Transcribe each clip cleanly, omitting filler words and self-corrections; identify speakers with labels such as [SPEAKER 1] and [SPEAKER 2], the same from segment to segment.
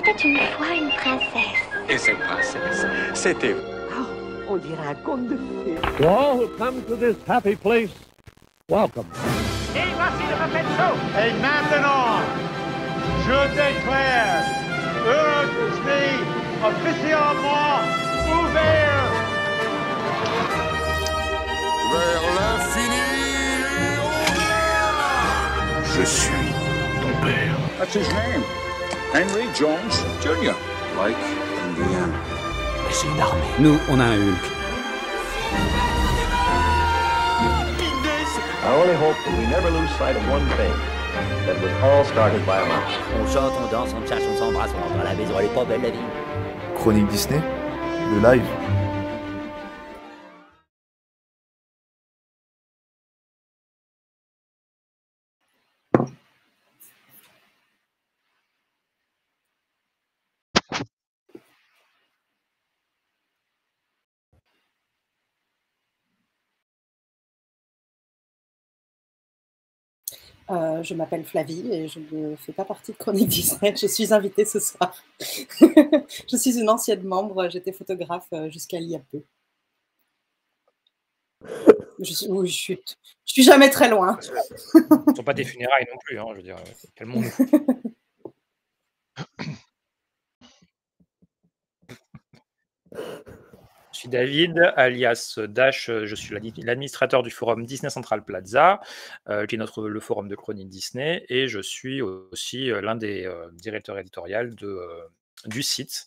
[SPEAKER 1] était une fois une princesse.
[SPEAKER 2] Et cette princesse, c'était...
[SPEAKER 3] On dirait un conte de fées.
[SPEAKER 4] To all who come to this happy place, welcome.
[SPEAKER 5] Et voici le Muppet Show. Et maintenant, je déclare Euro Disney officiellement ouvert.
[SPEAKER 6] Vers l'infini et au-delà.
[SPEAKER 2] Je suis ton père.
[SPEAKER 7] That's his name. Henry Jones Jr.
[SPEAKER 2] Like Indiana.
[SPEAKER 8] C'est une armée.
[SPEAKER 9] Nous, on a un Hulk.
[SPEAKER 10] I only hope that we never lose sight of one thing, that it was all started by a mouse.
[SPEAKER 8] On chante, on danse, on cherche, on s'embrasse, on rentre à la maison, elle est pas belle la vie.
[SPEAKER 11] Chronique Disney, le live.
[SPEAKER 12] Je m'appelle Flavie et je ne fais pas partie de Chronique Disney. Je suis invitée ce soir. Je suis une ancienne membre. J'étais photographe jusqu'à il y a peu. Oui, je suis jamais très loin.
[SPEAKER 13] Ce ne sont pas des funérailles non plus, hein, je veux dire. Calmons-nous. Je suis David, alias Dash, je suis l'administrateur du forum Disney Central Plaza, qui est le forum de Chronique Disney, et je suis aussi l'un des directeurs éditoriaux du site,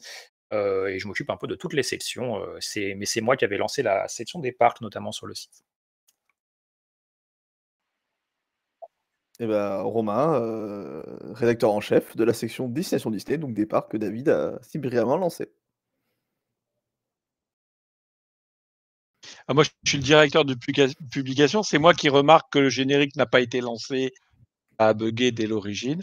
[SPEAKER 13] et je m'occupe un peu de toutes les sections, mais c'est moi qui avais lancé la section des parcs, notamment sur le site.
[SPEAKER 11] Et ben, Romain, rédacteur en chef de la section Destination Disney, donc des parcs que David a si brillamment lancé.
[SPEAKER 14] Moi, je suis le directeur de publication. C'est moi qui remarque que le générique n'a pas été lancé, a bugué dès l'origine.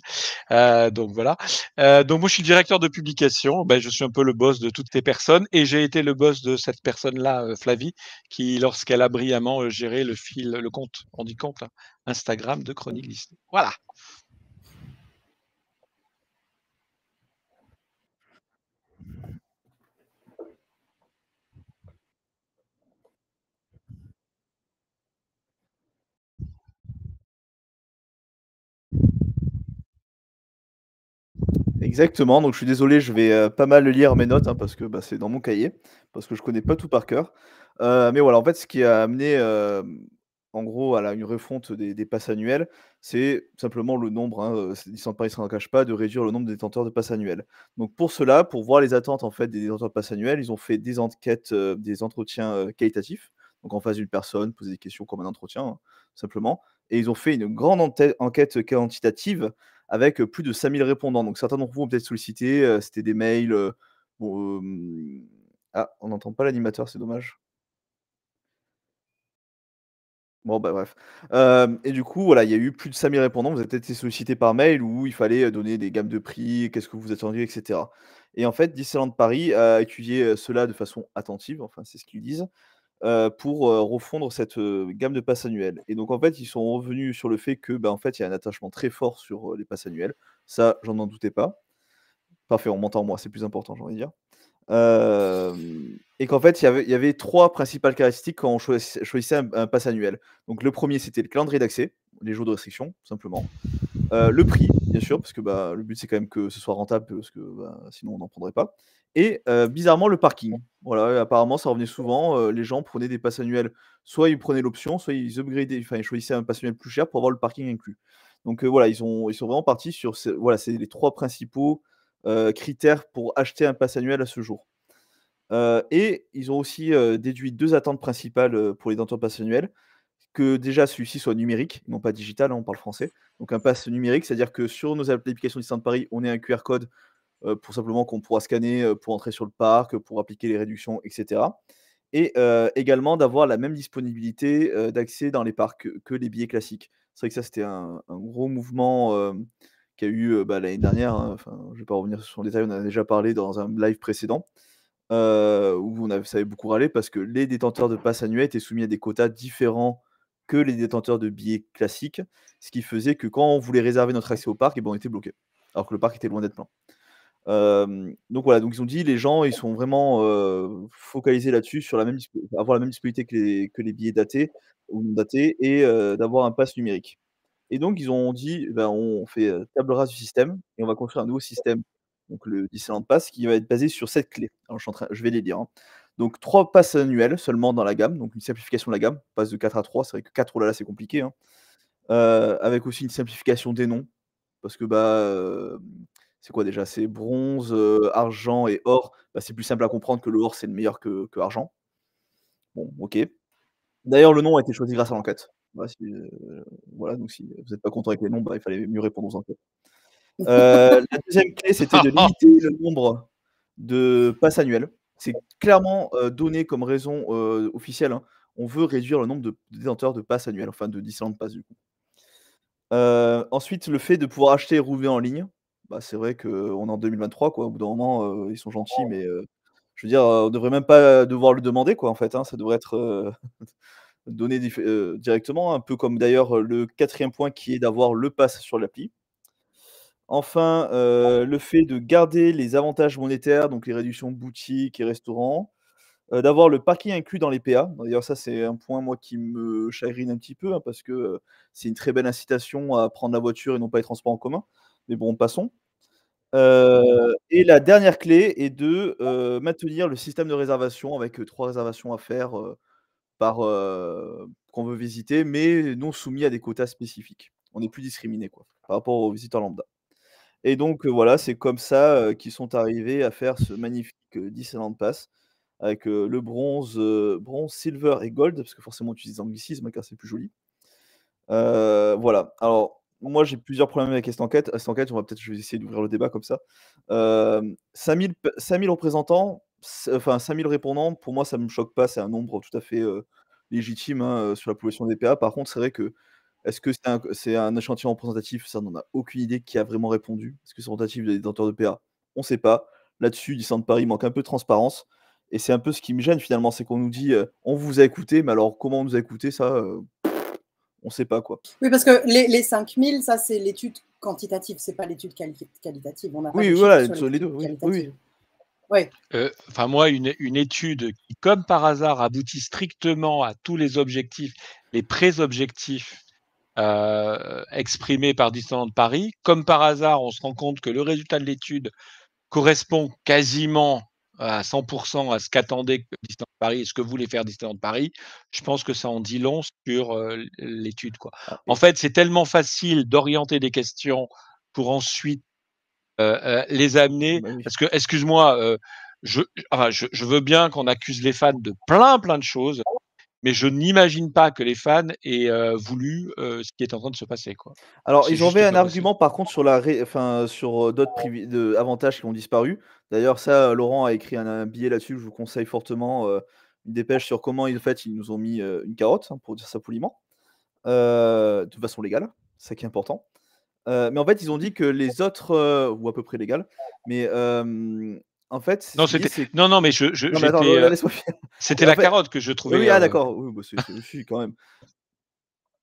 [SPEAKER 14] Donc voilà. Donc moi, je suis le directeur de publication. Je suis un peu le boss de toutes ces personnes et j'ai été le boss de cette personne-là, Flavie, qui, lorsqu'elle a brillamment géré le compte, on dit compte, là, Instagram de Chronique Disney. Voilà.
[SPEAKER 11] Exactement, donc je suis désolé, je vais pas mal lire mes notes, hein, parce que c'est dans mon cahier, parce que je connais pas tout par cœur. Mais voilà, en fait, ce qui a amené, en gros, à une refonte des passes annuelles, c'est simplement le nombre, hein, Disneyland Paris s'en cache pas, de réduire le nombre de détenteurs de passes annuelles. Donc pour cela, pour voir les attentes en fait des détenteurs de passes annuelles, ils ont fait des enquêtes, des entretiens qualitatifs, donc en face d'une personne, poser des questions comme un entretien, hein, simplement. Et ils ont fait une grande enquête quantitative avec plus de 5000 répondants. Donc certains d'entre vous ont peut-être sollicité, c'était des mails. Ah, on n'entend pas l'animateur, c'est dommage. Bon, bref. Et du coup, voilà, il y a eu plus de 5000 répondants. Vous avez peut-être été sollicités par mail où il fallait donner des gammes de prix, qu'est-ce que vous attendiez, etc. Et en fait, Disneyland Paris a étudié cela de façon attentive, enfin, c'est ce qu'ils disent, pour refondre cette gamme de passes annuelles. Et donc, en fait, ils sont revenus sur le fait que, en fait, il y a un attachement très fort sur les passes annuelles. Ça, j'en doutais pas. Parfait, on m'entend, moi, c'est plus important, j'ai envie de dire. Et qu'en fait, il y avait 3 principales caractéristiques quand on choisissait un pass annuel. Donc le premier, c'était le calendrier d'accès, les jours de restriction, simplement. Le prix, bien sûr, parce que le but, c'est quand même que ce soit rentable, parce que sinon, on n'en prendrait pas. Et bizarrement, le parking. Voilà, apparemment, ça revenait souvent. Les gens prenaient des passes annuels, soit ils prenaient l'option, soit ils upgradaient, enfin, ils choisissaient un pass annuel plus cher pour avoir le parking inclus. Donc voilà, ils sont vraiment partis sur voilà, c'est les 3 principaux critères pour acheter un pass annuel à ce jour. Et ils ont aussi déduit 2 attentes principales pour les détenteurs de pass annuel. Que déjà celui-ci soit numérique, non pas digital, hein, on parle français. Donc un pass numérique, c'est-à-dire que sur nos applications Disneyland Paris, on ait un QR code pour simplement qu'on pourra scanner pour entrer sur le parc, pour appliquer les réductions, etc. Et également d'avoir la même disponibilité d'accès dans les parcs que les billets classiques. C'est vrai que ça, c'était un gros mouvement qu'il y a eu l'année dernière. Hein. Enfin, je ne vais pas revenir sur le détail, on en a déjà parlé dans un live précédent. Où ça avait beaucoup râlé parce que les détenteurs de passes annuelles étaient soumis à des quotas différents que les détenteurs de billets classiques, ce qui faisait que quand on voulait réserver notre accès au parc, on était bloqué, alors que le parc était loin d'être plein. Donc voilà, donc ils ont dit les gens, ils sont vraiment focalisés là-dessus, sur avoir la même disponibilité que les billets datés ou non datés et d'avoir un pass numérique. Et donc ils ont dit: «Ben, on fait, table rase du système et on va construire un nouveau système», donc le Disneyland Pass qui va être basé sur 7 clés. Alors je vais les lire, hein. Donc 3 passes annuels seulement dans la gamme, donc une simplification de la gamme, on passe de 4 à 3, c'est vrai que 4, oh là là, c'est compliqué, hein. Avec aussi une simplification des noms parce que, c'est quoi déjà? C'est bronze, argent et or. Bah, c'est plus simple à comprendre que le or, c'est le meilleur que argent. Bon, OK. D'ailleurs, le nom a été choisi grâce à l'enquête. Voilà, donc si vous êtes pas content avec les noms, il fallait mieux répondre aux enquêtes. La deuxième clé, c'était de limiter le nombre de passes annuelles. C'est clairement, donné comme raison, officielle, hein. On veut réduire le nombre de détenteurs de passes annuelles, enfin de Disneyland Pass, du coup. Ensuite, le fait de pouvoir acheter et rouler en ligne, c'est vrai qu'on est en 2023 quoi, au bout d'un moment, ils sont gentils, mais je veux dire, on devrait même pas devoir le demander quoi, en fait, hein. Ça devrait être, donné directement, un peu comme d'ailleurs, le 4e point qui est d'avoir le pass sur l'appli. Enfin, le fait de garder les avantages monétaires, donc les réductions boutiques et restaurants, d'avoir le parking inclus dans les PA. D'ailleurs ça, c'est un point moi qui me chagrine un petit peu, hein, parce que, c'est une très belle incitation à prendre la voiture et non pas les transports en commun. Mais bon, passons. Et la dernière clé est de, maintenir le système de réservation avec, 3 réservations à faire, par, qu'on veut visiter, mais non soumis à des quotas spécifiques. On n'est plus discriminés quoi, par rapport aux visiteurs lambda. Et donc, voilà, c'est comme ça, qu'ils sont arrivés à faire ce magnifique, Disneyland Pass avec, le bronze, silver et gold, parce que forcément on utilise des anglicismes, hein, car c'est plus joli. Voilà. Alors, moi j'ai plusieurs problèmes avec cette enquête. Je vais essayer d'ouvrir le débat comme ça. 5 000 représentants, enfin 5 000 répondants, pour moi ça me choque pas, c'est un nombre tout à fait, légitime, hein, sur la population des PA. Par contre, c'est vrai que, est-ce que c'est un échantillon représentatif? Ça, on en a aucune idée qui a vraiment répondu. Est-ce que c'est représentatif des détenteurs de PA? On sait pas. Là-dessus, Disneyland Paris manque un peu de transparence et c'est un peu ce qui me gêne finalement, c'est qu'on nous dit, «On vous a écouté», mais alors comment on nous a écouté ça, on sait pas quoi.
[SPEAKER 12] Oui, parce que les 5000, ça c'est l'étude quantitative, c'est pas l'étude qualitative. On n'a pas
[SPEAKER 11] Oui,
[SPEAKER 12] de
[SPEAKER 11] voilà,
[SPEAKER 12] chiffres sur
[SPEAKER 11] les 2,
[SPEAKER 12] l'étude
[SPEAKER 11] oui,
[SPEAKER 12] qualitative.
[SPEAKER 11] oui.
[SPEAKER 12] Oui.
[SPEAKER 14] Enfin moi, une étude qui, comme par hasard, aboutit strictement à tous les objectifs, les pré-objectifs exprimés par Disneyland Paris. Comme par hasard, on se rend compte que le résultat de l'étude correspond quasiment à 100% à ce qu'attendait Disneyland Paris et ce que voulait faire Disneyland Paris. Je pense que ça en dit long sur l'étude, quoi. En fait, c'est tellement facile d'orienter des questions pour ensuite les amener. Parce que, excuse-moi, je veux bien qu'on accuse les fans de plein de choses, mais je n'imagine pas que les fans aient voulu ce qui est en train de se passer, quoi.
[SPEAKER 11] Alors,
[SPEAKER 14] C'est
[SPEAKER 11] ils ont
[SPEAKER 14] juste
[SPEAKER 11] un
[SPEAKER 14] pas possible.
[SPEAKER 11] argument par contre sur sur d'autres avantages qui ont disparu. D'ailleurs, ça, Laurent a écrit un billet là-dessus, je vous conseille fortement, une dépêche sur comment en fait, ils nous ont mis, une carotte, hein, pour dire ça poliment, de façon légale, c'est ça qui est important. Mais en fait, ils ont dit que les autres, ou à peu près légales, mais en fait,
[SPEAKER 14] Non,
[SPEAKER 11] ce qu'ils disent, c'est
[SPEAKER 14] non, mais je
[SPEAKER 11] non, mais attends,
[SPEAKER 14] j'étais,
[SPEAKER 11] laisse-moi finir.
[SPEAKER 14] c'était
[SPEAKER 11] En
[SPEAKER 14] la
[SPEAKER 11] fait
[SPEAKER 14] carotte que je
[SPEAKER 11] oui,
[SPEAKER 14] trouvais.
[SPEAKER 11] oui, ah d'accord, oui, c'est si quand même.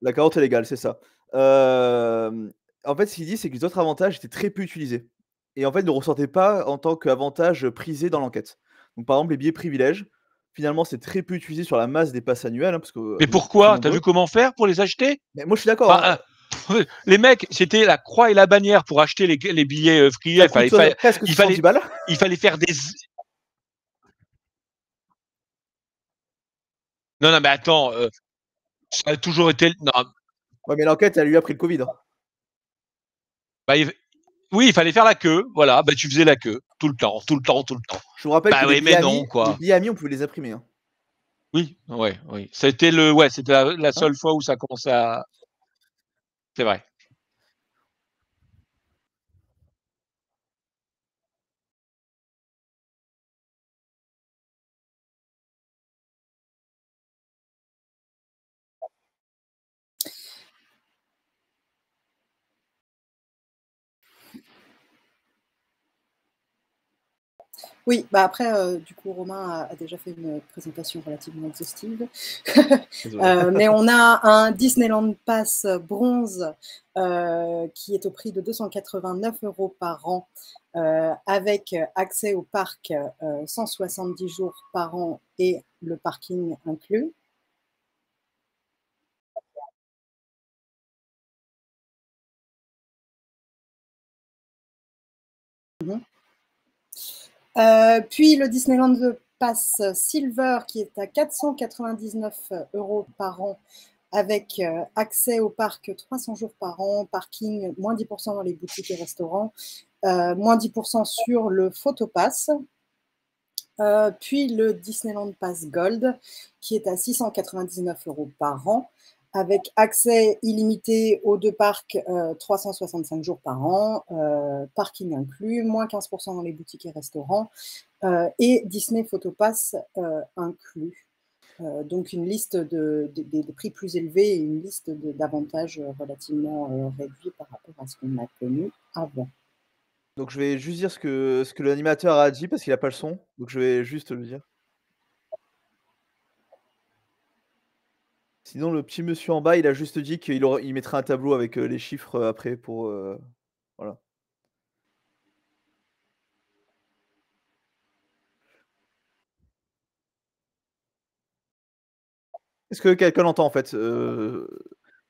[SPEAKER 11] La carotte est légale, c'est ça. En fait, ce qu'il dit, c'est que les autres avantages étaient très peu utilisés et en fait, ne ressortaient pas en tant qu'avantages prisés dans l'enquête. Donc par exemple, les billets privilèges, finalement, c'est très peu utilisé sur la masse des passes annuelles, hein, parce que
[SPEAKER 14] Mais
[SPEAKER 11] vous êtes très
[SPEAKER 14] pourquoi? Tu as
[SPEAKER 11] nombreux.
[SPEAKER 14] vu comment faire pour les acheter?
[SPEAKER 11] Mais moi, je suis d'accord, hein.
[SPEAKER 14] Les mecs, c'était la croix et la bannière pour acheter les billets free.
[SPEAKER 11] Ça coûte presque 70 balles.
[SPEAKER 14] Il fallait faire des. Non, mais attends, ça a toujours été. Non.
[SPEAKER 11] Ouais, mais l'enquête, elle lui a pris le Covid, hein.
[SPEAKER 14] Oui, il fallait faire la queue, voilà, tu faisais la queue, tout le temps.
[SPEAKER 11] Je vous rappelle que
[SPEAKER 14] oui, mais non, quoi.
[SPEAKER 11] les billets amis, on pouvait les imprimer, hein.
[SPEAKER 14] Oui, oui. C'était la seule fois où ça commençait à. C'est vrai.
[SPEAKER 12] Oui, bah après, du coup, Romain a déjà fait une présentation relativement exhaustive. Mais on a un Disneyland Pass bronze qui est au prix de 289 € par an, avec accès au parc 170 jours par an et le parking inclus. Puis le Disneyland Pass Silver qui est à 499 € par an avec accès au parc 300 jours par an, parking moins 10% dans les boutiques et restaurants, moins 10% sur le Photopass. Puis le Disneyland Pass Gold qui est à 699 € par an avec accès illimité aux deux parcs 365 jours par an, parking inclus, moins 15% dans les boutiques et restaurants, et Disney Photopass inclus. Donc une liste des prix plus élevés et une liste d'avantages relativement réduits par rapport à ce qu'on a connu avant.
[SPEAKER 11] Donc je vais juste dire ce que l'animateur a dit parce qu'il a pas le son, donc je vais juste le dire. Sinon le petit monsieur en bas, il a juste dit il mettrait un tableau avec, les chiffres, après pour, voilà. Est-ce que quelqu'un l'entend en fait?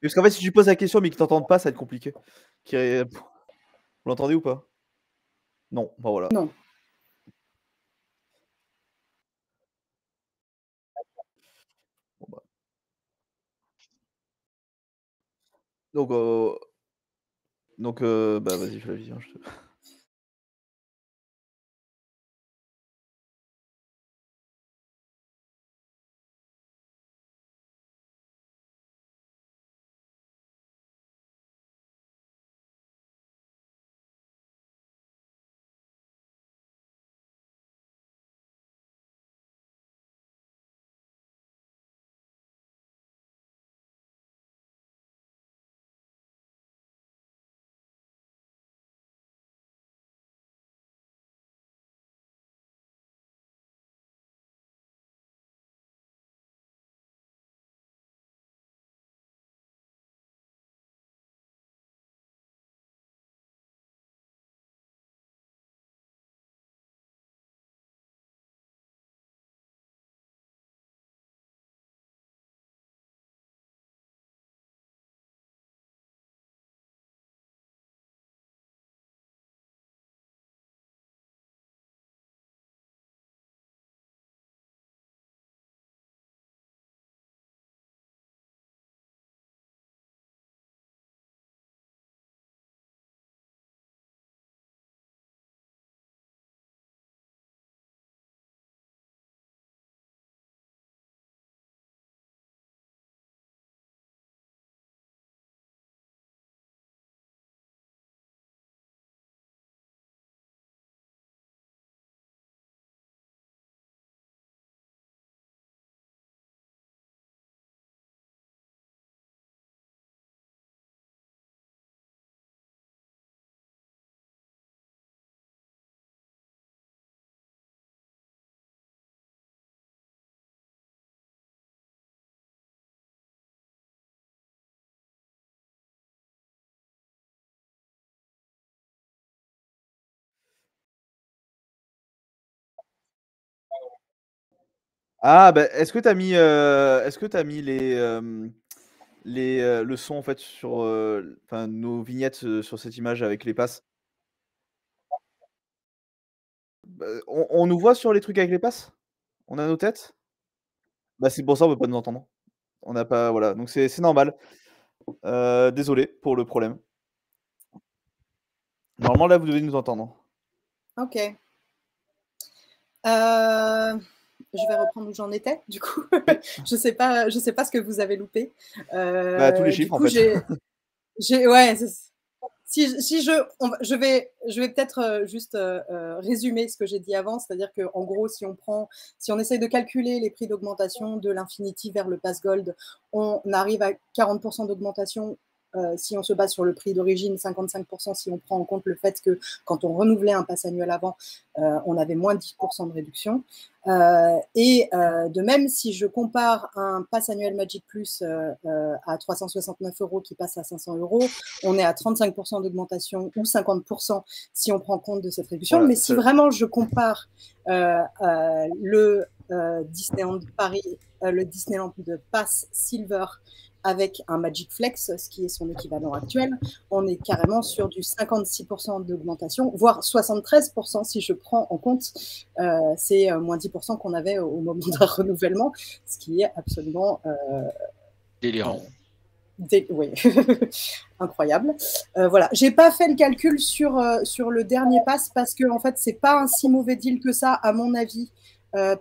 [SPEAKER 11] Parce qu'en fait si tu poses la question mais qu'ils t'entendent pas, ça va être compliqué. Vous l'entendez ou pas? Non, bah voilà.
[SPEAKER 12] Non.
[SPEAKER 11] Bon bah. Donc bah vas-y, fais la vision, je te Ah bah, est-ce que tu as mis le son en fait sur, enfin nos vignettes, sur cette image avec les passes? Bah, on nous voit sur les trucs avec les passes? On a nos têtes? Bah, c'est pour ça on peut pas nous entendre. On n'a pas voilà, donc c'est normal. Désolé pour le problème. Normalement là, vous devez nous entendre.
[SPEAKER 12] OK. Je vais reprendre où j'en étais, du coup. Je sais pas ce que vous avez loupé.
[SPEAKER 11] Bah, tous les chiffres en fait.
[SPEAKER 12] Ouais, je vais peut-être juste résumer ce que j'ai dit avant, c'est-à-dire qu'en gros, si on essaye de calculer les prix d'augmentation de l'Infinity vers le Pass Gold, on arrive à 40% d'augmentation si on se base sur le prix d'origine, 55% si on prend en compte le fait que quand on renouvelait un pass annuel avant, on avait moins de 10% de réduction. Et de même, si je compare un pass annuel Magic Plus à 369 € qui passe à 500 €, on est à 35% d'augmentation ou 50% si on prend compte de cette réduction.
[SPEAKER 11] Voilà,
[SPEAKER 12] mais si vraiment je compare le Disneyland Paris, le Disneyland de Pass Silver avec un Magic Flex, ce qui est son équivalent actuel, on est carrément sur du 56% d'augmentation, voire 73% si je prends en compte ces moins 10% qu'on avait au moment d'un renouvellement, ce qui est absolument
[SPEAKER 14] délirant.
[SPEAKER 12] Oui, incroyable. Voilà, j'ai pas fait le calcul sur le dernier pass parce que en fait c'est pas un si mauvais deal que ça à mon avis.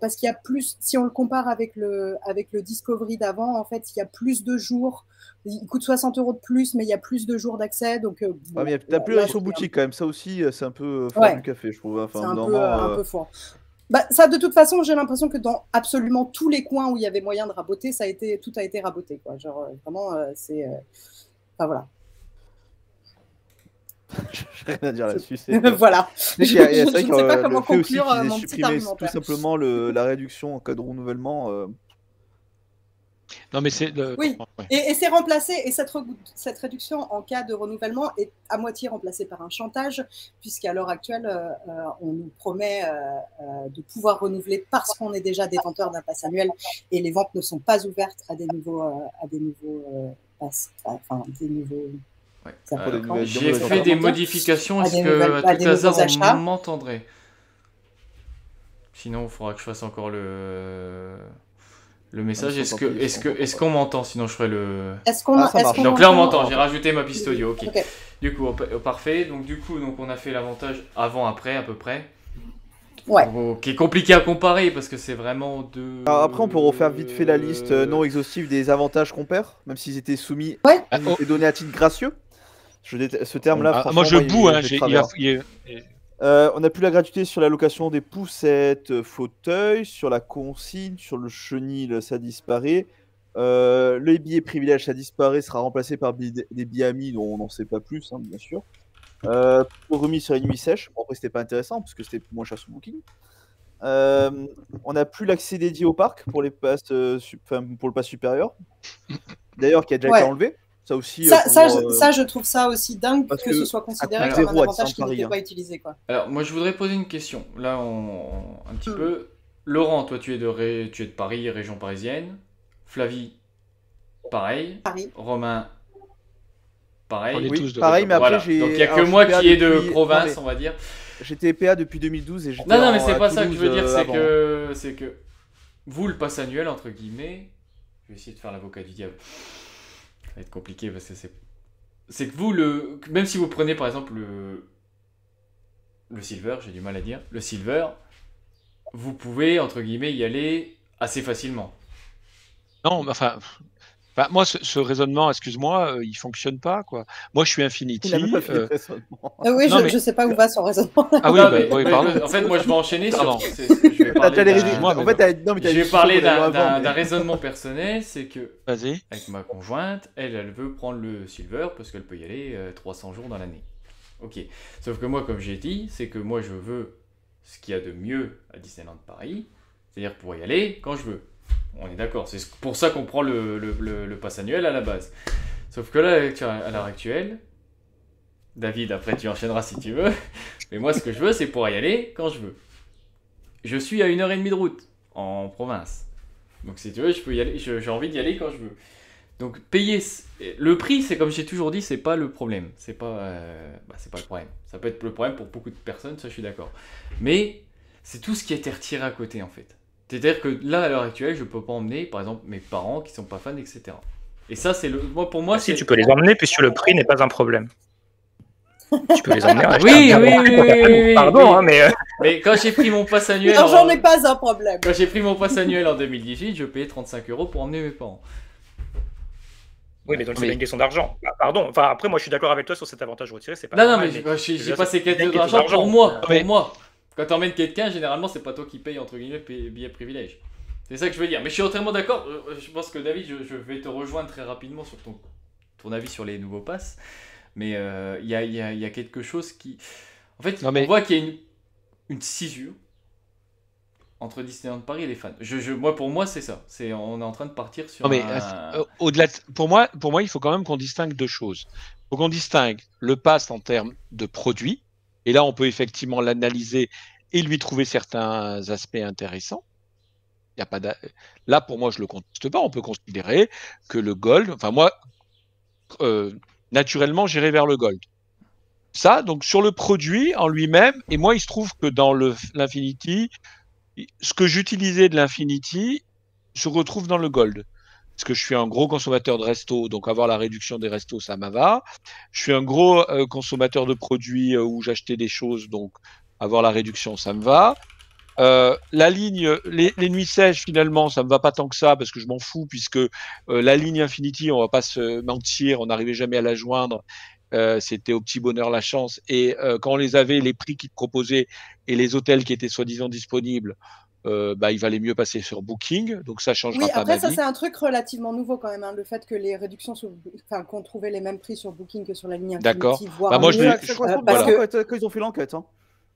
[SPEAKER 12] Parce qu'il y a plus, si on le compare avec le Discovery d'avant, en fait, il y a plus de jours. Il coûte 60 € de plus, mais il y a plus de jours d'accès. Donc,
[SPEAKER 11] bon, mais t'as plus la boutique quand même. Ça aussi, c'est un peu fort du café, je trouve. Enfin,
[SPEAKER 12] c'est un peu fort. Bah, ça, de toute façon, j'ai l'impression que dans absolument tous les coins où il y avait moyen de raboter, tout a été raboté, quoi. Genre, vraiment, c'est. Enfin, voilà.
[SPEAKER 11] J'ai rien à dire là-dessus.
[SPEAKER 12] Voilà.
[SPEAKER 11] Je ne sais
[SPEAKER 12] pas comment conclure
[SPEAKER 11] qu'ils
[SPEAKER 12] mon
[SPEAKER 11] aient
[SPEAKER 12] petit
[SPEAKER 11] supprimé
[SPEAKER 12] argumentaire.
[SPEAKER 11] tout simplement la réduction en cas de renouvellement.
[SPEAKER 14] Non, mais c'est.
[SPEAKER 12] Oui,
[SPEAKER 14] Ouais.
[SPEAKER 12] et c'est remplacé, et cette réduction en cas de renouvellement est à moitié remplacée par un chantage, puisqu'à l'heure actuelle, on nous promet de pouvoir renouveler parce qu'on est déjà détenteur d'un pass annuel, et les ventes ne sont pas ouvertes à des nouveaux passes, enfin, des nouveaux.
[SPEAKER 9] Ouais. J'ai fait des modifications. Est-ce que à tout hasard on m'entendrait? Sinon, il faudra que je fasse encore le message. Est-ce qu'on m'entend? Sinon, je ferai le. Donc là, on m'entend. J'ai rajouté ma piste audio. Ok.
[SPEAKER 12] Okay.
[SPEAKER 9] Du coup, parfait. Donc on a fait l'avantage avant-après à peu près.
[SPEAKER 12] Ouais.
[SPEAKER 9] Qui est compliqué à comparer parce que c'est vraiment deux.
[SPEAKER 11] Alors après, on peut refaire vite fait la liste non exhaustive des avantages qu'on perd, même s'ils étaient soumis et donnés à titre gracieux. Ce terme-là,
[SPEAKER 14] moi je boue, hein,
[SPEAKER 11] on n'a plus la gratuité sur la location des poussettes, fauteuils, sur la consigne, sur le chenil, ça disparaît. Les billets privilèges, ça disparaît, sera remplacé par des billets amis dont on n'en sait pas plus, hein, bien sûr. Remis sur les nuits sèches, bon, après c'était pas intéressant parce que c'était moins cher sous Booking. On n'a plus l'accès dédié au parc pour les passes, pour le pass supérieur. D'ailleurs, qui a déjà été enlevé. Ça aussi.
[SPEAKER 12] Ça, je trouve ça aussi dingue que ce soit considéré comme un avantage qui n'était pas utilisé, quoi.
[SPEAKER 9] Alors, moi, je voudrais poser une question. Là, un petit peu. Laurent, toi, tu es de Paris, région parisienne. Flavie, pareil.
[SPEAKER 12] Paris.
[SPEAKER 9] Romain, pareil.
[SPEAKER 11] Oui, pareil, mais après, j'ai.
[SPEAKER 9] Donc, il n'y a que moi qui est de province, on va dire.
[SPEAKER 11] J'étais PA depuis 2012 et j'étais.
[SPEAKER 9] Non, mais c'est pas ça que je veux dire, c'est que vous, le pass annuel, entre guillemets, je vais essayer de faire l'avocat du diable. Ça va être compliqué parce que c'est que vous, même si vous prenez par exemple le silver, j'ai du mal à dire, le silver, vous pouvez, entre guillemets, y aller assez facilement.
[SPEAKER 14] Non, mais enfin, moi, ce raisonnement, excuse-moi, il fonctionne pas, quoi. Moi, je suis Infinity.
[SPEAKER 12] Oui, non, je sais pas où va son raisonnement.
[SPEAKER 14] Ah oui, oui, pardon.
[SPEAKER 9] En fait, moi, je vais enchaîner sur. Je vais parler d'un raisonnement personnel, c'est que avec ma conjointe, elle veut prendre le silver parce qu'elle peut y aller 300 jours dans l'année. Ok. Sauf que moi, comme j'ai dit, c'est que moi, je veux ce qu'il y a de mieux à Disneyland Paris, c'est-à-dire pour y aller quand je veux. On est d'accord, c'est pour ça qu'on prend le pass annuel à la base. Sauf que là, à l'heure actuelle, David, après tu enchaîneras si tu veux, mais moi ce que je veux, c'est pour y aller quand je veux. Je suis à 1h30 de route, en province. Donc si tu veux, je peux y aller, j'ai envie d'y aller quand je veux. Donc payer, le prix, c'est comme j'ai toujours dit, c'est pas le problème. C'est pas le problème. Ça peut être le problème pour beaucoup de personnes, ça je suis d'accord. Mais c'est tout ce qui a été retiré à côté en fait. C'est-à-dire que là, à l'heure actuelle, je peux pas emmener, par exemple, mes parents qui sont pas fans, etc. Et ça, c'est pour moi,
[SPEAKER 13] si tu peux les emmener, puisque le prix n'est pas un problème. Tu peux les emmener.
[SPEAKER 9] Oui.
[SPEAKER 13] Pardon,
[SPEAKER 9] mais quand j'ai pris mon pass annuel,
[SPEAKER 12] l'argent n'est pas un problème.
[SPEAKER 9] Quand j'ai pris mon pass annuel en 2018, je payais 35 € pour emmener mes parents.
[SPEAKER 13] Oui, mais donc c'est une question d'argent. Pardon. Enfin, après, moi, je suis d'accord avec toi sur cet avantage retiré. C'est pas.
[SPEAKER 9] Non, mais j'ai pas ces questions d'argent pour moi. Pour moi. Quand t'emmènes quelqu'un, généralement, c'est pas toi qui paye, entre guillemets, billet privilège. C'est ça que je veux dire. Mais je suis entièrement d'accord. Je pense que David, je vais te rejoindre très rapidement sur ton avis sur les nouveaux passes, mais il y a quelque chose qui... En fait,
[SPEAKER 14] Non, mais-
[SPEAKER 9] on voit qu'il y a une césure entre Disneyland Paris et les fans. Pour moi, c'est ça. On est en train de partir sur
[SPEAKER 14] Non, mais au-delà, pour moi, il faut quand même qu'on distingue deux choses. Il faut qu'on distingue le pass en termes de produit, et là, on peut effectivement l'analyser et lui trouver certains aspects intéressants. Il y a pas là, pour moi, je le conteste pas. On peut considérer que le Gold, enfin moi, naturellement, j'irai vers le Gold. Ça, donc sur le produit en lui-même, et moi, il se trouve que dans l'Infinity, ce que j'utilisais de l'Infinity se retrouve dans le Gold. Parce que je suis un gros consommateur de resto, donc avoir la réduction des restos, ça me va. Je suis un gros consommateur de produits où j'achetais des choses, donc avoir la réduction, ça me va. La ligne, les nuits sèches, finalement, ça me va pas tant que ça, parce que je m'en fous, puisque la ligne Infinity, on va pas se mentir, on n'arrivait jamais à la joindre. C'était au petit bonheur la chance. Et quand on les avait, les prix qu'ils proposaient et les hôtels qui étaient soi-disant disponibles, il valait mieux passer sur Booking. Donc ça changera
[SPEAKER 12] Oui,
[SPEAKER 14] pas
[SPEAKER 12] après,
[SPEAKER 14] ma
[SPEAKER 12] ça,
[SPEAKER 14] vie.
[SPEAKER 12] c'est un truc relativement nouveau quand même, hein, le fait que les réductions, qu'on trouvait les mêmes prix sur Booking que sur la ligne Infinity.
[SPEAKER 14] D'accord.
[SPEAKER 12] Voire
[SPEAKER 14] moi,
[SPEAKER 12] mieux,
[SPEAKER 11] Ça correspond
[SPEAKER 12] parce
[SPEAKER 11] bien
[SPEAKER 12] que...
[SPEAKER 11] quand ils ont fait l'enquête. Hein.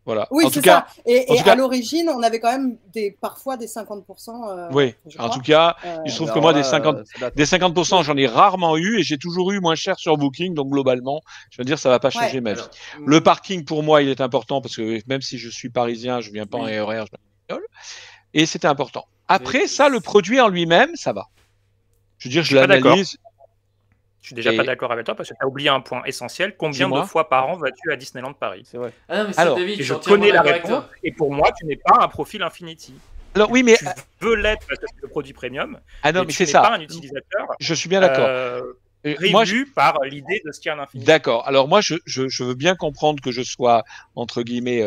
[SPEAKER 14] Voilà.
[SPEAKER 12] Oui,
[SPEAKER 14] en tout
[SPEAKER 12] c'est
[SPEAKER 14] cas,
[SPEAKER 12] ça. Et
[SPEAKER 14] en tout cas-
[SPEAKER 12] à l'origine, on avait quand même parfois des 50%.
[SPEAKER 14] Oui,
[SPEAKER 12] je
[SPEAKER 14] en
[SPEAKER 12] crois.
[SPEAKER 14] tout cas, il se trouve que moi, des 50%, j'en ai rarement eu et j'ai toujours eu moins cher sur Booking. Donc, globalement, je veux dire, ça va pas changer ma vie. Le parking, pour moi, il est important parce que même si je suis parisien, je viens pas en RER, je viens en bagnole. Et c'était important. Après, ça, le produit en lui-même, ça va. Je veux dire, je
[SPEAKER 13] suis pas d'accord.
[SPEAKER 14] l'analyse.
[SPEAKER 13] Je suis déjà pas d'accord avec toi parce que tu as oublié un point essentiel. Combien
[SPEAKER 14] Dis-moi.
[SPEAKER 13] de fois par an vas-tu à Disneyland Paris?
[SPEAKER 11] C'est vrai.
[SPEAKER 9] Ah non, mais
[SPEAKER 14] Alors,
[SPEAKER 9] David,
[SPEAKER 13] Et je
[SPEAKER 9] entièrement
[SPEAKER 13] connais la
[SPEAKER 9] d'accord avec
[SPEAKER 13] réponse.
[SPEAKER 9] toi.
[SPEAKER 13] Et pour moi, tu n'es pas un profil Infinity.
[SPEAKER 14] Alors, oui, mais.
[SPEAKER 13] Tu veux l'être parce que c'est le produit premium.
[SPEAKER 14] Ah non, mais
[SPEAKER 13] tu
[SPEAKER 14] c'est
[SPEAKER 13] n'es
[SPEAKER 14] ça.
[SPEAKER 13] pas un utilisateur.
[SPEAKER 14] Je suis bien d'accord. Moi,
[SPEAKER 13] Prévu par l'idée de ce qu'est un Infinity.
[SPEAKER 14] D'accord. Alors moi, je veux bien comprendre que je sois, entre guillemets,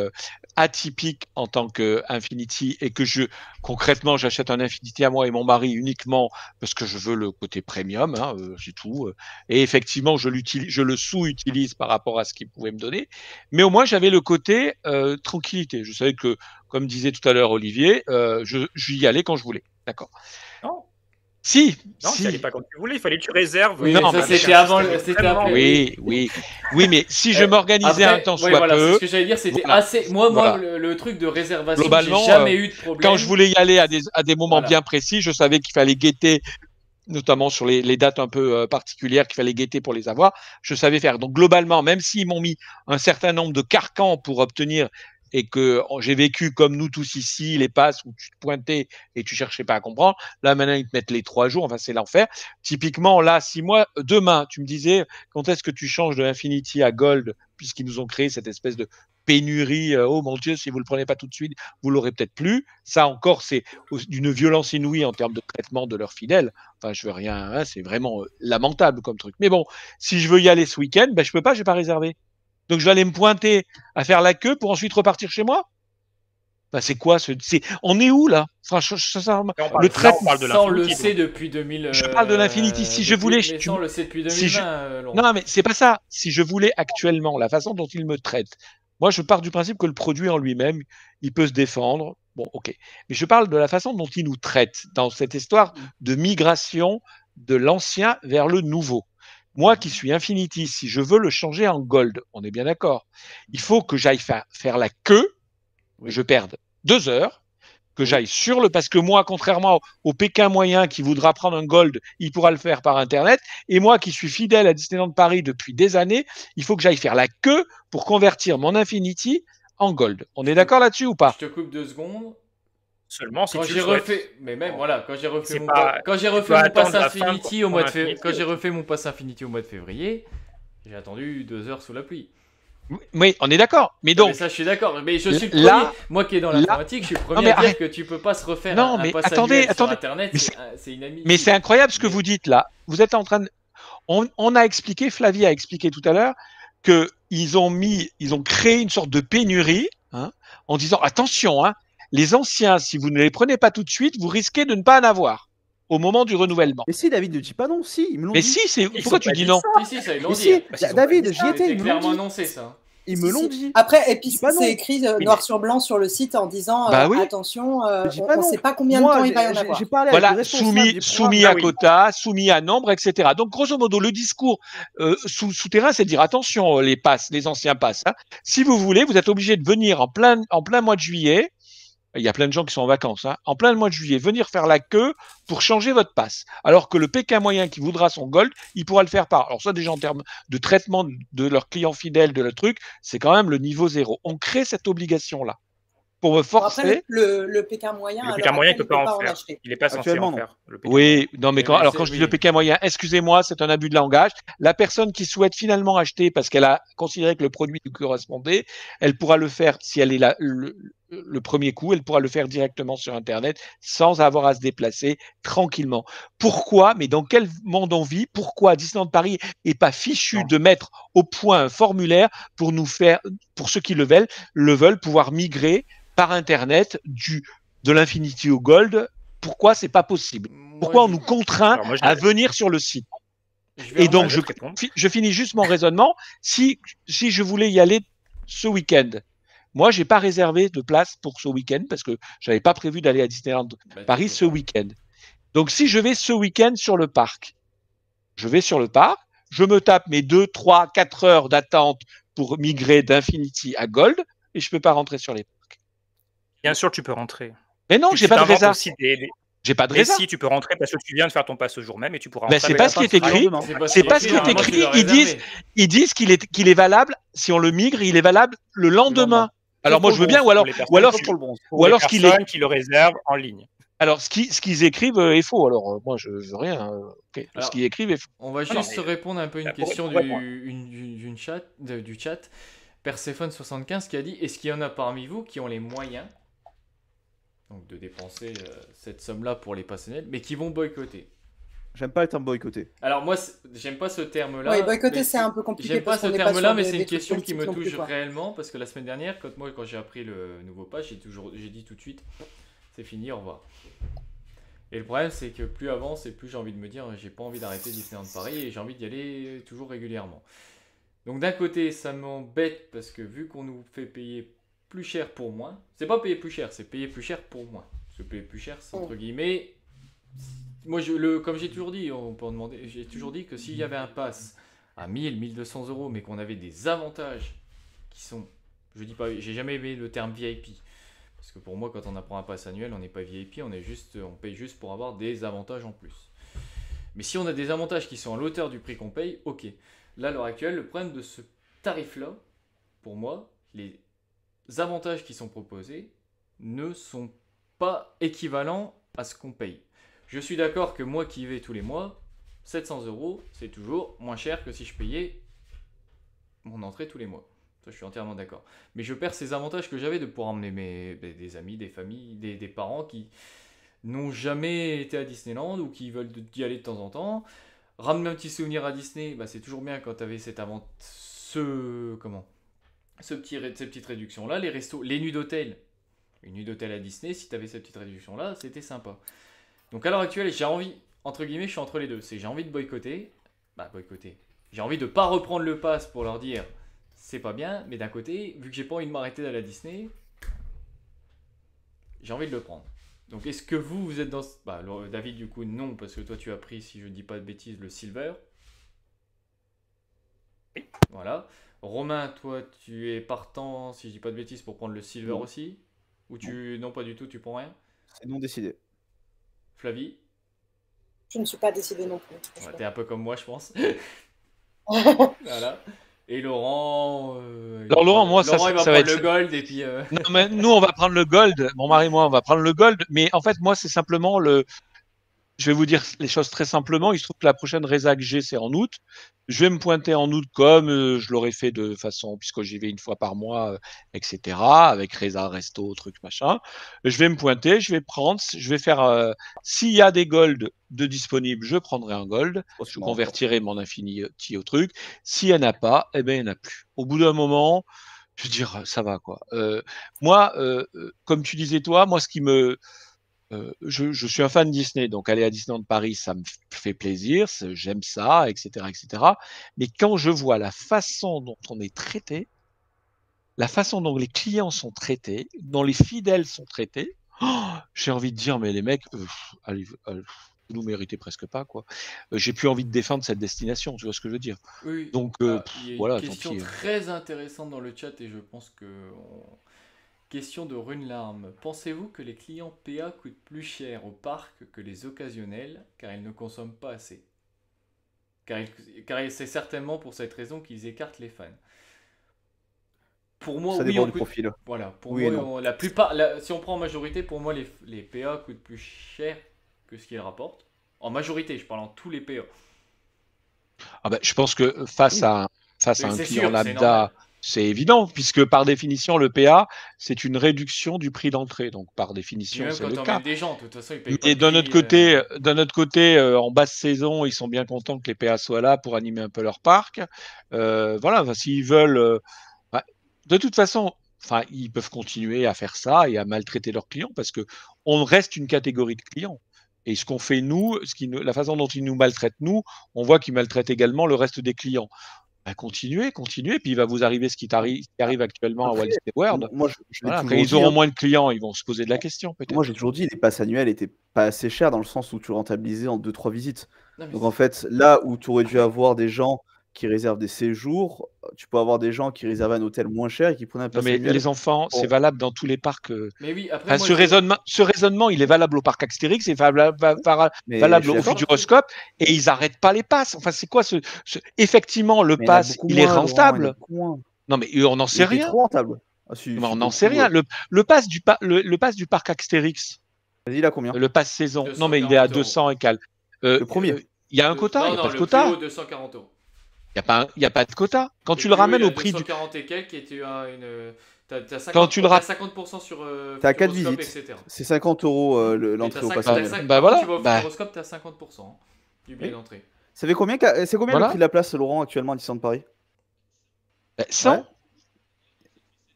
[SPEAKER 14] atypique en tant que Infinity et que concrètement, j'achète un Infinity à moi et mon mari uniquement parce que je veux le côté premium, hein, c'est tout. Et effectivement, je le sous-utilise par rapport à ce qu'il pouvait me donner. Mais au moins, j'avais le côté tranquillité. Je savais que, comme disait tout à l'heure Olivier, j'y allais quand je voulais. D'accord.
[SPEAKER 13] Non.
[SPEAKER 14] Si.
[SPEAKER 13] Non, tu n'allais pas quand tu voulais, il fallait que tu réserves.
[SPEAKER 9] Oui,
[SPEAKER 14] Non,
[SPEAKER 9] mais ça,
[SPEAKER 14] mais
[SPEAKER 9] c'était avant. C'était après.
[SPEAKER 14] Oui, mais si je m'organisais
[SPEAKER 9] Après,
[SPEAKER 14] un temps
[SPEAKER 9] ouais,
[SPEAKER 14] soit
[SPEAKER 9] voilà, c'est
[SPEAKER 14] peu.
[SPEAKER 9] ce que j'allais dire, c'était
[SPEAKER 14] Voilà.
[SPEAKER 9] assez. Moi,
[SPEAKER 14] Voilà.
[SPEAKER 9] le truc de réservation,
[SPEAKER 14] Globalement,
[SPEAKER 9] j'ai jamais eu de problème.
[SPEAKER 14] Quand je voulais y aller à des moments
[SPEAKER 9] Voilà.
[SPEAKER 14] bien précis, je savais qu'il fallait guetter, notamment sur les dates un peu particulières, qu'il fallait guetter pour les avoir. Je savais faire. Donc globalement, même s'ils m'ont mis un certain nombre de carcans pour obtenir et que j'ai vécu comme nous tous ici, les passes où tu te pointais et tu cherchais pas à comprendre. Là, maintenant, ils te mettent les 3 jours. Enfin, c'est l'enfer. Typiquement, là, si moi, demain, tu me disais, quand est-ce que tu changes de Infinity à Gold, puisqu'ils nous ont créé cette espèce de pénurie, oh mon Dieu, si vous le prenez pas tout de suite, vous l'aurez peut-être plus. Ça encore, c'est d'une violence inouïe en termes de traitement de leurs fidèles. Enfin, je veux rien, hein, c'est vraiment lamentable comme truc. Mais bon, si je veux y aller ce week-end, ben, je peux pas, j'ai pas réservé. Donc je vais aller me pointer à faire la queue pour ensuite repartir chez moi. Ben, c'est quoi on est où là? Franchement, le traitement.
[SPEAKER 9] Ça, on le sait depuis 2000.
[SPEAKER 14] Je parle de l'Infinity. Si je voulais,
[SPEAKER 9] on le sait depuis 2020.
[SPEAKER 14] Non, mais c'est pas ça. Si je voulais actuellement la façon dont ils me traitent, moi je pars du principe que le produit en lui-même, il peut se défendre. Bon, ok. Mais je parle de la façon dont ils nous traitent dans cette histoire de migration de l'ancien vers le nouveau. Moi qui suis Infinity, si je veux le changer en Gold, on est bien d'accord, il faut que j'aille faire la queue, je perde 2 heures, que j'aille sur parce que moi, contrairement au Pékin moyen qui voudra prendre un Gold, il pourra le faire par Internet, et moi qui suis fidèle à Disneyland Paris depuis des années, il faut que j'aille faire la queue pour convertir mon Infinity en Gold. On est d'accord là-dessus ou pas?
[SPEAKER 9] Je te coupe 2 secondes.
[SPEAKER 13] Seulement si
[SPEAKER 9] quand
[SPEAKER 13] tu
[SPEAKER 9] j'ai
[SPEAKER 13] le
[SPEAKER 9] refait, mais même voilà, quand j'ai refait mon
[SPEAKER 13] pass
[SPEAKER 9] Infinity au mois de quand j'ai refait mon pass Infinity au mois de février, j'ai attendu 2 heures sous la pluie.
[SPEAKER 14] Oui, on est d'accord. Mais donc,
[SPEAKER 9] mais ça, je suis d'accord. Mais je suis le premier. Moi qui est dans l'informatique, je suis le premier à dire que tu peux pas se refaire un pass annuel sur Internet. C'est inadmissible.
[SPEAKER 14] Mais c'est incroyable ce que vous dites là. Vous êtes en train de. On a expliqué, Flavie a expliqué tout à l'heure que ils ont créé une sorte de pénurie, hein, en disant attention, hein. Les anciens, si vous ne les prenez pas tout de suite, vous risquez de ne pas en avoir au moment du renouvellement.
[SPEAKER 11] Mais si, David ne dit pas non, si, ils me l'ont dit.
[SPEAKER 14] Mais si, pourquoi tu dis non?
[SPEAKER 9] Si, ça, ils l'ont dit.
[SPEAKER 11] Si, David, j'y étais,
[SPEAKER 9] c'est
[SPEAKER 11] ils me l'ont
[SPEAKER 9] clairement
[SPEAKER 11] dit.
[SPEAKER 9] annoncé, ça.
[SPEAKER 11] Ils me l'ont dit.
[SPEAKER 12] Après, et puis
[SPEAKER 11] pas non.
[SPEAKER 12] c'est écrit noir sur blanc sur le site en disant attention, on ne sait pas combien de temps il va y en avoir.
[SPEAKER 14] Voilà, soumis à quota, soumis à nombre, etc. Donc, grosso modo, le discours souterrain, c'est de dire attention, les anciens passes. Hein. Si vous voulez, vous êtes obligé de venir en plein mois de juillet. Il y a plein de gens qui sont en vacances. Hein, en plein mois de juillet, venir faire la queue pour changer votre passe. Alors que le Pékin moyen qui voudra son gold, il pourra le faire par. Alors ça, déjà en termes de traitement de leurs clients fidèles, de leur truc, c'est quand même le niveau 0. On crée cette obligation-là pour me forcer.
[SPEAKER 12] Après, le Pékin moyen,
[SPEAKER 13] le Pékin moyen ne peut pas en faire. Il n'est pas censé en faire.
[SPEAKER 14] Oui, non, mais quand je dis le Pékin moyen, excusez-moi, c'est un abus de langage. La personne qui souhaite finalement acheter parce qu'elle a considéré que le produit lui correspondait, elle pourra le faire si elle est là. Le premier coup, elle pourra le faire directement sur Internet sans avoir à se déplacer tranquillement. Pourquoi, mais dans quel monde on vit? Pourquoi Disneyland Paris n'est pas fichu de mettre au point un formulaire pour nous faire, pour ceux qui le veulent pouvoir migrer par Internet de l'Infinity au Gold? Pourquoi c'est pas possible? Pourquoi on nous contraint à venir sur le site? Et donc, je finis juste mon raisonnement. Si je voulais y aller ce week-end, moi, j'ai pas réservé de place pour ce week-end parce que j'avais pas prévu d'aller à Disneyland Paris ce week-end. Donc, si je vais ce week-end sur le parc, je me tape mes 2, 3, 4 heures d'attente pour migrer d'Infinity à Gold et je peux pas rentrer sur les parcs.
[SPEAKER 13] Bien sûr, tu peux rentrer.
[SPEAKER 14] Mais non, j'ai pas de réserve. J'ai pas de réserve.
[SPEAKER 13] Si tu peux rentrer parce que tu viens de faire ton pass ce jour même et tu pourras
[SPEAKER 14] rentrer. C'est pas ce qui est écrit. C'est pas ce qui est écrit. Ils disent qu'il est valable. Si on le migre, il est valable le lendemain. Alors moi je veux bien, ou alors ce qu'il est
[SPEAKER 13] qui le réserve en ligne.
[SPEAKER 14] Alors ce qu'ils écrivent est faux. Alors moi je veux rien. Okay. Alors, ce qu'ils écrivent est faux.
[SPEAKER 9] On va juste répondre un peu à une question du chat. Perséphone75 qui a dit: est-ce qu'il y en a parmi vous qui ont les moyens donc de dépenser cette somme-là pour les passionnels, mais qui vont boycotter?
[SPEAKER 11] J'aime pas le terme boycotter.
[SPEAKER 9] Alors moi, j'aime pas ce terme-là.
[SPEAKER 12] Oui, boycotter, c'est un peu compliqué.
[SPEAKER 9] J'aime pas ce terme-là, mais c'est une question qui me touche réellement, parce que la semaine dernière, quand j'ai appris le nouveau patch, j'ai dit tout de suite, c'est fini, au revoir. Et le problème, c'est que plus avance et plus j'ai envie de me dire, j'ai pas envie d'arrêter Disneyland Paris et j'ai envie d'y aller toujours régulièrement. Donc d'un côté, ça m'embête parce que vu qu'on nous fait payer plus cher pour moins, c'est pas payer plus cher, c'est payer plus cher pour moins. Parce que payer plus cher, c'est entre guillemets. Moi, comme j'ai toujours dit, on peut en demander, j'ai toujours dit que s'il y avait un pass à 1000, 1200 euros, mais qu'on avait des avantages qui sont, je dis pas, j'ai jamais aimé le terme VIP, parce que pour moi, quand on apprend un pass annuel, on n'est pas VIP, on paye juste pour avoir des avantages en plus. Mais si on a des avantages qui sont à l'auteur du prix qu'on paye, ok. Là, à l'heure actuelle, le problème de ce tarif-là, pour moi, les avantages qui sont proposés ne sont pas équivalents à ce qu'on paye. Je suis d'accord que moi qui y vais tous les mois, 700 euros, c'est toujours moins cher que si je payais mon entrée tous les mois. Ça, je suis entièrement d'accord. Mais je perds ces avantages que j'avais de pouvoir emmener des amis, des familles, des parents qui n'ont jamais été à Disneyland ou qui veulent y aller de temps en temps. Ramener un petit souvenir à Disney, c'est toujours bien quand tu avais cette petite réduction-là. Les restos, les nuits d'hôtel. Une nuit d'hôtel à Disney, si tu avais cette petite réduction-là, c'était sympa. Donc à l'heure actuelle, j'ai envie, entre guillemets, je suis entre les deux. J'ai envie de boycotter. J'ai envie de pas reprendre le pass pour leur dire c'est pas bien, mais d'un côté, vu que j'ai pas envie de m'arrêter d'aller à Disney, j'ai envie de le prendre. Donc est-ce que vous êtes dans... David, du coup, non, parce que toi tu as pris, si je dis pas de bêtises, le Silver.
[SPEAKER 13] Oui.
[SPEAKER 9] Voilà. Romain, toi tu es partant, si je dis pas de bêtises, pour prendre le Silver aussi? Ou non, pas du tout, tu prends rien?
[SPEAKER 11] C'est non décidé.
[SPEAKER 9] Flavie?
[SPEAKER 12] Je ne suis pas décidée non plus.
[SPEAKER 9] Ouais, t'es un peu comme moi, je pense. Voilà. Et Laurent...
[SPEAKER 14] Alors Laurent, moi,
[SPEAKER 9] Laurent, il va prendre le gold et puis...
[SPEAKER 14] Non, mais nous, on va prendre le gold. Mon mari et moi, on va prendre le gold. Mais en fait, moi, c'est simplement Je vais vous dire les choses très simplement. Il se trouve que la prochaine résa que j'ai, c'est en août. Je vais me pointer en août comme je l'aurais fait de façon, puisque j'y vais une fois par mois, etc. Avec résa, resto, truc, machin. Je vais me pointer, je vais faire... s'il y a des golds de disponibles, je prendrai un gold. Je convertirai mon Infinity au truc. S'il n'y en a pas, eh ben, il n'y en a plus. Au bout d'un moment, je veux dire, ça va, quoi. Moi, comme tu disais, toi, moi, ce qui me... je suis un fan de Disney, donc aller à Disneyland Paris, ça me fait plaisir, j'aime ça, etc., etc. Mais quand je vois la façon dont on est traité, la façon dont les clients sont traités, dont les fidèles sont traités, j'ai envie de dire, mais les mecs, allez, vous nous méritez presque pas, quoi. J'ai plus envie de défendre cette destination, tu vois ce que je veux dire.
[SPEAKER 9] Oui.
[SPEAKER 14] Donc,
[SPEAKER 9] Il y a
[SPEAKER 14] voilà,
[SPEAKER 9] une question très intéressante dans le chat et je pense que... Question de Rune Larme. Pensez-vous que les clients PA coûtent plus cher au parc que les occasionnels car ils ne consomment pas assez? Car c'est certainement pour cette raison qu'ils écartent les fans. Pour moi,
[SPEAKER 11] Ça
[SPEAKER 9] oui,
[SPEAKER 11] dépend
[SPEAKER 9] on
[SPEAKER 11] du
[SPEAKER 9] coûte...
[SPEAKER 11] profil.
[SPEAKER 9] Voilà, pour
[SPEAKER 11] Oui et
[SPEAKER 9] moi,
[SPEAKER 11] non.
[SPEAKER 9] la plupart, si on prend en majorité, pour moi, les PA coûtent plus cher que ce qu'ils rapportent. En majorité, je parle en tous les PA.
[SPEAKER 14] Ah ben, je pense que face à un
[SPEAKER 9] C'est
[SPEAKER 14] client
[SPEAKER 9] sûr, c'est
[SPEAKER 14] lambda,
[SPEAKER 9] normal.
[SPEAKER 14] c'est évident, puisque par définition, le PA, c'est une réduction du prix d'entrée. Donc, par
[SPEAKER 9] Puis
[SPEAKER 14] définition,
[SPEAKER 9] même
[SPEAKER 14] c'est
[SPEAKER 9] quand
[SPEAKER 14] le
[SPEAKER 9] t'emmènes
[SPEAKER 14] cas.
[SPEAKER 9] des gens, de toute façon, ils payent pas
[SPEAKER 14] Mais
[SPEAKER 9] le
[SPEAKER 14] d'un autre
[SPEAKER 9] prix.
[SPEAKER 14] côté, en basse saison, ils sont bien contents que les PA soient là pour animer un peu leur parc. Voilà, enfin, s'ils veulent. Ouais, de toute façon, enfin, ils peuvent continuer à faire ça et à maltraiter leurs clients parce que on reste une catégorie de clients. Et ce qu'on fait nous, la façon dont ils nous maltraitent nous, on voit qu'ils maltraitent également le reste des clients. Bah, continuez, puis il va vous arriver ce qui arrive actuellement à Walt
[SPEAKER 11] Après,
[SPEAKER 14] Disney World.
[SPEAKER 11] moi, je l'ai
[SPEAKER 14] Voilà, quand
[SPEAKER 11] toujours
[SPEAKER 14] ils
[SPEAKER 11] dit,
[SPEAKER 14] auront
[SPEAKER 11] hein.
[SPEAKER 14] moins de clients, ils vont se poser de la question
[SPEAKER 11] Moi,
[SPEAKER 14] peut-être.
[SPEAKER 11] j'ai toujours dit, les passes annuelles étaient pas assez chères dans le sens où tu rentabilisais en 2-3 visites.
[SPEAKER 9] Non, mais
[SPEAKER 11] Donc en fait, là où tu aurais dû avoir des gens qui réservent des séjours, tu peux avoir des gens qui réservent un hôtel moins cher et qui prenaient un
[SPEAKER 14] Non,
[SPEAKER 11] pass
[SPEAKER 14] mais
[SPEAKER 11] annuel.
[SPEAKER 14] les enfants, c'est
[SPEAKER 11] Bon,
[SPEAKER 14] valable dans tous les parcs.
[SPEAKER 9] Mais oui, après,
[SPEAKER 14] Enfin,
[SPEAKER 9] moi,
[SPEAKER 14] ce raisonnement, il est valable au parc Astérix, c'est valable
[SPEAKER 11] mais je
[SPEAKER 14] valable
[SPEAKER 11] suis
[SPEAKER 14] au
[SPEAKER 11] d'accord.
[SPEAKER 14] Futuroscope, et ils n'arrêtent pas les passes. Enfin, c'est quoi effectivement, le
[SPEAKER 11] Mais il y en a
[SPEAKER 14] pass,
[SPEAKER 11] beaucoup
[SPEAKER 14] il est
[SPEAKER 11] moins, Laurent, il y en a
[SPEAKER 14] rentable.
[SPEAKER 11] beaucoup moins.
[SPEAKER 14] Non, mais on n'en
[SPEAKER 11] Il
[SPEAKER 14] sait
[SPEAKER 11] était
[SPEAKER 14] rien.
[SPEAKER 11] trop rentable. Ah, si,
[SPEAKER 14] Mais on
[SPEAKER 11] si,
[SPEAKER 14] n'en
[SPEAKER 11] beaucoup.
[SPEAKER 14] sait rien. Le pass du parc Astérix,
[SPEAKER 11] Vas-y, il a combien?
[SPEAKER 14] le pass saison, non, mais il est à
[SPEAKER 9] 240
[SPEAKER 14] 200 et quelques.
[SPEAKER 11] Le premier.
[SPEAKER 14] Il y a un quota, il
[SPEAKER 9] Non,
[SPEAKER 14] n'y a
[SPEAKER 9] non,
[SPEAKER 14] pas de
[SPEAKER 9] le
[SPEAKER 14] quota.
[SPEAKER 9] plus haut, 240 €.
[SPEAKER 14] Il n'y a pas de quota. Quand
[SPEAKER 9] Le
[SPEAKER 14] tu le
[SPEAKER 9] plus haut,
[SPEAKER 14] ramènes
[SPEAKER 9] il a
[SPEAKER 14] au prix du.
[SPEAKER 9] 240 et quelques, et tu as une... T'as 50%,
[SPEAKER 14] Quand tu le
[SPEAKER 9] t'as
[SPEAKER 14] rap-
[SPEAKER 9] 50% sur
[SPEAKER 11] T'as 4
[SPEAKER 9] Futuroscope,
[SPEAKER 11] visites.
[SPEAKER 9] etc.
[SPEAKER 11] C'est 50 €
[SPEAKER 9] Mais
[SPEAKER 11] l'entrée
[SPEAKER 9] t'as
[SPEAKER 11] au
[SPEAKER 9] 5,
[SPEAKER 11] pass
[SPEAKER 9] t'as
[SPEAKER 11] annuel.
[SPEAKER 9] 5,
[SPEAKER 14] Bah
[SPEAKER 9] par
[SPEAKER 14] voilà,
[SPEAKER 9] contre, tu vas au
[SPEAKER 14] bah.
[SPEAKER 9] Futuroscope, t'as 50% du billet
[SPEAKER 11] Oui.
[SPEAKER 9] d'entrée.
[SPEAKER 11] C'est combien le
[SPEAKER 14] Voilà.
[SPEAKER 11] prix de la place, Laurent, actuellement à Disneyland Paris?
[SPEAKER 14] 100.
[SPEAKER 11] Ouais.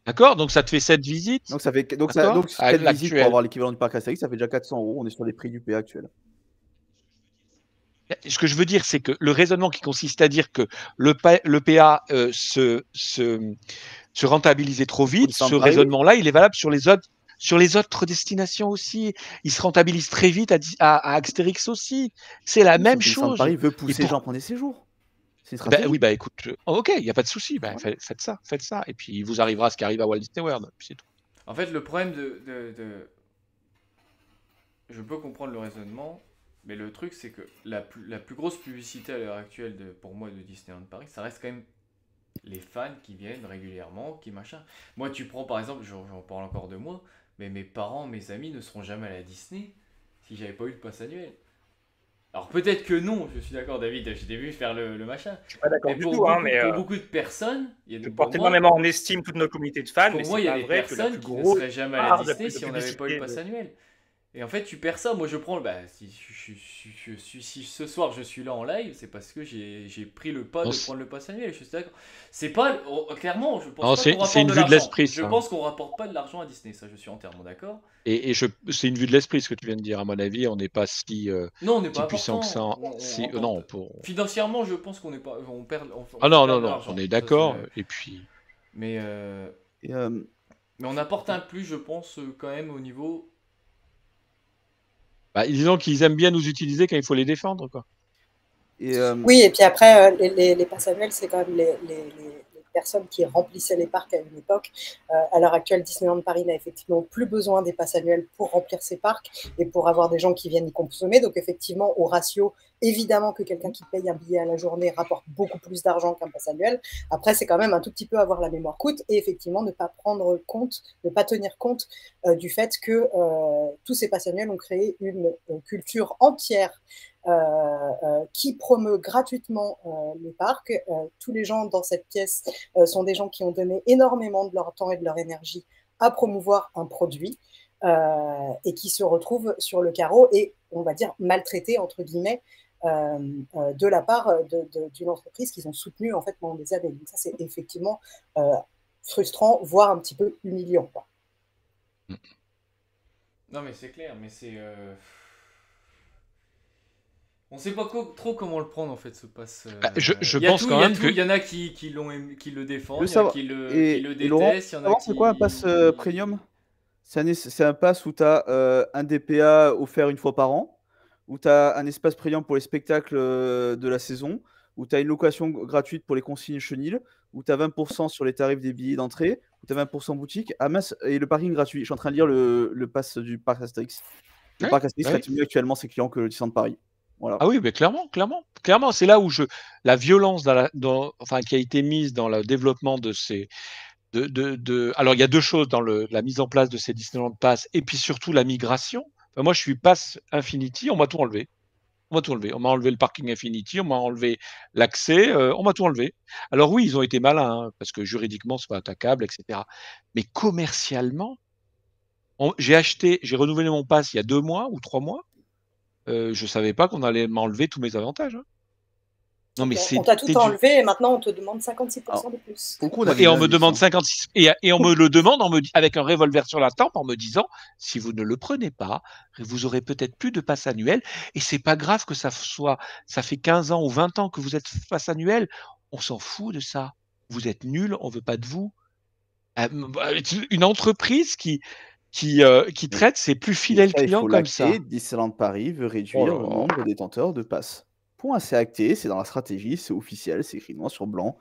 [SPEAKER 14] D'accord, donc ça te fait 7 visites.
[SPEAKER 11] Donc ça fait donc
[SPEAKER 14] D'accord, à
[SPEAKER 11] 4 visites pour
[SPEAKER 14] l'actuel.
[SPEAKER 11] avoir l'équivalent du parc Astérix, ça fait déjà 400 €. On est sur les prix du PA actuel.
[SPEAKER 14] Ce que je veux dire, c'est que le raisonnement qui consiste à dire que le PA se rentabilisait trop vite,
[SPEAKER 11] Disneyland
[SPEAKER 14] ce
[SPEAKER 11] Paris, oui.
[SPEAKER 14] raisonnement-là, il est valable sur les autres destinations aussi. Il se rentabilise très vite à Astérix aussi. C'est la même
[SPEAKER 11] Disneyland
[SPEAKER 14] chose.
[SPEAKER 11] Paris veut
[SPEAKER 14] Et
[SPEAKER 11] pousser les gens à prendre des séjours. C'est une
[SPEAKER 14] Ben
[SPEAKER 11] stratégie.
[SPEAKER 14] oui, bah écoute, ok, il n'y a pas de souci. Ben,
[SPEAKER 11] Voilà.
[SPEAKER 14] faites ça. Et puis il vous arrivera ce qui arrive à Walt Disney World. Puis c'est tout.
[SPEAKER 9] En fait, le problème Je peux comprendre le raisonnement, mais le truc, c'est que la plus grosse publicité à l'heure actuelle, pour moi, de Disneyland Paris, ça reste quand même les fans qui viennent régulièrement, qui machin. Moi, tu prends par exemple, j'en parle encore de moi, mais mes parents, mes amis ne seront jamais à la Disney si j'avais pas eu le pass annuel. Alors peut-être que non, je suis d'accord David, je t'ai vu faire le machin.
[SPEAKER 13] Je suis pas d'accord
[SPEAKER 9] Mais
[SPEAKER 13] du
[SPEAKER 9] pour
[SPEAKER 13] tout,
[SPEAKER 9] beaucoup,
[SPEAKER 13] hein, mais
[SPEAKER 9] pour beaucoup de personnes,
[SPEAKER 13] je porte énormément en estime toute notre communauté de fans,
[SPEAKER 9] pour
[SPEAKER 13] mais
[SPEAKER 9] moi,
[SPEAKER 13] c'est
[SPEAKER 9] il y a
[SPEAKER 13] pas
[SPEAKER 9] des
[SPEAKER 13] vrai que la
[SPEAKER 9] personnes
[SPEAKER 13] plus
[SPEAKER 9] qui ne
[SPEAKER 13] grosse
[SPEAKER 9] seraient jamais à la
[SPEAKER 13] part de
[SPEAKER 9] Disney si on n'avait pas eu le pass
[SPEAKER 13] publicité
[SPEAKER 9] annuel. Et en fait, tu perds ça. Moi, je prends. Bah, si ce soir je suis là en live, c'est parce que j'ai pris le pas
[SPEAKER 14] Non,
[SPEAKER 9] de prendre le pass annuel. Je suis d'accord. C'est pas. Clairement, je pense
[SPEAKER 14] Non,
[SPEAKER 9] pas
[SPEAKER 14] c'est
[SPEAKER 9] qu'on rapporte
[SPEAKER 14] une
[SPEAKER 9] de
[SPEAKER 14] vue de
[SPEAKER 9] l'argent.
[SPEAKER 14] l'esprit,
[SPEAKER 9] Je
[SPEAKER 14] ça.
[SPEAKER 9] pense qu'on rapporte pas de l'argent à Disney. Ça, je suis entièrement d'accord.
[SPEAKER 14] Et c'est une vue de l'esprit ce que tu viens de dire. À mon avis, on n'est pas si
[SPEAKER 9] Non, on n'est
[SPEAKER 14] si
[SPEAKER 9] pas
[SPEAKER 14] puissant que ça.
[SPEAKER 9] important.
[SPEAKER 14] Non, pour.
[SPEAKER 9] Financièrement, je pense qu'on n'est pas. On perd.
[SPEAKER 14] Ah non,
[SPEAKER 9] perd
[SPEAKER 14] non,
[SPEAKER 9] de
[SPEAKER 14] non,
[SPEAKER 9] l'argent.
[SPEAKER 14] on est
[SPEAKER 9] Ça,
[SPEAKER 14] d'accord.
[SPEAKER 9] c'est-
[SPEAKER 14] Et puis.
[SPEAKER 9] Mais
[SPEAKER 11] Et,
[SPEAKER 9] mais on apporte un plus, je pense, quand même au niveau.
[SPEAKER 14] Bah, disons qu'ils aiment bien nous utiliser quand il faut les défendre, quoi.
[SPEAKER 12] Oui, et puis après, les passes annuelles, c'est quand même les personnes qui remplissaient les parcs à une époque. À l'heure actuelle, Disneyland Paris n'a effectivement plus besoin des passes annuelles pour remplir ses parcs et pour avoir des gens qui viennent y consommer. Donc effectivement, au ratio, évidemment que quelqu'un qui paye un billet à la journée rapporte beaucoup plus d'argent qu'un pass annuel. Après, c'est quand même un tout petit peu avoir la mémoire coûte et effectivement ne pas prendre compte, ne pas tenir compte du fait que tous ces passes annuels ont créé une culture entière qui promeut gratuitement les parcs. Tous les gens dans cette pièce sont des gens qui ont donné énormément de leur temps et de leur énergie à promouvoir un produit et qui se retrouvent sur le carreau et, on va dire, maltraités, entre guillemets, de la part d'une entreprise qu'ils ont soutenue en fait, pendant des années. Donc ça, c'est effectivement frustrant, voire un petit peu humiliant, quoi.
[SPEAKER 9] Non, mais c'est clair, mais c'est. On sait pas trop comment le prendre en fait ce pass.
[SPEAKER 14] Je pense quand même que.
[SPEAKER 9] Il y en a qui le défendent, il y en a qui le
[SPEAKER 11] Laurent,
[SPEAKER 9] détestent, il y en a qui.
[SPEAKER 11] C'est quoi un pass premium? C'est un pass où tu as un DPA offert une fois par an, où tu as un espace premium pour les spectacles de la saison, où tu as une location gratuite pour les consignes chenilles, où tu as 20% sur les tarifs des billets d'entrée, où tu as 20% boutique, et le parking gratuit. Je suis en train de lire le pass du parc Astérix. Le parc Astérix reste mieux actuellement ses clients que le Disneyland Paris. Voilà.
[SPEAKER 14] Ah oui, mais clairement, c'est là où la violence qui a été mise dans le développement de ces. Alors, il y a deux choses dans la mise en place de ces Disneyland Pass et puis surtout la migration. Enfin, moi, je suis Pass Infinity, on m'a tout enlevé. On m'a enlevé le parking Infinity, on m'a enlevé l'accès, on m'a tout enlevé. Alors oui, ils ont été malins, hein, parce que juridiquement, c'est pas attaquable, etc. Mais commercialement, j'ai renouvelé mon pass il y a 2 mois ou 3 mois. Je savais pas qu'on allait m'enlever tous mes avantages. Hein.
[SPEAKER 12] Non, mais on t'a tout enlevé et maintenant on te demande 56% de plus.
[SPEAKER 14] Et on me demande 56 et on me le demande avec un revolver sur la tempe en me disant si vous ne le prenez pas, vous aurez peut-être plus de passe annuel et c'est pas grave que ça fait 15 ans ou 20 ans que vous êtes passe annuel, on s'en fout de ça. Vous êtes nuls, on veut pas de vous. Une entreprise qui traite ses plus fidèles clients comme ça.
[SPEAKER 11] Disneyland Paris veut réduire le nombre de détenteurs de passes. C'est acté, c'est dans la stratégie, c'est officiel, c'est écrit noir sur blanc.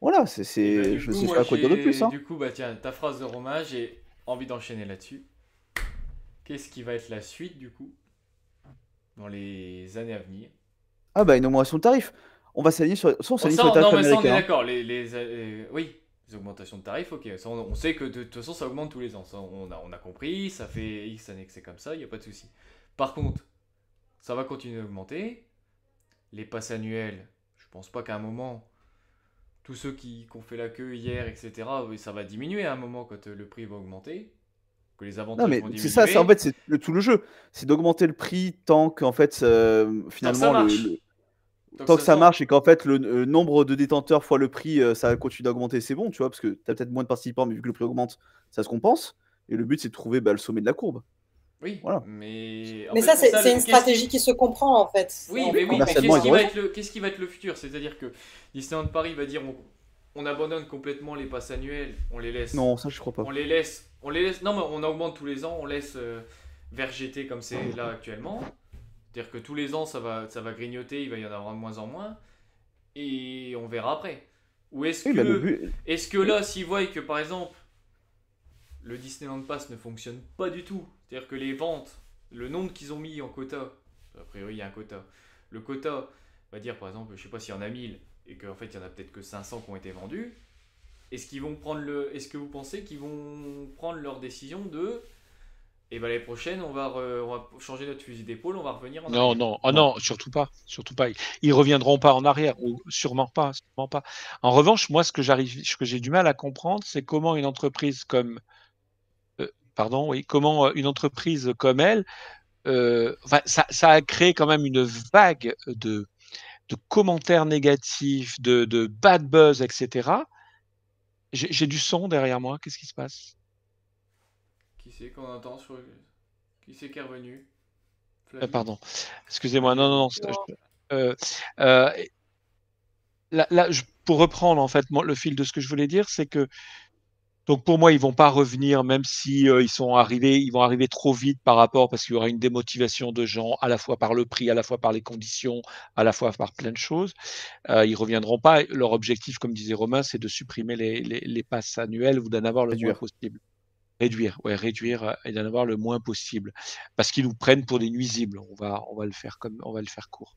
[SPEAKER 11] Voilà, je ne sais pas quoi dire de plus. Hein.
[SPEAKER 9] Du coup, tiens, ta phrase de Romain, j'ai envie d'enchaîner là-dessus. Qu'est-ce qui va être la suite, du coup, dans les années à venir?
[SPEAKER 11] Une augmentation de tarifs. On va s'aligner sur, les tarifs
[SPEAKER 9] américains.
[SPEAKER 11] Non, mais ça,
[SPEAKER 9] on est d'accord. Oui, les augmentations de tarifs, ok. Ça, on sait que de toute façon, ça augmente tous les ans. Ça, on a compris, ça fait X années que c'est comme ça, il n'y a pas de souci. Par contre, ça va continuer d'augmenter. Les passes annuelles, je pense pas qu'à un moment, tous ceux qui ont fait la queue hier, etc., ça va diminuer à un moment quand le prix va augmenter, que les avantages vont diminuer.
[SPEAKER 11] C'est ça, en fait, c'est tout le jeu. C'est d'augmenter le prix tant qu'en fait, finalement, tant que ça marche et qu'en fait, le nombre de détenteurs fois le prix, ça continue d'augmenter, c'est bon, tu vois, parce que tu as peut-être moins de participants, mais vu que le prix augmente, ça se compense. Et le but, c'est de trouver le sommet de la courbe.
[SPEAKER 9] Oui,
[SPEAKER 11] voilà.
[SPEAKER 9] Mais
[SPEAKER 12] ça, c'est une stratégie qui se comprend en fait.
[SPEAKER 9] Oui, mais qu'est-ce qui va être le futur? C'est-à-dire que Disneyland Paris va dire on abandonne complètement les passes annuelles, on les laisse.
[SPEAKER 11] Non, ça je crois pas.
[SPEAKER 9] On les laisse. Non, mais on augmente tous les ans, on laisse vergeter comme c'est là actuellement. C'est-à-dire que tous les ans ça va grignoter, il va y en avoir de moins en moins, et on verra après. Ou est-ce que là, s'ils voient que par exemple le Disneyland Pass ne fonctionne pas du tout, c'est-à-dire que les ventes, le nombre qu'ils ont mis en quota, a priori il y a un quota, le quota va dire par exemple, je sais pas s'il y en a 1000 et qu'en fait il y en a peut-être que 500 qui ont été vendus, est-ce que vous pensez qu'ils vont prendre leur décision de l'année prochaine on va changer notre fusil d'épaule, on va revenir en arrière?
[SPEAKER 14] Non, surtout pas. Ils reviendront pas en arrière, ou sûrement pas. En revanche, moi ce que j'ai du mal à comprendre, c'est comment une entreprise comme une entreprise comme elle, ça a créé quand même une vague de commentaires négatifs, de bad buzz, etc. J'ai du son derrière moi, qu'est-ce qui se passe?
[SPEAKER 9] Qui c'est qu'on entend Qui c'est qui est revenu?
[SPEAKER 14] Pardon, excusez-moi, non. Pour reprendre en fait le fil de ce que je voulais dire, c'est que donc pour moi, ils vont pas revenir, même si ils vont arriver trop vite parce qu'il y aura une démotivation de gens, à la fois par le prix, à la fois par les conditions, à la fois par plein de choses. Ils reviendront pas. Leur objectif, comme disait Romain, c'est de supprimer les passes annuelles ou d'en avoir le moins possible. Réduire et d'en avoir le moins possible, parce qu'ils nous prennent pour des nuisibles. On va le faire court.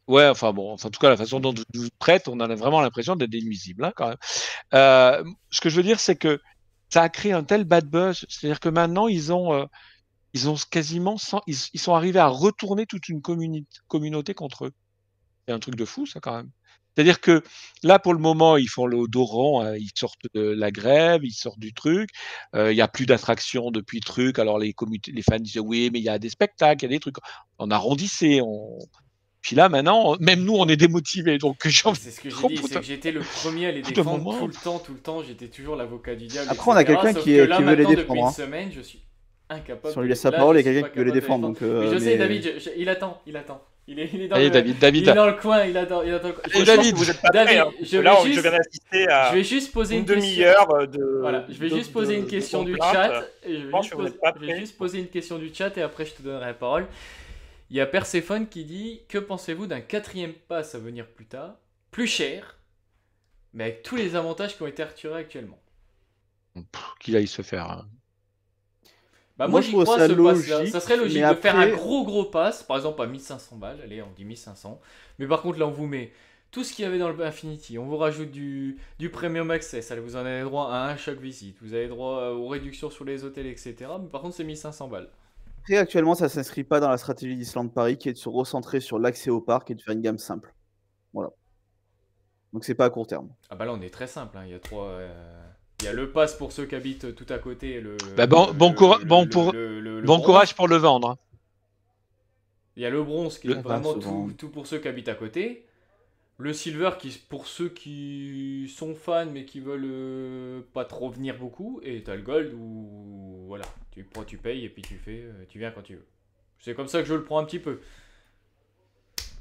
[SPEAKER 14] Ouais, en tout cas, la façon dont vous nous prêtez, on a vraiment l'impression d'être des nuisibles, hein, quand même. Ce que je veux dire, c'est que ça a créé un tel bad buzz, c'est-à-dire que maintenant, ils ont quasiment, ils sont arrivés à retourner toute une communauté contre eux. C'est un truc de fou, ça, quand même. C'est-à-dire que là, pour le moment, ils font le dos rond, ils sortent de la grève, ils sortent du truc. Il n'y a plus d'attractions depuis le truc. Alors, les fans disent oui, mais il y a des spectacles, il y a des trucs. On arrondissait, Puis là, maintenant, même nous, on est démotivés. Donc,
[SPEAKER 9] c'est ce que j'ai dit, c'est que j'étais le premier à les défendre tout le temps. J'étais toujours l'avocat du diable.
[SPEAKER 11] Après, on a quelqu'un qui veut les défendre.
[SPEAKER 9] Depuis une semaine, je suis incapable.
[SPEAKER 11] Si on lui laisse la parole, il y a quelqu'un qui veut les défendre. Donc,
[SPEAKER 9] mais je sais, David, il attend. Il est dans,
[SPEAKER 14] Allez,
[SPEAKER 9] David.
[SPEAKER 14] David.
[SPEAKER 9] Il est dans le coin, il attend le coin.
[SPEAKER 14] David,
[SPEAKER 13] vous êtes pas
[SPEAKER 9] David,
[SPEAKER 13] prêts, hein.
[SPEAKER 9] je
[SPEAKER 13] viens d'assister à
[SPEAKER 9] je vais juste poser
[SPEAKER 13] une demi-heure de.
[SPEAKER 9] Voilà, je vais juste poser une question du chat. Je vais juste poser une question du chat et après je te donnerai la parole. Il y a Perséphone qui dit: que pensez-vous d'un 4e pass à venir plus tard, plus cher, mais avec tous les avantages qui ont été retirés actuellement?
[SPEAKER 14] Qu'il aille se faire. Hein.
[SPEAKER 9] Bah moi j'y crois, ce pass-là. Ça serait logique de faire un gros pass, par exemple à 1500 balles, allez on dit 1500, mais par contre là on vous met tout ce qu'il y avait dans le Infinity, on vous rajoute du Premium Access, allez, vous en avez droit à un chaque visite, vous avez droit aux réductions sur les hôtels, etc. Mais par contre c'est 1500 balles.
[SPEAKER 11] Après actuellement ça s'inscrit pas dans la stratégie d'Island Paris qui est de se recentrer sur l'accès au parc et de faire une gamme simple. Voilà. Donc c'est pas à court terme.
[SPEAKER 9] Ah bah là on est très simple, hein. Il y a il y a le pass pour ceux qui habitent tout à côté.
[SPEAKER 14] Bon courage pour le vendre.
[SPEAKER 9] Il y a le bronze qui est vraiment tout pour ceux qui habitent à côté. Le silver qui est pour ceux qui sont fans mais qui veulent pas trop venir beaucoup. Et tu as le gold où voilà, tu payes et puis tu viens quand tu veux. C'est comme ça que je le prends un petit peu.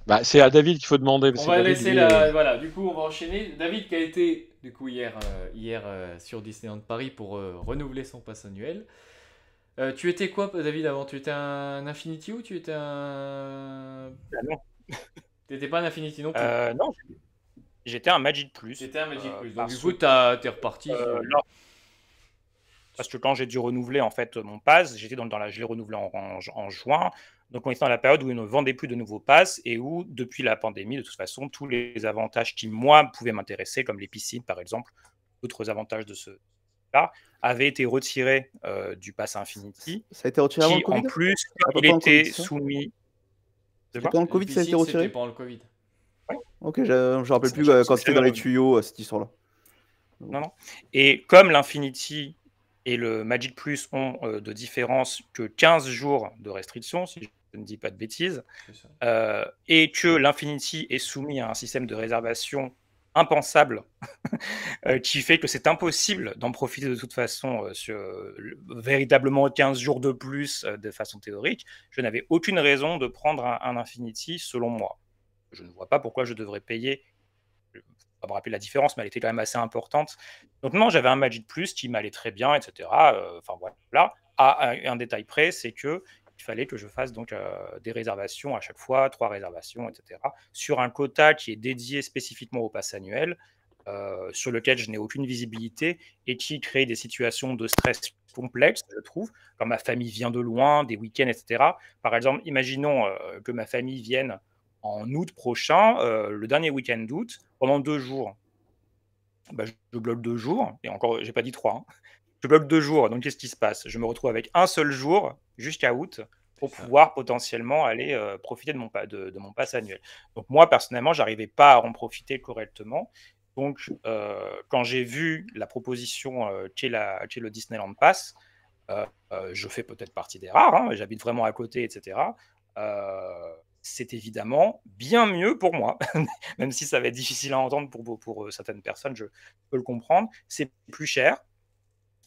[SPEAKER 14] Bah, c'est à David qu'il faut demander.
[SPEAKER 9] On va laisser voilà, du coup on va enchaîner. David qui a été du coup hier sur Disneyland Paris pour renouveler son pass annuel. Tu étais quoi, David, avant? Tu étais un Infinity ou tu étais un...
[SPEAKER 13] non.
[SPEAKER 9] T'étais pas un Infinity non plus?
[SPEAKER 13] Non, j'étais un Magic Plus.
[SPEAKER 9] J'étais un Magic Plus. Donc du coup t'es reparti.
[SPEAKER 13] Non. Parce que quand j'ai dû renouveler en fait mon pass, je l'ai renouvelé en juin. Donc on était dans la période où ils ne vendaient plus de nouveaux passes et où, depuis la pandémie, de toute façon, tous les avantages qui, moi, pouvaient m'intéresser, comme les piscines, par exemple, d'autres avantages de ce-là, avaient été retirés du pass Infinity.
[SPEAKER 11] Ça a été retiré avant le Covid?
[SPEAKER 13] En plus, il était soumis...
[SPEAKER 11] C'était pendant le Covid, ça a été retiré?
[SPEAKER 9] C'était pendant le Covid.
[SPEAKER 13] Oui.
[SPEAKER 11] Ok, je me rappelle plus quand c'était dans les tuyaux, cette histoire-là.
[SPEAKER 13] Non. Et comme l'Infinity et le Magic Plus ont de différence que 15 jours de restriction, si je ne dis pas de bêtises, et que l'Infinity est soumis à un système de réservation impensable qui fait que c'est impossible d'en profiter de toute façon sur véritablement 15 jours de plus de façon théorique, je n'avais aucune raison de prendre un Infinity selon moi. Je ne vois pas pourquoi je devrais payer. Je ne vais pas me rappeler la différence, mais elle était quand même assez importante. Donc non, j'avais un Magic Plus qui m'allait très bien, etc. Enfin voilà. À un détail près, c'est que il fallait que je fasse donc des réservations à chaque fois, 3 réservations, etc. Sur un quota qui est dédié spécifiquement au pass annuel, sur lequel je n'ai aucune visibilité et qui crée des situations de stress complexes, je trouve, quand ma famille vient de loin, des week-ends, etc. Par exemple, imaginons que ma famille vienne en août prochain, le dernier week-end d'août, pendant 2 jours. Bah, je bloque 2 jours, et encore, j'ai pas dit 3. Hein. Je bloque 2 jours, donc qu'est-ce qui se passe? Je me retrouve avec un seul jour jusqu'à août pour pouvoir potentiellement aller profiter de mon pass annuel. Donc moi, personnellement, j'arrivais pas à en profiter correctement. Donc, quand j'ai vu la proposition qu'est le Disneyland Pass, je fais peut-être partie des rares, hein, j'habite vraiment à côté, etc. C'est évidemment bien mieux pour moi, même si ça va être difficile à entendre pour certaines personnes, je peux le comprendre. C'est plus cher.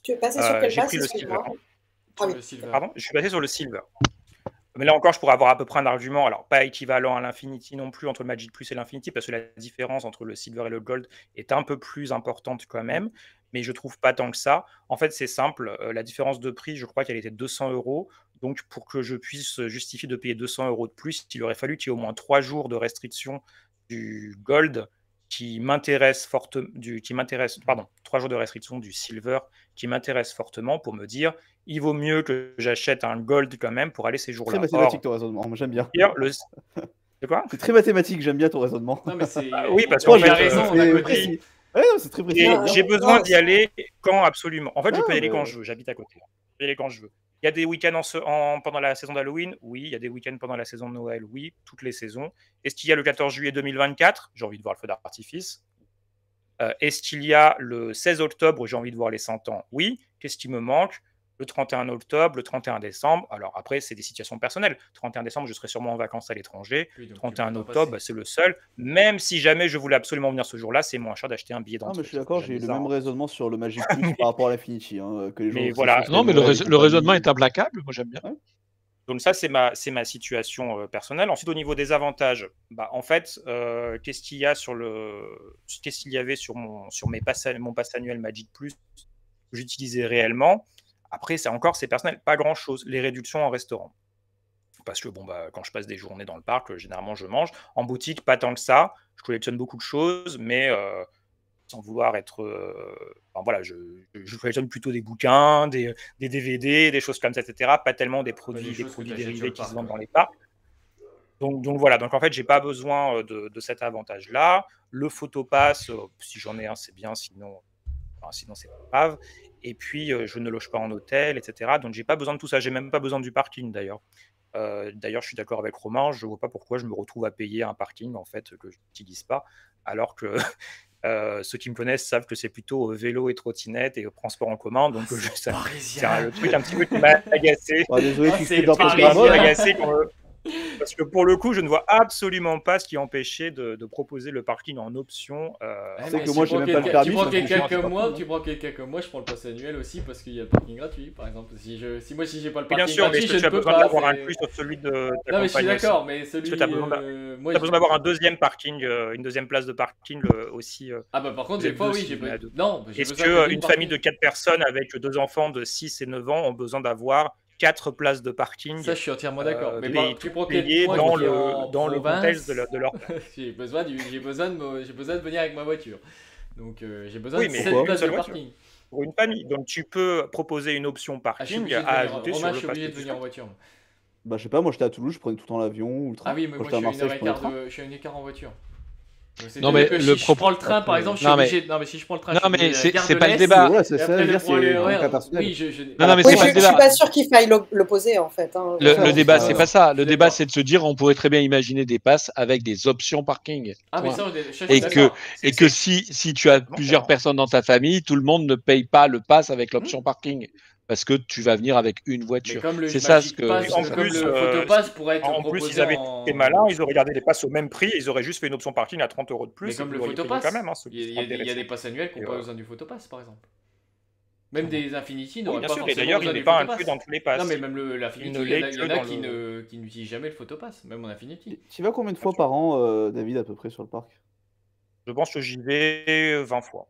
[SPEAKER 12] Tu es passé sur quel
[SPEAKER 13] j'ai
[SPEAKER 12] pass,
[SPEAKER 13] pris le Silver.
[SPEAKER 12] Silver.
[SPEAKER 13] Pardon, je suis passé sur le Silver. Mais là encore, je pourrais avoir à peu près un argument, alors pas équivalent à l'Infinity non plus, entre le Magic Plus et l'Infinity, parce que la différence entre le Silver et le Gold est un peu plus importante quand même, mais je trouve pas tant que ça. En fait, c'est simple, la différence de prix, je crois qu'elle était 200 €. Donc, pour que je puisse justifier de payer 200 € de plus, il aurait fallu qu'il y ait au moins 3 jours de restriction du Gold qui m'intéresse fortement, 3 jours de restriction du Silver qui m'intéresse fortement pour me dire il vaut mieux que j'achète un Gold quand même pour aller ces jours-là.
[SPEAKER 11] C'est mathématique ton raisonnement, j'aime bien.
[SPEAKER 13] C'est quoi?
[SPEAKER 11] C'est très mathématique, j'aime bien ton raisonnement.
[SPEAKER 9] Non, mais c'est...
[SPEAKER 13] oui, parce qu'on
[SPEAKER 9] a raison, on a côté.
[SPEAKER 11] Ouais, c'est très précis.
[SPEAKER 13] J'ai besoin d'y aller quand absolument. En fait, je peux y aller quand je veux, j'habite à côté. Je peux y aller quand je veux. Il y a des week-ends pendant la saison d'Halloween? Oui. Il y a des week-ends pendant la saison de Noël? Oui. Toutes les saisons. Est-ce qu'il y a le 14 juillet 2024? J'ai envie de voir le feu d'artifice. Est-ce qu'il y a le 16 octobre? J'ai envie de voir les 100 ans? Oui. Qu'est-ce qui me manque? le 31 octobre, le 31 décembre. Alors après, c'est des situations personnelles. 31 décembre, je serai sûrement en vacances à l'étranger. 31 octobre, c'est le seul. Même si jamais je voulais absolument venir ce jour-là, c'est moins cher d'acheter un billet
[SPEAKER 11] Ah,
[SPEAKER 13] d'entrée.
[SPEAKER 11] mais je suis d'accord, j'ai eu le même raisonnement sur le Magic Plus par rapport à l'Infinity. Que les
[SPEAKER 13] Mais
[SPEAKER 11] gens
[SPEAKER 13] voilà.
[SPEAKER 14] Non, mais le raisonnement est implacable. Moi, j'aime bien.
[SPEAKER 13] Donc ça, c'est ma situation personnelle. Ensuite, au niveau des avantages, en fait, qu'est-ce qu'il y avait sur mon pass annuel Magic Plus que j'utilisais réellement. Après, c'est personnel, pas grand-chose. Les réductions en restaurant. Parce que quand je passe des journées dans le parc, généralement, je mange. En boutique, pas tant que ça. Je collectionne beaucoup de choses, mais sans vouloir être... je collectionne plutôt des bouquins, des DVD, des choses comme ça, etc. Pas tellement des produits dérivés qui se vendent dans les parcs. Donc voilà, donc en fait, j'ai pas besoin de cet avantage-là. Le photopass, si j'en ai un, c'est bien, sinon c'est pas grave. Et puis, je ne loge pas en hôtel, etc. Donc, j'ai pas besoin de tout ça. J'ai même pas besoin du parking, d'ailleurs. D'ailleurs, je suis d'accord avec Romain. Je vois pas pourquoi je me retrouve à payer un parking, en fait, que je n'utilise pas. Alors que ceux qui me connaissent savent que c'est plutôt vélo et trottinette et transport en commun. Donc, c'est le truc un petit peu qui m'a agacé.
[SPEAKER 11] Désolé,
[SPEAKER 13] c'est le truc qui m'a agacé parce que pour le coup, je ne vois absolument pas ce qui empêchait de proposer le parking en option.
[SPEAKER 11] C'est que moi, j'ai même pas le permis.
[SPEAKER 9] Tu prends quelqu'un comme moi, je prends le pass annuel aussi parce qu'il y a le parking gratuit, par exemple. Si j'ai pas le parking gratuit,
[SPEAKER 13] tu as besoin d'avoir un plus sur celui de ta compagnie.
[SPEAKER 9] Non, mais je suis d'accord, mais celui.
[SPEAKER 13] Tu as besoin d'avoir un deuxième parking, une deuxième place de parking aussi.
[SPEAKER 9] Ah bah par contre, des fois, oui, j'ai pas. Non,
[SPEAKER 13] est-ce qu'une famille de 4 personnes avec 2 enfants de 6 et 9 ans ont besoin d'avoir 4 places de parking?
[SPEAKER 9] Ça, je suis entièrement d'accord. Mais
[SPEAKER 13] tu prends dans le contexte de leur
[SPEAKER 9] j'ai besoin de venir avec ma voiture. Donc j'ai besoin de 7 places de parking.
[SPEAKER 13] Pour une famille. Donc tu peux proposer une option parking à ajouter sur le pass.
[SPEAKER 9] Je suis obligé de venir en voiture.
[SPEAKER 11] Je sais pas, moi j'étais à Toulouse, je prenais tout le temps l'avion ou le train.
[SPEAKER 9] Ah oui, mais moi je suis à 1h15 en voiture.
[SPEAKER 14] Non mais
[SPEAKER 9] si je prends le train par exemple, je suis obligé. Non mais si je prends le train,
[SPEAKER 14] non mais c'est pas le débat.
[SPEAKER 11] Ouais, c'est ça, c'est
[SPEAKER 14] non mais c'est pas le débat.
[SPEAKER 12] Je suis pas sûr qu'il faille l'opposer en fait.
[SPEAKER 14] Le débat c'est pas ça. Le débat c'est de se dire on pourrait très bien imaginer des passes avec des options parking.
[SPEAKER 9] Ah mais ça,
[SPEAKER 14] et que si tu as plusieurs personnes dans ta famille, tout le monde ne paye pas le pass avec l'option parking. Parce que tu vas venir avec une voiture. C'est ça ce que.
[SPEAKER 13] En plus, le photopass pourrait être proposé. En plus, ils avaient été malins, ils auraient gardé les passes au même prix, ils auraient juste fait une option parking à 30 € de plus.
[SPEAKER 9] Mais comme le photopass, il y a des passes annuelles qui n'ont pas besoin du photopass, par exemple. Même des Infinity n'auraient pas forcément besoin du photopass. D'ailleurs, il n'est pas inclus dans tous les passes. Non, mais même l'Infinity, il y en a qui n'utilisent jamais le photopass, même en Infinity.
[SPEAKER 11] Tu vas combien de fois par an, David, à peu près sur le parc?
[SPEAKER 13] Je pense que j'y vais 20 fois.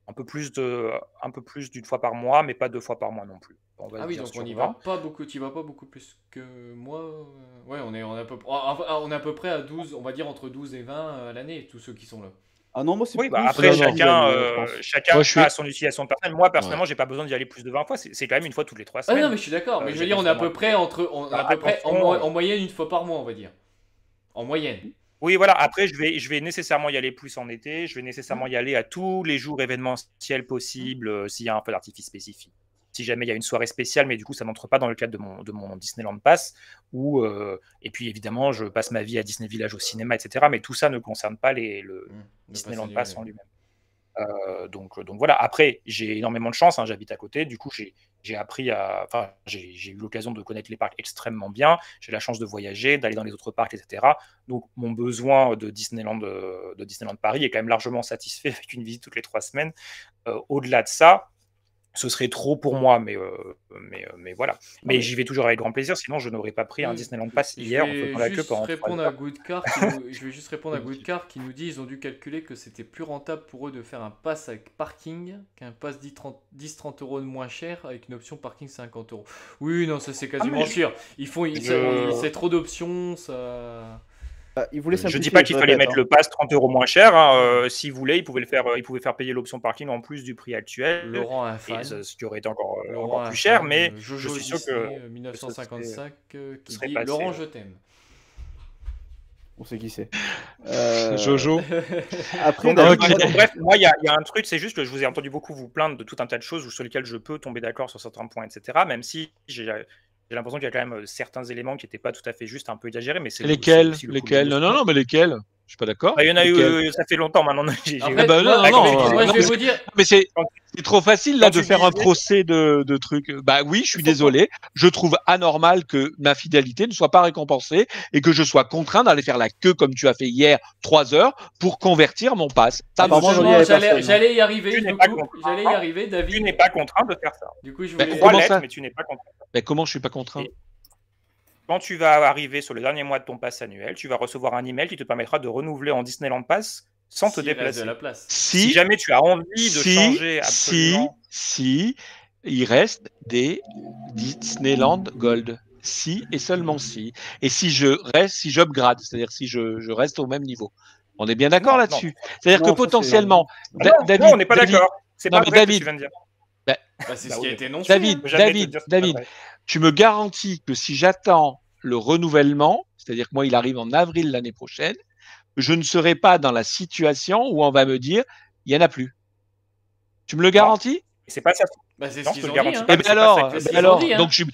[SPEAKER 13] Un peu plus d'une fois par mois, mais pas 2 fois par mois non plus.
[SPEAKER 9] Ah oui, donc on n'y va pas beaucoup. Tu vas pas beaucoup plus que moi. Ouais, on est à peu près à 12, on va dire entre 12 et 20 à l'année, tous ceux qui sont là.
[SPEAKER 11] Ah non, moi c'est plus.
[SPEAKER 13] Après, chacun a son utilisation personnelle. Moi, personnellement, j'ai pas besoin d'y aller plus de 20 fois. C'est quand même une fois toutes les 3 semaines.
[SPEAKER 9] Ah non, mais je suis d'accord. Mais je veux dire, on est à peu près en moyenne une fois par mois, on va dire. En moyenne.
[SPEAKER 13] Oui, voilà. Après, je vais nécessairement y aller plus en été. Je vais nécessairement y aller à tous les jours événementiels possibles s'il y a un feu d'artifice spécifique. Si jamais il y a une soirée spéciale, mais du coup, ça n'entre pas dans le cadre de mon Disneyland Pass. Et puis, évidemment, je passe ma vie à Disney Village au cinéma, etc. Mais tout ça ne concerne pas le Disneyland Pass en lui-même. Donc voilà. Après, j'ai énormément de chance. J'habite à côté. Du coup, j'ai eu l'occasion de connaître les parcs extrêmement bien. J'ai la chance de voyager, d'aller dans les autres parcs, etc. Donc, mon besoin de Disneyland Paris est quand même largement satisfait avec une visite toutes les 3 semaines. Au-delà de ça, ce serait trop pour moi, mais voilà. Mais j'y vais toujours avec grand plaisir, sinon je n'aurais pas pris un Disneyland Pass hier en faisant la queue pendant 3 heures.
[SPEAKER 9] Je vais juste répondre à Goodcar qui nous dit ils ont dû calculer que c'était plus rentable pour eux de faire un pass avec parking qu'un pass 10-30 € de moins cher avec une option parking 50 €. Oui, non, ça c'est quasiment sûr. C'est trop d'options, ça...
[SPEAKER 13] Je dis pas qu'il fallait mettre le pass 30 € moins cher. S'ils voulaient, ils pouvaient faire payer l'option parking en plus du prix actuel.
[SPEAKER 9] Laurent a un fan.
[SPEAKER 13] Ce qui aurait été encore plus cher, mais
[SPEAKER 9] je suis sûr que 1955 qui dit
[SPEAKER 13] passé,
[SPEAKER 9] Laurent, je t'aime.
[SPEAKER 11] On sait qui c'est.
[SPEAKER 14] Jojo.
[SPEAKER 11] Après,
[SPEAKER 13] bref, moi, il y a un truc, c'est juste que je vous ai entendu beaucoup vous plaindre de tout un tas de choses sur lesquelles je peux tomber d'accord sur certains points, etc. Même si j'ai l'impression qu'il y a quand même certains éléments qui n'étaient pas tout à fait justes, un peu exagérés. Mais c'est
[SPEAKER 14] lesquels? Non, mais lesquels? Je suis pas d'accord.
[SPEAKER 13] Il y en a eu, ça fait longtemps maintenant.
[SPEAKER 9] Moi, je vais vous dire.
[SPEAKER 14] Mais c'est trop facile là de faire un procès de trucs. Bah oui, je suis désolé. Je trouve anormal que ma fidélité ne soit pas récompensée et que je sois contraint d'aller faire la queue comme tu as fait hier 3 heures pour convertir mon pass.
[SPEAKER 9] J'allais y arriver. J'allais y arriver, David.
[SPEAKER 13] Tu n'es pas contraint de faire ça.
[SPEAKER 9] Du coup, je
[SPEAKER 13] voulais 3 lettres, mais tu n'es pas contraint.
[SPEAKER 14] Mais comment je suis pas contraint?
[SPEAKER 13] Quand tu vas arriver sur le dernier mois de ton pass annuel, tu vas recevoir un email qui te permettra de renouveler en Disneyland Pass sans te déplacer. Si jamais tu as envie de changer absolument...
[SPEAKER 14] Si il reste des Disneyland Gold. Si et seulement si. Et si j'upgrade, c'est-à-dire si je reste au même niveau. On est bien d'accord là-dessus. C'est-à-dire que potentiellement...
[SPEAKER 13] David, on n'est pas d'accord. C'est pas vrai ce que tu viens de dire.
[SPEAKER 9] C'est ce qui a été énoncé.
[SPEAKER 14] David, tu me garantis que si j'attends le renouvellement, c'est-à-dire que moi il arrive en avril l'année prochaine, je ne serai pas dans la situation où on va me dire il n'y en a plus. Tu me le garantis?
[SPEAKER 13] C'est pas ça.
[SPEAKER 9] C'est ce qu'ils ont dit.
[SPEAKER 14] Et bien alors, donc je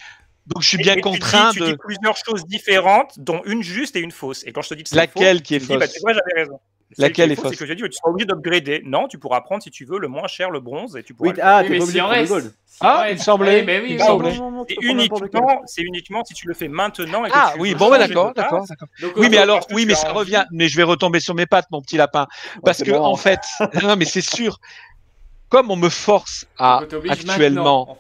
[SPEAKER 14] suis bien contraint
[SPEAKER 13] tu dis plusieurs choses différentes, dont une juste et une fausse. Et quand je te dis que c'est
[SPEAKER 14] laquelle
[SPEAKER 13] faux,
[SPEAKER 14] qui est fausse?
[SPEAKER 13] Tu vois, j'avais raison.
[SPEAKER 14] Laquelle est fausse?
[SPEAKER 13] C'est que je dis que tu seras obligé d'upgrader. Non, tu pourras prendre si tu veux le moins cher, le bronze, et tu pourras.
[SPEAKER 9] mais si en reste.
[SPEAKER 14] Il me semblait.
[SPEAKER 13] C'est uniquement si tu le fais maintenant.
[SPEAKER 14] D'accord. Oui, mais ça revient. Mais je vais retomber sur mes pattes, mon petit lapin, parce que en fait, non, mais c'est sûr. Comme on me force à actuellement,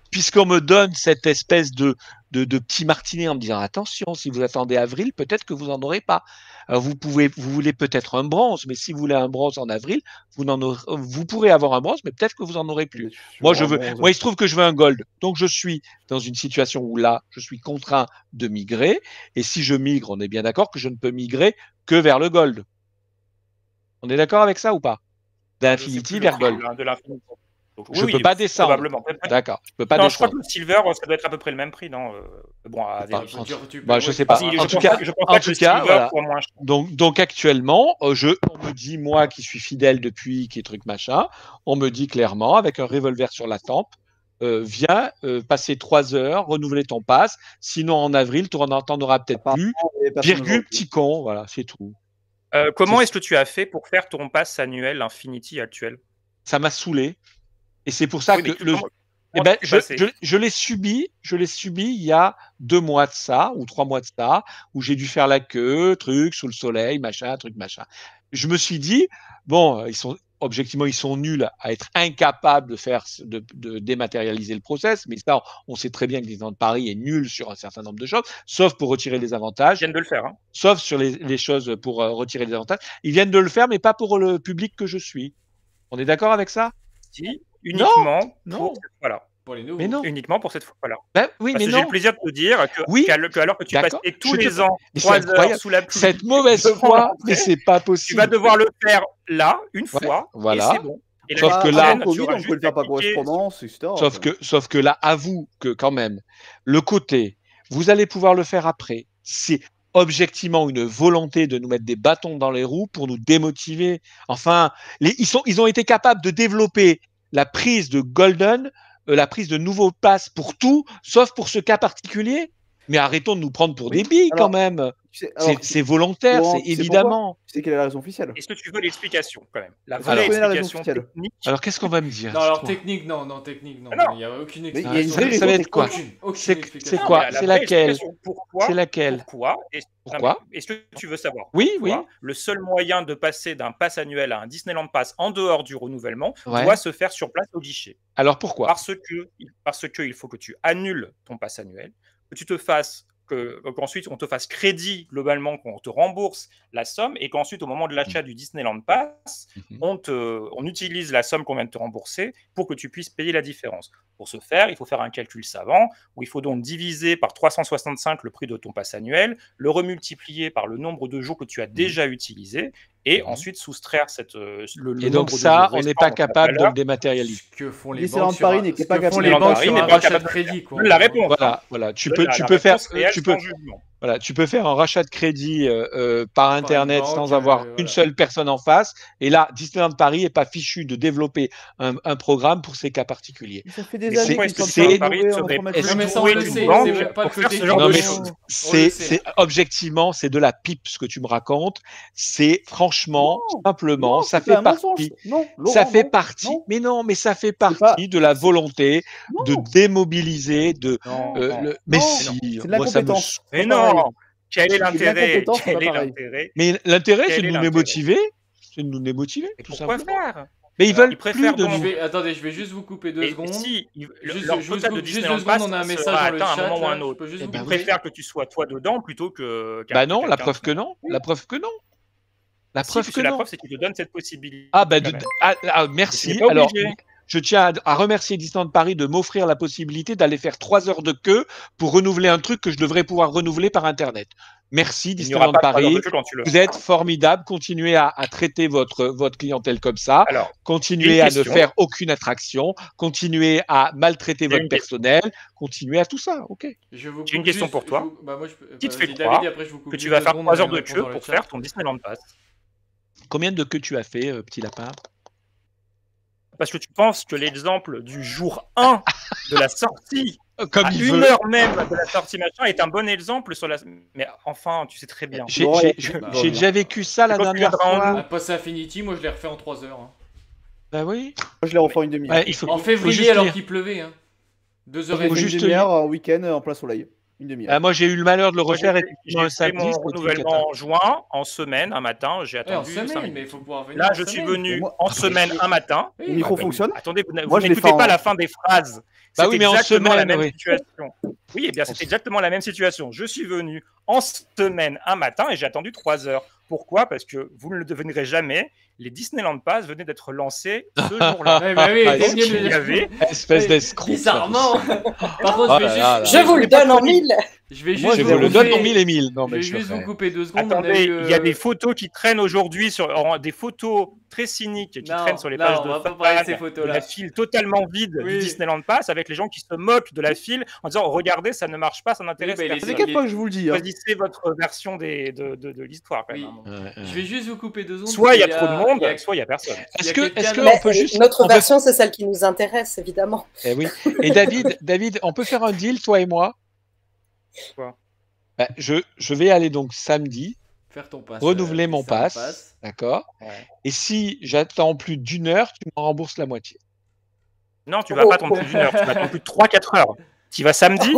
[SPEAKER 14] puisqu'on me donne cette espèce de petit martinet en me disant attention, si vous attendez avril, peut-être que vous n'en aurez pas. Alors vous voulez peut-être un bronze, mais si vous voulez un bronze en avril, vous pourrez avoir un bronze, mais peut-être que vous n'en aurez plus. Moi, il se trouve que je veux un gold. Donc, je suis dans une situation où là, je suis contraint de migrer. Et si je migre, on est bien d'accord que je ne peux migrer que vers le gold. On est d'accord avec ça ou pas? D'Infinity vers gold.
[SPEAKER 13] De l'Infinity.
[SPEAKER 14] Je ne peux pas descendre.
[SPEAKER 13] Probablement.
[SPEAKER 14] D'accord. Je peux pas descendre.
[SPEAKER 13] Je crois que le silver, ça doit être à peu près le même prix, non? Bon, à vérifier.
[SPEAKER 14] Je sais pas. En tout cas, voilà. Donc actuellement, on me dit, moi qui suis fidèle depuis, qui est truc machin, on me dit clairement, avec un revolver sur la tempe, viens passer 3 heures, renouveler ton pass, sinon en avril, tu n'en entendras peut-être plus. Virgule, petit con, voilà, c'est tout.
[SPEAKER 13] Comment est-ce que tu as fait pour faire ton pass annuel Infinity actuel?
[SPEAKER 14] Ça m'a saoulé. Et c'est pour ça que je l'ai subi il y a 2 mois de ça, ou 3 mois de ça, où j'ai dû faire la queue, truc, sous le soleil, machin, truc, machin. Je me suis dit, bon, objectivement, ils sont nuls à être incapables de dématérialiser le process, mais ça, on sait très bien que Disneyland Paris est nul sur un certain nombre de choses, sauf pour retirer les avantages.
[SPEAKER 13] Ils viennent de le faire. Hein.
[SPEAKER 14] Sauf sur les choses pour retirer les avantages. Ils viennent de le faire, mais pas pour le public que je suis. On est d'accord avec ça?
[SPEAKER 13] Si. Uniquement pour cette fois-là.
[SPEAKER 9] Pour les nouveaux.
[SPEAKER 14] Mais non.
[SPEAKER 13] Uniquement pour cette fois-là.
[SPEAKER 14] Oui, mais non.
[SPEAKER 13] J'ai le plaisir de te dire que alors que tu passais tous les ans 3 heures sous la pluie.
[SPEAKER 14] Cette mauvaise foi, mais c'est pas possible.
[SPEAKER 13] Tu vas devoir le faire là, une fois,
[SPEAKER 14] voilà.
[SPEAKER 13] Et c'est bon. Et
[SPEAKER 11] sauf que là, on peut le faire par correspondance, etc.
[SPEAKER 14] Sauf que là, avoue que quand même, le côté, vous allez pouvoir le faire après, c'est objectivement une volonté de nous mettre des bâtons dans les roues pour nous démotiver. Enfin, ils ont été capables de développer la prise de Golden, la prise de nouveaux passes pour tout, sauf pour ce cas particulier. Mais arrêtons de nous prendre pour des billes quand même. C'est volontaire, c'est évidemment.
[SPEAKER 11] Tu sais quelle est la raison officielle?
[SPEAKER 13] Est-ce que tu veux l'explication quand même? La vraie explication technique.
[SPEAKER 14] Alors qu'est-ce qu'on va me dire?
[SPEAKER 9] Non, alors technique, non. Il n'y a aucune
[SPEAKER 14] explication. Ça va être quoi? C'est quoi? C'est laquelle? C'est laquelle?
[SPEAKER 13] Pourquoi? Est-ce que tu veux savoir?
[SPEAKER 14] Oui.
[SPEAKER 13] Le seul moyen de passer d'un pass annuel à un Disneyland Pass en dehors du renouvellement doit se faire sur place au guichet.
[SPEAKER 14] Alors pourquoi?
[SPEAKER 13] Parce que il faut que tu annules ton pass annuel, que tu te fasses qu'ensuite on te fasse crédit globalement, qu'on te rembourse la somme et qu'ensuite au moment de l'achat du Disneyland Pass, on utilise la somme qu'on vient de te rembourser pour que tu puisses payer la différence. Pour ce faire, il faut faire un calcul savant où il faut donc diviser par 365 le prix de ton pass annuel, le remultiplier par le nombre de jours que tu as déjà utilisé et ensuite soustraire le
[SPEAKER 14] et donc ça, on n'est pas capable de le dématérialiser.
[SPEAKER 9] Que font les
[SPEAKER 11] banques sur un
[SPEAKER 9] rachat de crédit, quoi.
[SPEAKER 13] La réponse.
[SPEAKER 14] Voilà. Tu peux faire. Voilà, tu peux faire un rachat de crédit par Internet sans avoir une seule personne en face. Et là, Disneyland Paris n'est pas fichu de développer un programme pour ces cas particuliers.
[SPEAKER 11] Ça fait des années qu'ils sont en train
[SPEAKER 14] c'est objectivement, c'est de la pipe ce que tu me racontes. C'est franchement, simplement, ça fait partie. Ça fait partie. Mais non, mais ça fait partie de la volonté de démobiliser, de. Mais si, moi ça me.
[SPEAKER 13] Mais non. Quel est l'intérêt?
[SPEAKER 14] Mais l'intérêt, c'est de nous démotiver. C'est de nous démotiver, tout simplement.
[SPEAKER 13] Pourquoi faire?
[SPEAKER 14] Mais ils veulent plus de
[SPEAKER 9] nous. Attendez, je vais juste vous couper 2 secondes.
[SPEAKER 13] Si,
[SPEAKER 9] leur quota de Disneyland Pass on a un message dans le chat.
[SPEAKER 13] À un moment ou un autre. Ils préfèrent que tu sois toi dedans plutôt que.
[SPEAKER 14] Bah non, la preuve que non. La preuve que non. La preuve que non.
[SPEAKER 13] La preuve, c'est qu'ils te donnent cette possibilité.
[SPEAKER 14] Ah bah merci. Alors. Je tiens à remercier Disneyland Paris de m'offrir la possibilité d'aller faire 3 heures de queue pour renouveler un truc que je devrais pouvoir renouveler par Internet. Merci Disneyland Paris. Vous êtes formidable. Continuez à traiter votre clientèle comme ça.
[SPEAKER 13] Alors,
[SPEAKER 14] continuez à ne faire aucune attraction. Continuez à maltraiter votre personnel. Continuez à tout ça. Ok.
[SPEAKER 13] J'ai une question pour toi. Qui te fait croire que tu vas faire 3 heures de queue pour faire ton Disneyland Pass?
[SPEAKER 14] Combien de queues tu as fait, petit lapin?
[SPEAKER 13] Parce que tu penses que l'exemple du jour 1 de la sortie,
[SPEAKER 14] comme
[SPEAKER 13] à 1 heure même de la sortie machin, est un bon exemple sur la. Mais enfin, tu sais très bien.
[SPEAKER 14] J'ai déjà vécu ça la dernière fois.
[SPEAKER 9] Pass Infinity, moi je l'ai refait en 3 heures. Hein.
[SPEAKER 14] Bah oui.
[SPEAKER 11] Moi je l'ai refait en une demi-heure.
[SPEAKER 9] En février alors qu'il pleuvait. Hein. 2 heures et demie.
[SPEAKER 11] Une demi-heure en week-end en plein soleil. Une demi-heure.
[SPEAKER 14] Moi j'ai eu le malheur de le refaire.
[SPEAKER 13] J'ai fait mon renouvellement en juin, en semaine, un matin. J'ai attendu 5 minutes.
[SPEAKER 9] Mais il faut pouvoir venir.
[SPEAKER 13] Là, je suis venu en semaine, un matin.
[SPEAKER 11] Le micro fonctionne.
[SPEAKER 13] Attendez, vous n'écoutez pas la fin des phrases.
[SPEAKER 14] Bah oui, mais en semaine,
[SPEAKER 13] la même situation. Oui, eh bien, c'était exactement la même situation. Je suis venu en semaine, un matin, et j'ai attendu 3 heures. Pourquoi? Parce que vous ne le devinerez jamais. Les Disneyland Pass venaient d'être lancés ce jour-là.
[SPEAKER 14] Espèce d'escroc.
[SPEAKER 9] Bizarrement. Par contre,
[SPEAKER 12] je vous le donne en 1000.
[SPEAKER 14] Je vous le donne en 1000 et 1000.
[SPEAKER 9] Je vais juste vous couper 2 secondes.
[SPEAKER 13] Attendez, il y a des photos qui traînent aujourd'hui, des photos très cyniques qui traînent sur les pages de la file totalement vide du Disneyland Pass, avec les gens qui se moquent de la file en disant regardez, ça ne marche pas, ça n'intéresse personne.
[SPEAKER 11] C'est quelle fois que je vous le dis.
[SPEAKER 13] Choisissez votre version de l'histoire.
[SPEAKER 9] Je vais juste vous couper 2 secondes.
[SPEAKER 13] Soit il y a trop de monde, soit il n'y a personne.
[SPEAKER 14] Est-ce qu'on peut juste.
[SPEAKER 12] Notre version, c'est celle qui nous intéresse, évidemment.
[SPEAKER 14] Eh oui. Et David, on peut faire un deal, toi et moi?
[SPEAKER 13] Quoi?
[SPEAKER 14] Je vais aller donc samedi
[SPEAKER 9] faire ton pass,
[SPEAKER 14] renouveler mon pass, d'accord, et si j'attends plus d'1 heure, tu me rembourses la moitié.
[SPEAKER 13] Non, tu vas pas attendre plus d'1 heure, tu vas attendre plus de 3-4 heures. Tu y vas samedi.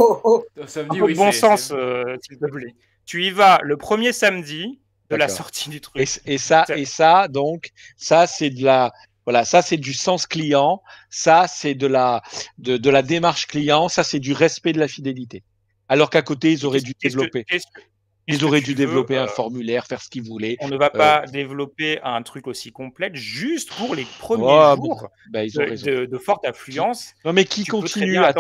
[SPEAKER 9] Samedi,
[SPEAKER 13] oui, bon sens, s'il te plaît. Tu y vas le premier samedi de la sortie du truc.
[SPEAKER 14] Et ça, donc, ça c'est de la. Voilà, ça c'est du sens client, ça c'est de la démarche client, ça c'est du respect de la fidélité. Alors qu'à côté, ils auraient dû développer. Ils auraient dû développer un formulaire, faire ce qu'ils voulaient.
[SPEAKER 13] On ne va pas développer un truc aussi complet juste pour les premiers jours de forte affluence.
[SPEAKER 14] Non, mais qui continuent à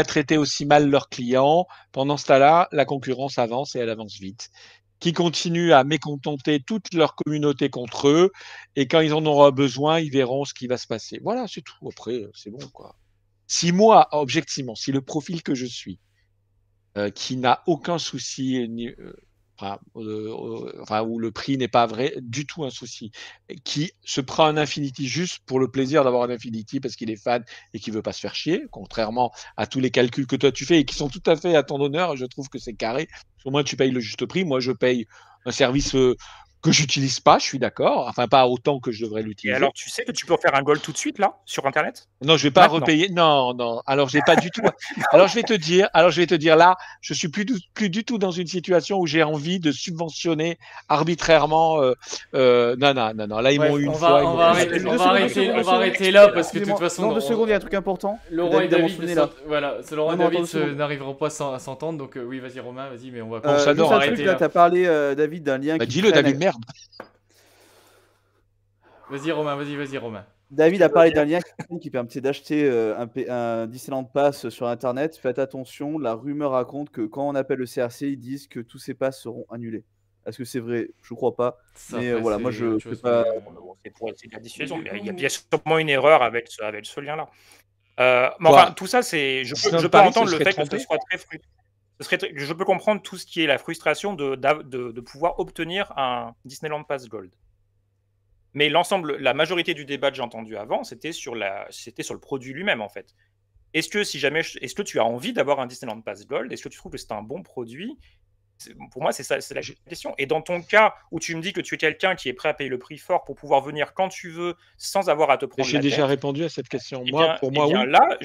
[SPEAKER 14] traiter aussi mal leurs clients. Pendant ce temps-là, la concurrence avance et elle avance vite. Qui continuent à mécontenter toute leur communauté contre eux. Et quand ils en auront besoin, ils verront ce qui va se passer. Voilà, c'est tout. Après, c'est bon, quoi. Si moi, objectivement, si le profil que je suis, qui n'a aucun souci, où le prix n'est pas vrai, du tout un souci, qui se prend un Infinity juste pour le plaisir d'avoir un Infinity parce qu'il est fan et qu'il veut pas se faire chier, contrairement à tous les calculs que toi tu fais et qui sont tout à fait à ton honneur, je trouve que c'est carré. Au moins tu payes le juste prix, moi je paye un service que j'utilise pas, je suis d'accord. Enfin, pas autant que je devrais l'utiliser.
[SPEAKER 13] Et alors, tu sais que tu peux faire un gold tout de suite, là, sur Internet?
[SPEAKER 14] Non, je vais pas repayer. Non. Alors, j'ai pas du tout. Alors, je vais te dire, là, je suis plus du tout dans une situation où j'ai envie de subventionner arbitrairement. Non. Là, ils m'ont eu une fois.
[SPEAKER 9] On va arrêter là parce que de toute façon.
[SPEAKER 11] Dans 2 secondes, il y a un truc important.
[SPEAKER 9] Laurent et David n'arriveront pas à s'entendre. Donc, oui, vas-y, Romain, vas-y, mais on va.
[SPEAKER 11] Ça doit arrêter là. Tu as parlé, David, d'un lien.
[SPEAKER 14] Dis-le, David, merde.
[SPEAKER 9] Vas-y Romain.
[SPEAKER 11] David a parlé d'un lien qui permettait d'acheter un Disneyland Pass sur Internet. Faites attention, la rumeur raconte que quand on appelle le CRC, ils disent que tous ces passes seront annulés. Est-ce que c'est vrai? Je crois pas. Mais voilà, moi je ne peux pas.
[SPEAKER 13] C'est de la dissuasion. Il y a sûrement une erreur avec ce lien-là. Enfin, tout ça, c'est. Je peux entendre le fait que ce soit très frustrant. Je peux comprendre tout ce qui est la frustration de pouvoir obtenir un Disneyland Pass Gold. Mais la majorité du débat que j'ai entendu avant, c'était sur le produit lui-même, en fait. Est-ce que tu as envie d'avoir un Disneyland Pass Gold? Est-ce que tu trouves que c'est un bon produit? Pour moi, c'est ça, c'est la question. Et dans ton cas, où tu me dis que tu es quelqu'un qui est prêt à payer le prix fort pour pouvoir venir quand tu veux, sans avoir à te prendre la tête.
[SPEAKER 14] J'ai déjà répondu à cette question. Pour moi, oui.
[SPEAKER 13] Là,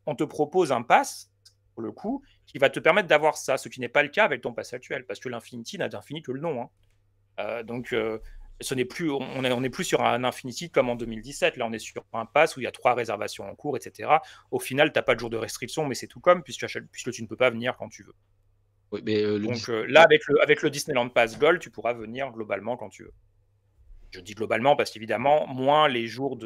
[SPEAKER 13] on te propose un pass, pour le coup, qui va te permettre d'avoir ça, ce qui n'est pas le cas avec ton pass actuel, parce que l'Infinity n'a d'infini que le nom. Donc, on n'est plus sur un Infinity comme en 2017. Là, on est sur un pass où il y a 3 réservations en cours, etc. Au final, tu n'as pas de jour de restriction, mais c'est tout comme, puisque tu ne peux pas venir quand tu veux.
[SPEAKER 14] Oui, mais
[SPEAKER 13] donc là, avec le Disneyland Pass Gold, tu pourras venir globalement quand tu veux. Je dis globalement parce qu'évidemment, moins les jours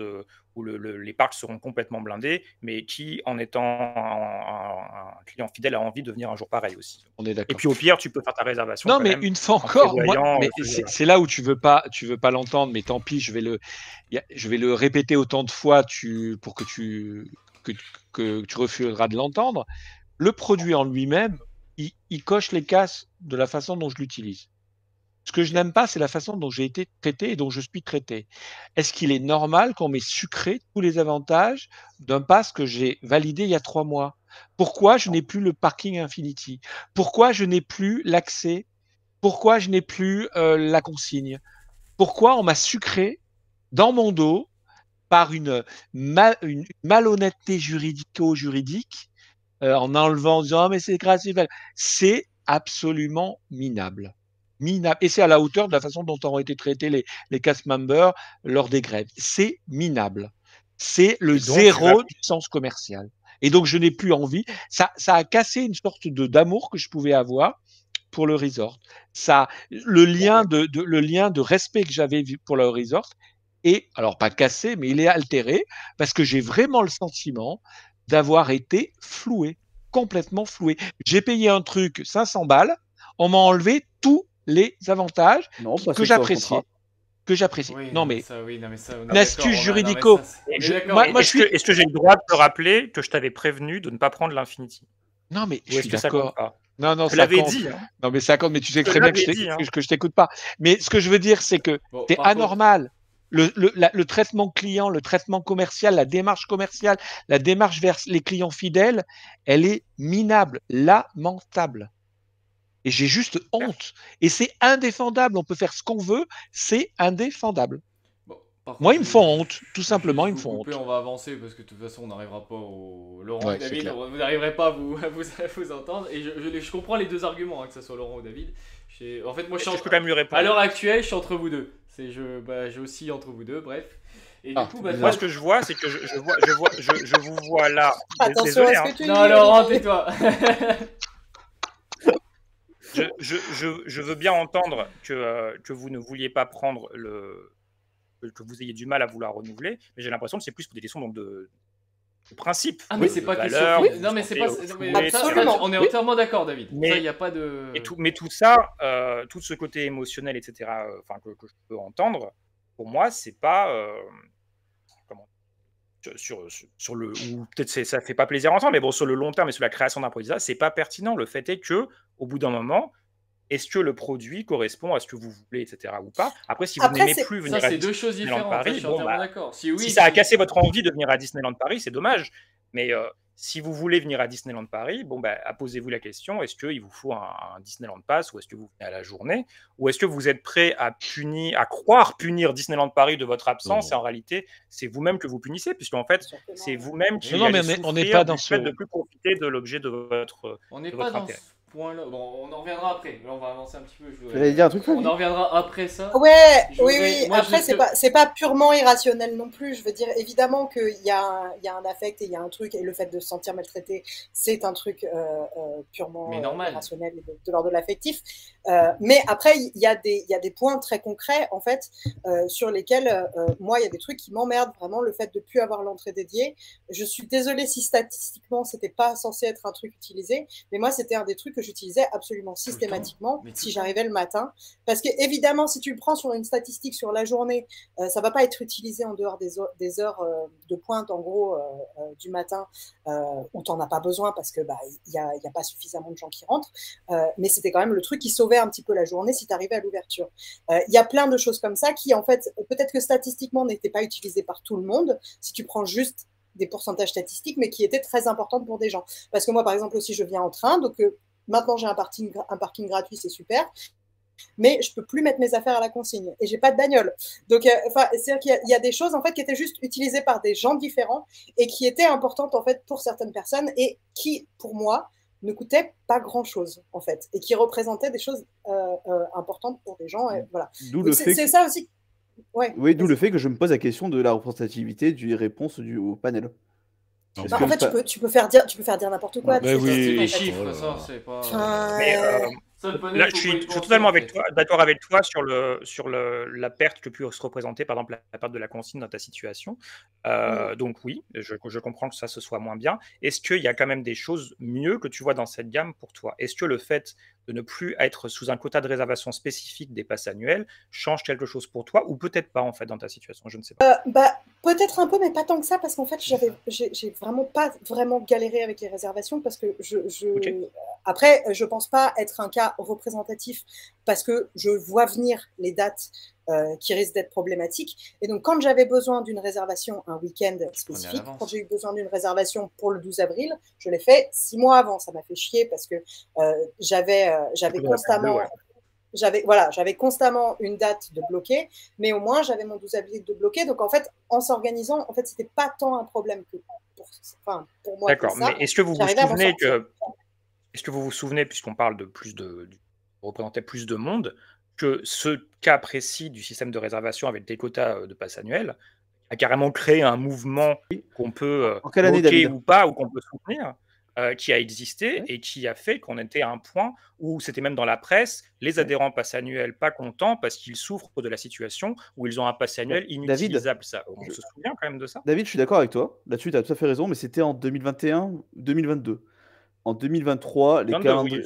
[SPEAKER 13] où les parcs seront complètement blindés, mais qui, en étant un client fidèle, a envie de venir un jour pareil aussi.
[SPEAKER 14] On est d'accord.
[SPEAKER 13] Et puis au pire, tu peux faire ta réservation.
[SPEAKER 14] Non, mais une fois encore, c'est là où tu veux pas l'entendre, mais tant pis, je vais le répéter autant de fois pour que tu refuseras de l'entendre. Le produit en lui-même, il coche les cases de la façon dont je l'utilise. Ce que je n'aime pas, c'est la façon dont j'ai été traité et dont je suis traité. Est-ce qu'il est normal qu'on m'ait sucré tous les avantages d'un pass que j'ai validé il y a 3 mois? Pourquoi je n'ai plus le parking Infinity? Pourquoi je n'ai plus l'accès? Pourquoi je n'ai plus la consigne? Pourquoi on m'a sucré dans mon dos par une malhonnêteté juridique en enlevant, en disant « mais c'est gratuit ». C'est absolument minable. Et c'est à la hauteur de la façon dont ont été traités les cast members lors des grèves. C'est minable. C'est le zéro du sens commercial. Et donc, je n'ai plus envie. Ça a cassé une sorte d'amour que je pouvais avoir pour le resort. Le lien de respect que j'avais pour le resort est, alors pas cassé, mais il est altéré parce que j'ai vraiment le sentiment d'avoir été floué, complètement floué. J'ai payé un truc 500 balles, on m'a enlevé tous les avantages que j'apprécie.
[SPEAKER 9] Oui,
[SPEAKER 14] non, mais
[SPEAKER 9] une
[SPEAKER 14] astuce juridico.
[SPEAKER 13] Est-ce que j'ai le droit de te rappeler que je t'avais prévenu de ne pas prendre l'Infinity?
[SPEAKER 14] Non, mais je suis d'accord. Non,
[SPEAKER 13] je l'avais dit.
[SPEAKER 14] Hein. Non, mais ça compte, mais tu sais très bien que je t'écoute pas. Mais ce que je veux dire, c'est que tu es anormal. Le traitement client, le traitement commercial, la démarche commerciale, la démarche vers les clients fidèles, elle est minable, lamentable. Et j'ai juste honte. Et c'est indéfendable. On peut faire ce qu'on veut, c'est indéfendable. Moi, ils me font honte. Tout simplement, ils me font honte.
[SPEAKER 9] On va avancer parce que de toute façon, on n'arrivera pas au Laurent et David. Vous n'arriverez pas à vous entendre. Et je comprends les deux arguments, que ce soit Laurent ou David. En fait, moi, je peux quand même lui répondre. À l'heure actuelle, je suis entre vous deux. J'oscille entre vous deux, bref. Et du coup,
[SPEAKER 13] moi, ce que je vois, c'est que je vous vois là.
[SPEAKER 12] Attention à ce que tu dis.
[SPEAKER 9] Non, Laurent, tais-toi.
[SPEAKER 13] Je veux bien entendre que vous ne vouliez pas prendre que vous ayez du mal à vouloir renouveler, mais j'ai l'impression que c'est plus pour des questions de principe.
[SPEAKER 9] Ah, mais c'est pas
[SPEAKER 13] valeur.
[SPEAKER 9] question. Non, mais c'est pas. Absolument. On est entièrement d'accord, David.
[SPEAKER 13] Mais
[SPEAKER 9] il n'y a pas de.
[SPEAKER 13] Mais tout ça, tout ce côté émotionnel, etc., que je peux entendre, pour moi, c'est pas. Sur le, ou peut-être ça fait pas plaisir à entendre, mais bon, sur le long terme et sur la création d'un produit, c'est pas pertinent. Le fait est que, au bout d'un moment, est-ce que le produit correspond à ce que vous voulez, etc., ou pas? Après, si vous n'aimez plus venir à Disneyland Paris, si ça a cassé votre envie de venir à Disneyland Paris, c'est dommage. Mais si vous voulez venir à Disneyland Paris, posez-vous la question, est-ce qu'il vous faut un Disneyland Pass, ou est-ce que vous venez à la journée, ou est-ce que vous êtes prêt à croire punir Disneyland Paris de votre absence, et en réalité, c'est vous-même que vous punissez, puisqu'en fait, c'est vous-même qui allez souffrir du fait de ne plus profiter de l'objet de votre intérêt.
[SPEAKER 9] Point-là. Bon, on en reviendra après. Là, on va avancer un petit peu.
[SPEAKER 11] J'allais dire un truc.
[SPEAKER 9] On en reviendra après ça.
[SPEAKER 12] Oui. Moi, après, c'est pas purement irrationnel non plus. Je veux dire, évidemment qu'il y a un affect et il y a un truc, et le fait de se sentir maltraité, c'est un truc purement irrationnel de l'ordre de l'affectif. Mais après, il y a des points très concrets, en fait, sur lesquels, moi, il y a des trucs qui m'emmerdent vraiment, le fait de ne plus avoir l'entrée dédiée. Je suis désolée si statistiquement, c'était pas censé être un truc utilisé, mais moi, c'était un des trucs que que j'utilisais absolument systématiquement si j'arrivais le matin. Parce que évidemment, si tu le prends sur une statistique sur la journée, ça ne va pas être utilisé en dehors des heures de pointe, en gros, du matin, où tu n'en as pas besoin parce que y a pas suffisamment de gens qui rentrent. Mais c'était quand même le truc qui sauvait un petit peu la journée si tu arrivais à l'ouverture. Il y a plein de choses comme ça qui, en fait, peut-être que statistiquement n'étaient pas utilisées par tout le monde, si tu prends juste des pourcentages statistiques, mais qui étaient très importantes pour des gens. Parce que moi, par exemple, aussi, je viens en train, donc maintenant j'ai un parking gratuit, c'est super, mais je peux plus mettre mes affaires à la consigne et j'ai pas de bagnole. Donc, c'est-à-dire qu'il y a des choses en fait qui étaient juste utilisées par des gens différents et qui étaient importantes en fait pour certaines personnes et qui, pour moi, ne coûtaient pas grand-chose en fait et qui représentaient des choses importantes pour des gens. Et voilà. C'est ça aussi. Ouais,
[SPEAKER 11] oui, d'où le fait que je me pose la question de la représentativité du réponse au panel.
[SPEAKER 12] En fait, tu peux faire dire n'importe quoi.
[SPEAKER 14] Mais oui,
[SPEAKER 9] les chiffres, ça, c'est pas.
[SPEAKER 13] Là, je suis totalement d'accord avec toi sur la perte que peut se représenter, par exemple, la perte de la consigne dans ta situation. Donc oui, je comprends que ça se soit moins bien. Est-ce qu'il y a quand même des choses mieux que tu vois dans cette gamme pour toi? Est-ce que le fait de ne plus être sous un quota de réservation spécifique des passes annuelles change quelque chose pour toi ou peut-être pas en fait dans ta situation? Je ne sais pas.
[SPEAKER 12] Peut-être un peu, mais pas tant que ça, parce qu'en fait, j'ai vraiment pas vraiment galéré avec les réservations parce que après, je pense pas être un cas représentatif parce que je vois venir les dates qui risquent d'être problématiques. Et donc, quand j'avais besoin d'une réservation un week-end spécifique, quand j'ai eu besoin d'une réservation pour le 12 avril, je l'ai fait 6 mois avant. Ça m'a fait chier parce que j'avais constamment une date de bloquée, mais au moins j'avais mon 12 avril de bloqué. Donc en fait, en s'organisant, en fait, c'était pas tant un problème que pour moi.
[SPEAKER 13] D'accord, mais est-ce que vous vous souvenez puisqu'on parle de représenter plus de monde, que ce cas précis du système de réservation avec des quotas de passes annuelles a carrément créé un mouvement qu'on peut bloquer ou pas, ou qu'on peut soutenir, qui a existé et qui a fait qu'on était à un point où c'était même dans la presse, les adhérents pass annuels pas contents parce qu'ils souffrent de la situation où ils ont un pass annuel inutilisable. On se souvient quand même de ça.
[SPEAKER 11] David, je suis d'accord avec toi. Là-dessus, tu as tout à fait raison, mais c'était en 2021 2022. En 2023, les calendriers.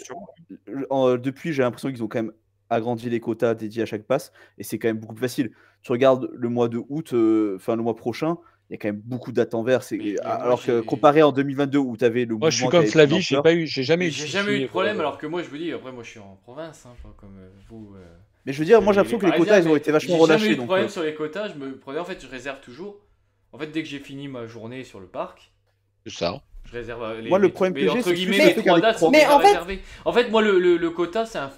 [SPEAKER 11] Depuis, j'ai l'impression qu'ils ont quand même agrandi les quotas dédiés à chaque pass et c'est quand même beaucoup plus facile. Tu regardes le mois de août, le mois prochain, il y a quand même beaucoup de dates en vert. Alors que comparé en 2022 où tu avais le mouvement.
[SPEAKER 14] Moi, je suis comme Flavie, j'ai jamais
[SPEAKER 9] eu de problème. Alors que moi, je vous dis, après, moi, je suis en province, pas comme vous.
[SPEAKER 11] Mais je veux dire, moi, j'ai l'impression que les quotas, ils ont été vachement relâchés.
[SPEAKER 9] J'ai jamais eu de problème sur les quotas. Je réserve toujours. En fait, dès que j'ai fini ma journée sur le parc.
[SPEAKER 14] C'est ça.
[SPEAKER 9] Je réserve
[SPEAKER 11] moi, le problème que j'ai,
[SPEAKER 9] c'est que les 3 dates sont déjà réservées. En fait, moi, le quota, c'est un.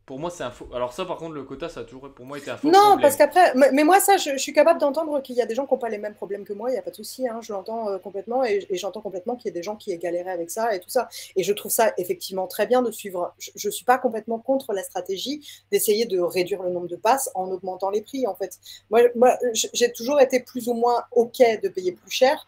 [SPEAKER 9] Pour moi, c'est un faux. Alors ça, par contre, le quota, ça a toujours pour moi été un faux problème.
[SPEAKER 12] Non, parce qu'après, mais moi, ça, je suis capable d'entendre qu'il y a des gens qui n'ont pas les mêmes problèmes que moi. Il n'y a pas de souci, je l'entends complètement et j'entends complètement qu'il y a des gens qui aient galéré avec ça et tout ça. Et je trouve ça effectivement très bien de suivre. Je ne suis pas complètement contre la stratégie d'essayer de réduire le nombre de passes en augmentant les prix, en fait. Moi j'ai toujours été plus ou moins OK de payer plus cher.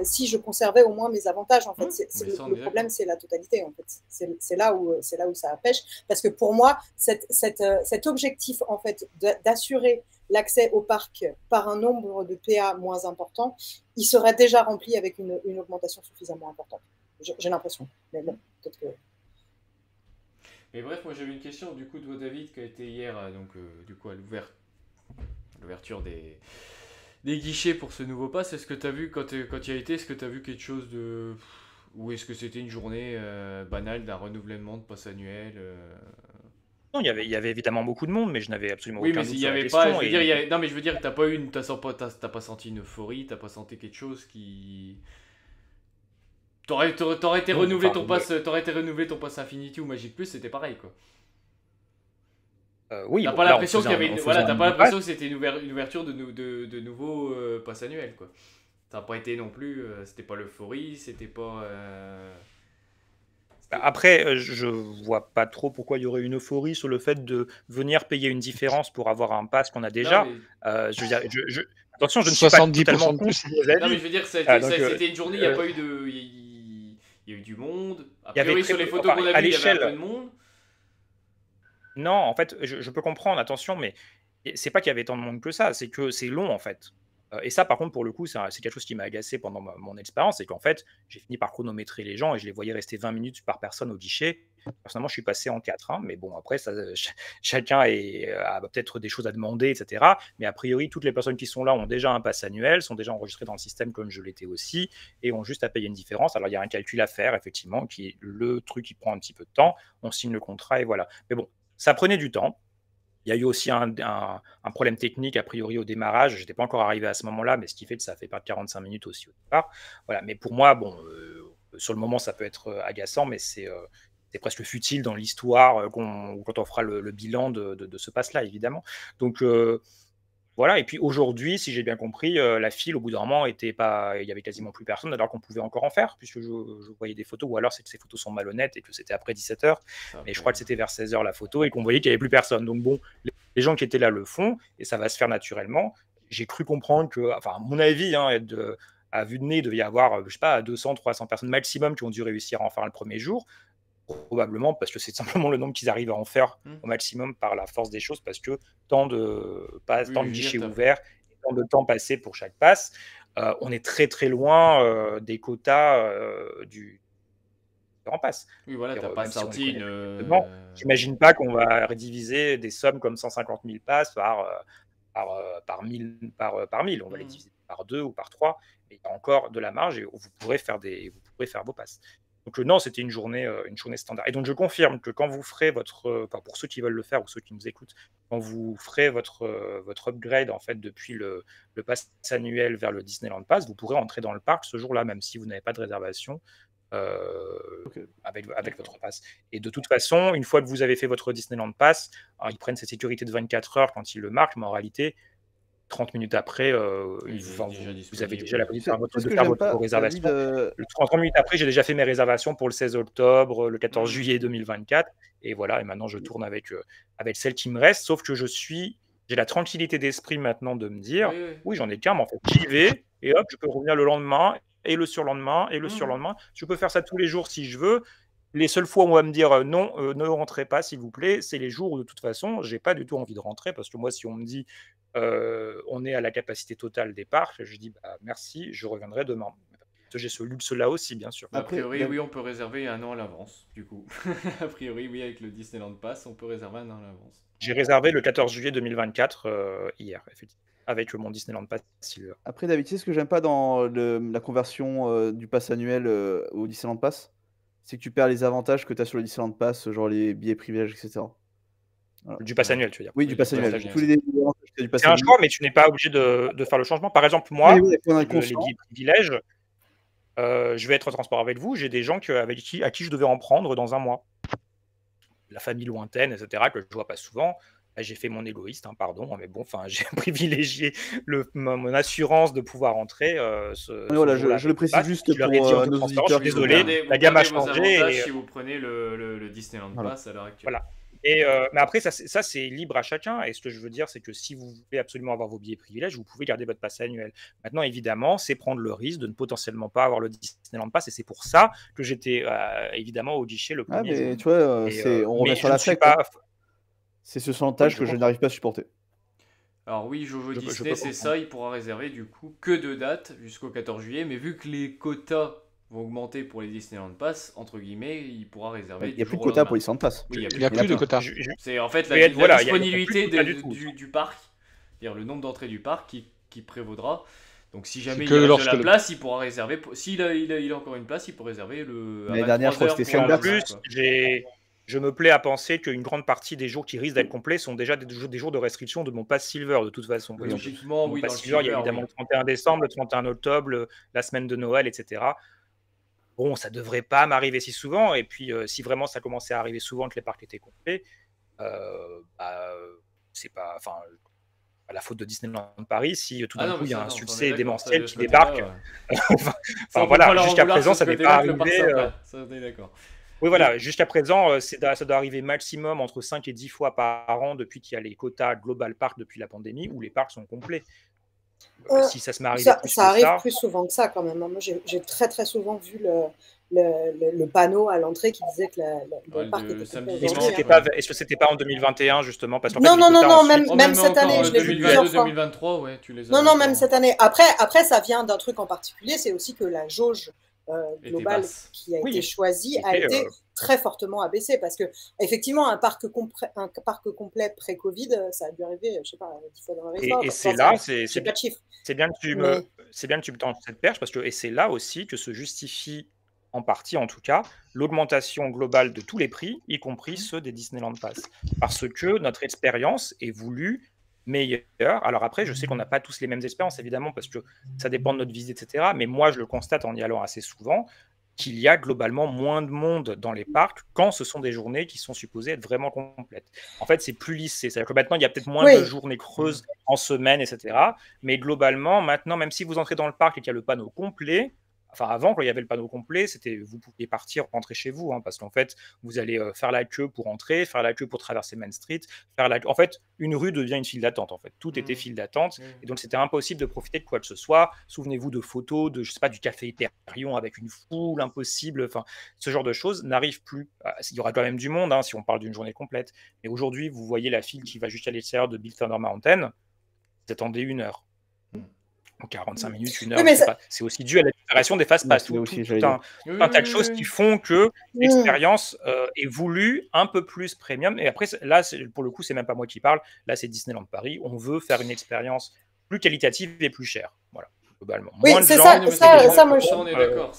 [SPEAKER 12] Si je conservais au moins mes avantages, en fait, le problème, c'est la totalité, en fait. C'est là où ça pêche, parce que pour moi, cet objectif, en fait, d'assurer l'accès au parc par un nombre de PA moins important, il serait déjà rempli avec une augmentation suffisamment importante. J'ai l'impression, mais bon, peut-être que.
[SPEAKER 9] Mais bref, moi j'avais une question du coup de David qui a été hier, donc du coup à l'ouverture des guichets pour ce nouveau pass. Est-ce que tu as vu, quand tu y as été, est-ce que tu as vu quelque chose de. Ou est-ce que c'était une journée banale d'un renouvellement de pass annuel
[SPEAKER 13] Non, il y avait évidemment beaucoup de monde, mais je n'avais absolument
[SPEAKER 9] aucun
[SPEAKER 13] doute
[SPEAKER 9] sur la question.
[SPEAKER 13] Oui, mais
[SPEAKER 9] il y avait pas. Non, mais je veux dire, t'as pas senti une euphorie, t'as pas senti quelque chose qui. T'aurais été renouvelé ton pass Infinity ou Magic Plus, c'était pareil, quoi.
[SPEAKER 13] Oui,
[SPEAKER 9] t'as pas l'impression qu'il y avait t'as pas l'impression que c'était une ouverture de nouveaux passes annuels, quoi. Ça n'a pas été non plus, c'était pas l'euphorie, c'était pas.
[SPEAKER 13] Après, je vois pas trop pourquoi il y aurait une euphorie sur le fait de venir payer une différence pour avoir un pass qu'on a déjà.
[SPEAKER 9] Non, mais...
[SPEAKER 13] je veux dire, attention, je ne suis pas totalement contre.
[SPEAKER 9] Non, mais je veux dire, c'était une journée, il n'y a pas eu de. Il y a eu du monde. A priori, sur les photos qu'on a vues, il y avait un peu de monde.
[SPEAKER 13] Non, en fait, je peux comprendre, attention, mais c'est pas qu'il y avait tant de monde que ça, c'est que c'est long, en fait. Et ça, par contre, pour le coup, c'est quelque chose qui m'a agacé pendant mon expérience, c'est qu'en fait, j'ai fini par chronométrer les gens et je les voyais rester 20 minutes par personne au guichet. Personnellement, je suis passé en 4, mais bon, après, chacun a peut-être des choses à demander, etc. Mais a priori, toutes les personnes qui sont là ont déjà un pass annuel, sont déjà enregistrées dans le système comme je l'étais aussi, et ont juste à payer une différence. Alors, il y a un calcul à faire, effectivement, qui est le truc qui prend un petit peu de temps. On signe le contrat et voilà. Mais bon, ça prenait du temps. Il y a eu aussi un problème technique, a priori, au démarrage. Je n'étais pas encore arrivé à ce moment-là, mais ce qui fait que ça fait perdre 45 minutes aussi au départ. Voilà. Mais pour moi, bon, sur le moment, ça peut être agaçant, mais c'est presque futile dans l'histoire quand on fera le bilan de ce pass-là, évidemment. Donc, voilà. Et puis aujourd'hui, si j'ai bien compris, la file, au bout d'un moment, il y avait quasiment plus personne, alors qu'on pouvait encore en faire, puisque je voyais des photos, ou alors c'est que ces photos sont malhonnêtes et que c'était après 17h. Mais je crois que c'était vers 16h la photo et qu'on voyait qu'il n'y avait plus personne. Donc bon, les gens qui étaient là le font et ça va se faire naturellement. J'ai cru comprendre que, enfin, à mon avis, à vue de nez, il devait y avoir, je sais pas, 200, 300 personnes maximum qui ont dû réussir à en faire le premier jour. Probablement parce que c'est simplement le nombre qu'ils arrivent à en faire au maximum par la force des choses, parce que tant de guichets ouverts, tant de temps passé pour chaque passe, on est très très loin des quotas du grand passe.
[SPEAKER 9] Oui, voilà, t'as pas sorti
[SPEAKER 13] j'imagine pas qu'on va rediviser des sommes comme 150 000 passes par 1000. On va les diviser par 2 ou par 3, mais il y a encore de la marge et vous pourrez faire vos passes. Donc non, c'était une journée standard. Et donc je confirme que quand vous ferez pour ceux qui veulent le faire ou ceux qui nous écoutent, quand vous ferez votre upgrade en fait depuis le pass annuel vers le Disneyland Pass, vous pourrez entrer dans le parc ce jour-là, même si vous n'avez pas de réservation avec votre pass. Et de toute façon, une fois que vous avez fait votre Disneyland Pass, ils prennent cette sécurité de 24 heures quand ils le marquent, mais en réalité, 30 minutes après, vous avez déjà la possibilité de faire votre réservation. 30 minutes après, j'ai déjà fait mes réservations pour le 16 octobre, le 14 juillet 2024. Et voilà, et maintenant je tourne avec celle qui me reste, sauf que j'ai la tranquillité d'esprit maintenant de me dire, oui, j'en ai qu'un, mais en fait, j'y vais, et hop, je peux revenir le lendemain, et le surlendemain, et le surlendemain. Je peux faire ça tous les jours si je veux. Les seules fois où on va me dire non, ne rentrez pas, s'il vous plaît, c'est les jours où de toute façon, j'ai pas du tout envie de rentrer, parce que moi, si on me dit on est à la capacité totale des parcs, je dis merci, je reviendrai demain. J'ai ce luxe-là aussi, bien sûr.
[SPEAKER 9] A priori, oui, on peut réserver 1 an à l'avance, du coup. A priori, oui, avec le Disneyland Pass, on peut réserver 1 an à l'avance.
[SPEAKER 13] J'ai réservé le 14 juillet 2024 hier, effectivement, avec mon Disneyland Pass Silver.
[SPEAKER 11] Après, David, tu sais ce que j'aime pas dans la conversion du pass annuel au Disneyland Pass, c'est que tu perds les avantages que tu as sur le Disneyland Pass, genre les billets privilèges, etc.
[SPEAKER 13] Voilà. Du pass annuel, tu veux dire?
[SPEAKER 11] Oui, du pass annuel.
[SPEAKER 13] C'est un choix, mais tu n'es pas obligé de faire le changement. Par exemple, moi, les billets privilèges, je vais être transparent avec vous, j'ai des gens à qui je devais en prendre dans un mois. La famille lointaine, etc., que je ne vois pas souvent. J'ai fait mon égoïste, pardon, mais bon, j'ai privilégié mon assurance de pouvoir entrer.
[SPEAKER 11] Voilà, je le précise juste pour nos auditeurs.
[SPEAKER 13] Je suis désolé, la gamme a changé.
[SPEAKER 9] Si vous prenez le Disneyland Pass à l'heure actuelle.
[SPEAKER 13] Voilà. Mais après, ça c'est libre à chacun. Et ce que je veux dire, c'est que si vous voulez absolument avoir vos billets privilèges, vous pouvez garder votre pass annuel. Maintenant, évidemment, c'est prendre le risque de ne potentiellement pas avoir le Disneyland Pass. Et c'est pour ça que j'étais évidemment au guichet le premier jour.
[SPEAKER 11] Tu vois, on revient sur la fête. C'est ce chantage que je n'arrive pas à supporter.
[SPEAKER 9] Alors oui, Jojo Disney, c'est ça, il pourra réserver du coup que 2 dates jusqu'au 14 juillet. Mais vu que les quotas vont augmenter pour les Disneyland Pass, entre guillemets, il pourra réserver.
[SPEAKER 11] Il n'y a plus de quotas pour les Disneyland Pass.
[SPEAKER 9] Oui,
[SPEAKER 14] il n'y a plus de quotas.
[SPEAKER 9] C'est en fait la disponibilité du parc, c'est-à-dire le nombre d'entrées du parc qui prévaudra. Donc si jamais il reste de la place, il pourra réserver. S'il a encore une place, il peut réserver
[SPEAKER 11] L'année dernière, je crois que c'était 5 dates.
[SPEAKER 13] En plus, je me plais à penser qu'une grande partie des jours qui risquent d'être complets sont déjà des jours de restriction de mon pass Silver, de toute façon.
[SPEAKER 9] Logiquement, oui.
[SPEAKER 13] Mon pass Silver, il y a évidemment le 31 décembre, le 31 octobre, la semaine de Noël, etc. Bon, ça ne devrait pas m'arriver si souvent. Et puis, si vraiment ça commençait à arriver souvent que les parcs étaient complets, c'est pas la faute de Disneyland Paris si tout d'un coup il y a un succès démentiel qui débarque. Voilà, jusqu'à présent, ça n'est pas arrivé. Oui, voilà, jusqu'à présent, ça doit arriver maximum entre 5 et 10 fois par an depuis qu'il y a les quotas Global Park depuis la pandémie où les parcs sont complets. Si ça se m'est arrivé
[SPEAKER 12] ça arrive plus souvent que ça quand même. Moi, j'ai très très souvent vu le panneau à l'entrée qui disait que le parc était complet.
[SPEAKER 13] Est-ce que c'était pas en 2021 justement parce
[SPEAKER 12] Non, même cette année, je l'ai vu plusieurs fois.
[SPEAKER 9] 2023, ouais, tu les as.
[SPEAKER 12] Non, même cette année. Après, ça vient d'un truc en particulier, c'est aussi que la jauge global qui a été choisi a été très fortement abaissé parce que effectivement un parc complet pré-Covid, ça a dû arriver, je sais pas, 10 fois dans l'histoire.
[SPEAKER 13] Et c'est là, c'est
[SPEAKER 12] pas de chiffres.
[SPEAKER 13] C'est bien que tu me tends cette perche parce que et c'est là aussi que se justifie en partie, en tout cas, l'augmentation globale de tous les prix, y compris ceux des Disneyland Pass, parce que notre expérience est voulue meilleure. Alors après, je sais qu'on n'a pas tous les mêmes expériences, évidemment, parce que ça dépend de notre visite, etc. Mais moi, je le constate en y allant assez souvent, qu'il y a globalement moins de monde dans les parcs quand ce sont des journées qui sont supposées être vraiment complètes. En fait, c'est plus lissé. C'est-à-dire que maintenant, il y a peut-être moins de journées creuses en semaine, etc. Mais globalement, maintenant, même si vous entrez dans le parc et qu'il y a le panneau complet, enfin, avant, quand il y avait le panneau complet, vous pouviez partir, rentrer chez vous, parce qu'en fait, vous allez faire la queue pour entrer, faire la queue pour traverser Main Street, en fait, une rue devient une file d'attente, en fait. Tout était file d'attente, et donc c'était impossible de profiter de quoi que ce soit. Souvenez-vous de photos, je sais pas, du café Hyperion avec une foule impossible, enfin, ce genre de choses n'arrive plus. Il y aura quand même du monde, si on parle d'une journée complète, mais aujourd'hui, vous voyez la file qui va jusqu'à l'extérieur de Big Thunder Mountain, vous attendez 1 heure. 45 minutes, 1 heure, c'est aussi dû à la disparition des fast-pass. Tout un tas de choses qui font que l'expérience est voulue un peu plus premium. Et après, là, pour le coup, c'est même pas moi qui parle. Là, c'est Disneyland Paris. On veut faire une expérience plus qualitative et plus chère. Voilà, globalement.
[SPEAKER 12] Oui, c'est ça. Moi,
[SPEAKER 9] on est d'accord.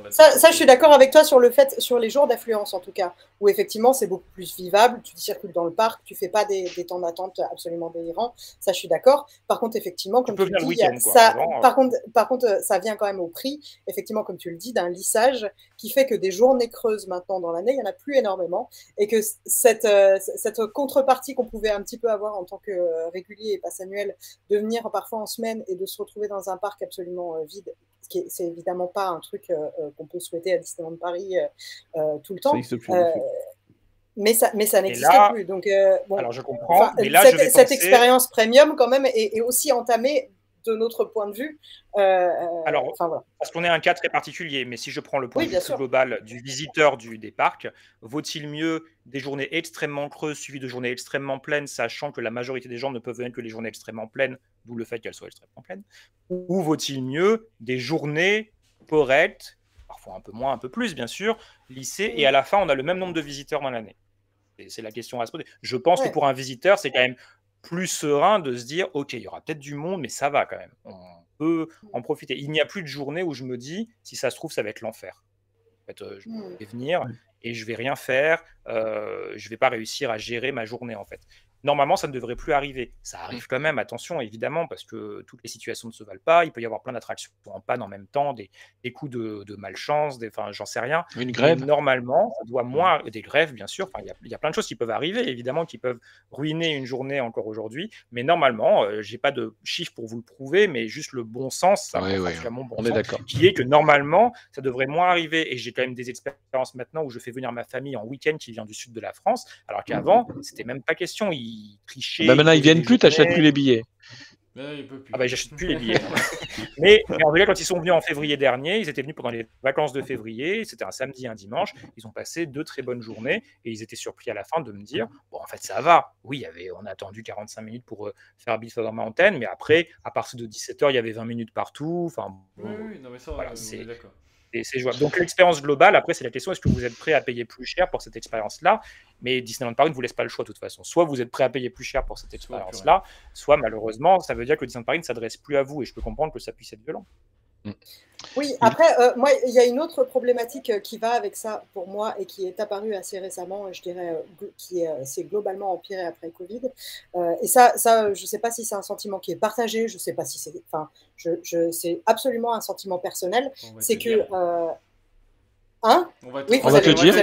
[SPEAKER 12] Ça, je suis d'accord avec toi sur le fait, sur les jours d'affluence en tout cas, où effectivement c'est beaucoup plus vivable, tu circules dans le parc, tu fais pas des temps d'attente absolument délirants, ça je suis d'accord. Par contre, effectivement, comme tu le dis, par contre, ça vient quand même au prix, effectivement, comme tu le dis, d'un lissage qui fait que des journées creuses maintenant dans l'année, il n'y en a plus énormément, et que cette contrepartie qu'on pouvait un petit peu avoir en tant que régulier et passe annuel, de venir parfois en semaine et de se retrouver dans un parc absolument vide, c'est évidemment pas un truc qu'on peut souhaiter à Disneyland Paris tout le temps. Mais ça n'existe plus. Donc,
[SPEAKER 13] alors je comprends. Mais là,
[SPEAKER 12] cette expérience premium, quand même, est aussi entamée de notre point de vue.
[SPEAKER 13] Alors, parce qu'on est un cas très particulier, mais si je prends le point de vue plus global du visiteur des parcs, vaut-il mieux des journées extrêmement creuses suivies de journées extrêmement pleines, sachant que la majorité des gens ne peuvent venir que les journées extrêmement pleines, d'où le fait qu'elles soient extrêmement pleines, ou vaut-il mieux des journées correctes, parfois un peu moins, un peu plus, bien sûr, lissées, et à la fin, on a le même nombre de visiteurs dans l'année. C'est la question à se poser. Je pense que pour un visiteur, c'est quand même plus serein de se dire, OK, il y aura peut-être du monde, mais ça va quand même. On peut en profiter. Il n'y a plus de journée où je me dis, si ça se trouve, ça va être l'enfer. En fait, je vais venir et je vais rien faire. Je vais pas réussir à gérer ma journée, en fait. Normalement, ça ne devrait plus arriver. Ça arrive quand même, attention, évidemment, parce que toutes les situations ne se valent pas. Il peut y avoir plein d'attractions en panne en même temps, des coups de malchance, enfin, j'en sais rien.
[SPEAKER 14] Une grève.
[SPEAKER 13] Mais normalement, ça doit moins... Des grèves, bien sûr. Enfin, il y a plein de choses qui peuvent arriver, évidemment, qui peuvent ruiner une journée encore aujourd'hui. Mais normalement, j'ai pas de chiffres pour vous le prouver, mais juste le bon sens,
[SPEAKER 14] on est d'accord.
[SPEAKER 13] Qui est que normalement, ça devrait moins arriver. Et j'ai quand même des expériences maintenant où je fais venir ma famille en week-end qui vient du sud de la France, alors qu'avant, c'était même pas question. Ils trichaient.
[SPEAKER 14] Maintenant, ils viennent plus, t'achètes plus les billets.
[SPEAKER 13] J'achète plus les billets. mais en vrai, quand ils sont venus en février dernier, ils étaient venus pendant les vacances de février. C'était un samedi, un dimanche. Ils ont passé 2 très bonnes journées et ils étaient surpris à la fin de me dire bon, en fait, ça va. Oui, on a attendu 45 minutes pour faire Big Thunder Mountain, mais après, à partir de 17h, il y avait 20 minutes partout. Enfin,
[SPEAKER 9] non, mais ça, voilà, c'est d'accord.
[SPEAKER 13] Et c'est jouable. Donc l'expérience globale, après, c'est la question, est-ce que vous êtes prêt à payer plus cher pour cette expérience-là? Mais Disneyland Paris ne vous laisse pas le choix de toute façon. Soit vous êtes prêt à payer plus cher pour cette expérience-là, soit malheureusement, ça veut dire que Disneyland Paris ne s'adresse plus à vous. Et je peux comprendre que ça puisse être violent.
[SPEAKER 12] Oui, après, moi, il y a une autre problématique qui va avec ça pour moi et qui est apparue assez récemment, je dirais, qui s'est globalement empirée après Covid. Et ça, je ne sais pas si c'est un sentiment qui est partagé, je ne sais pas si c'est... Enfin, c'est absolument un sentiment personnel. C'est que... Hein?
[SPEAKER 14] On va te dire.
[SPEAKER 12] Vous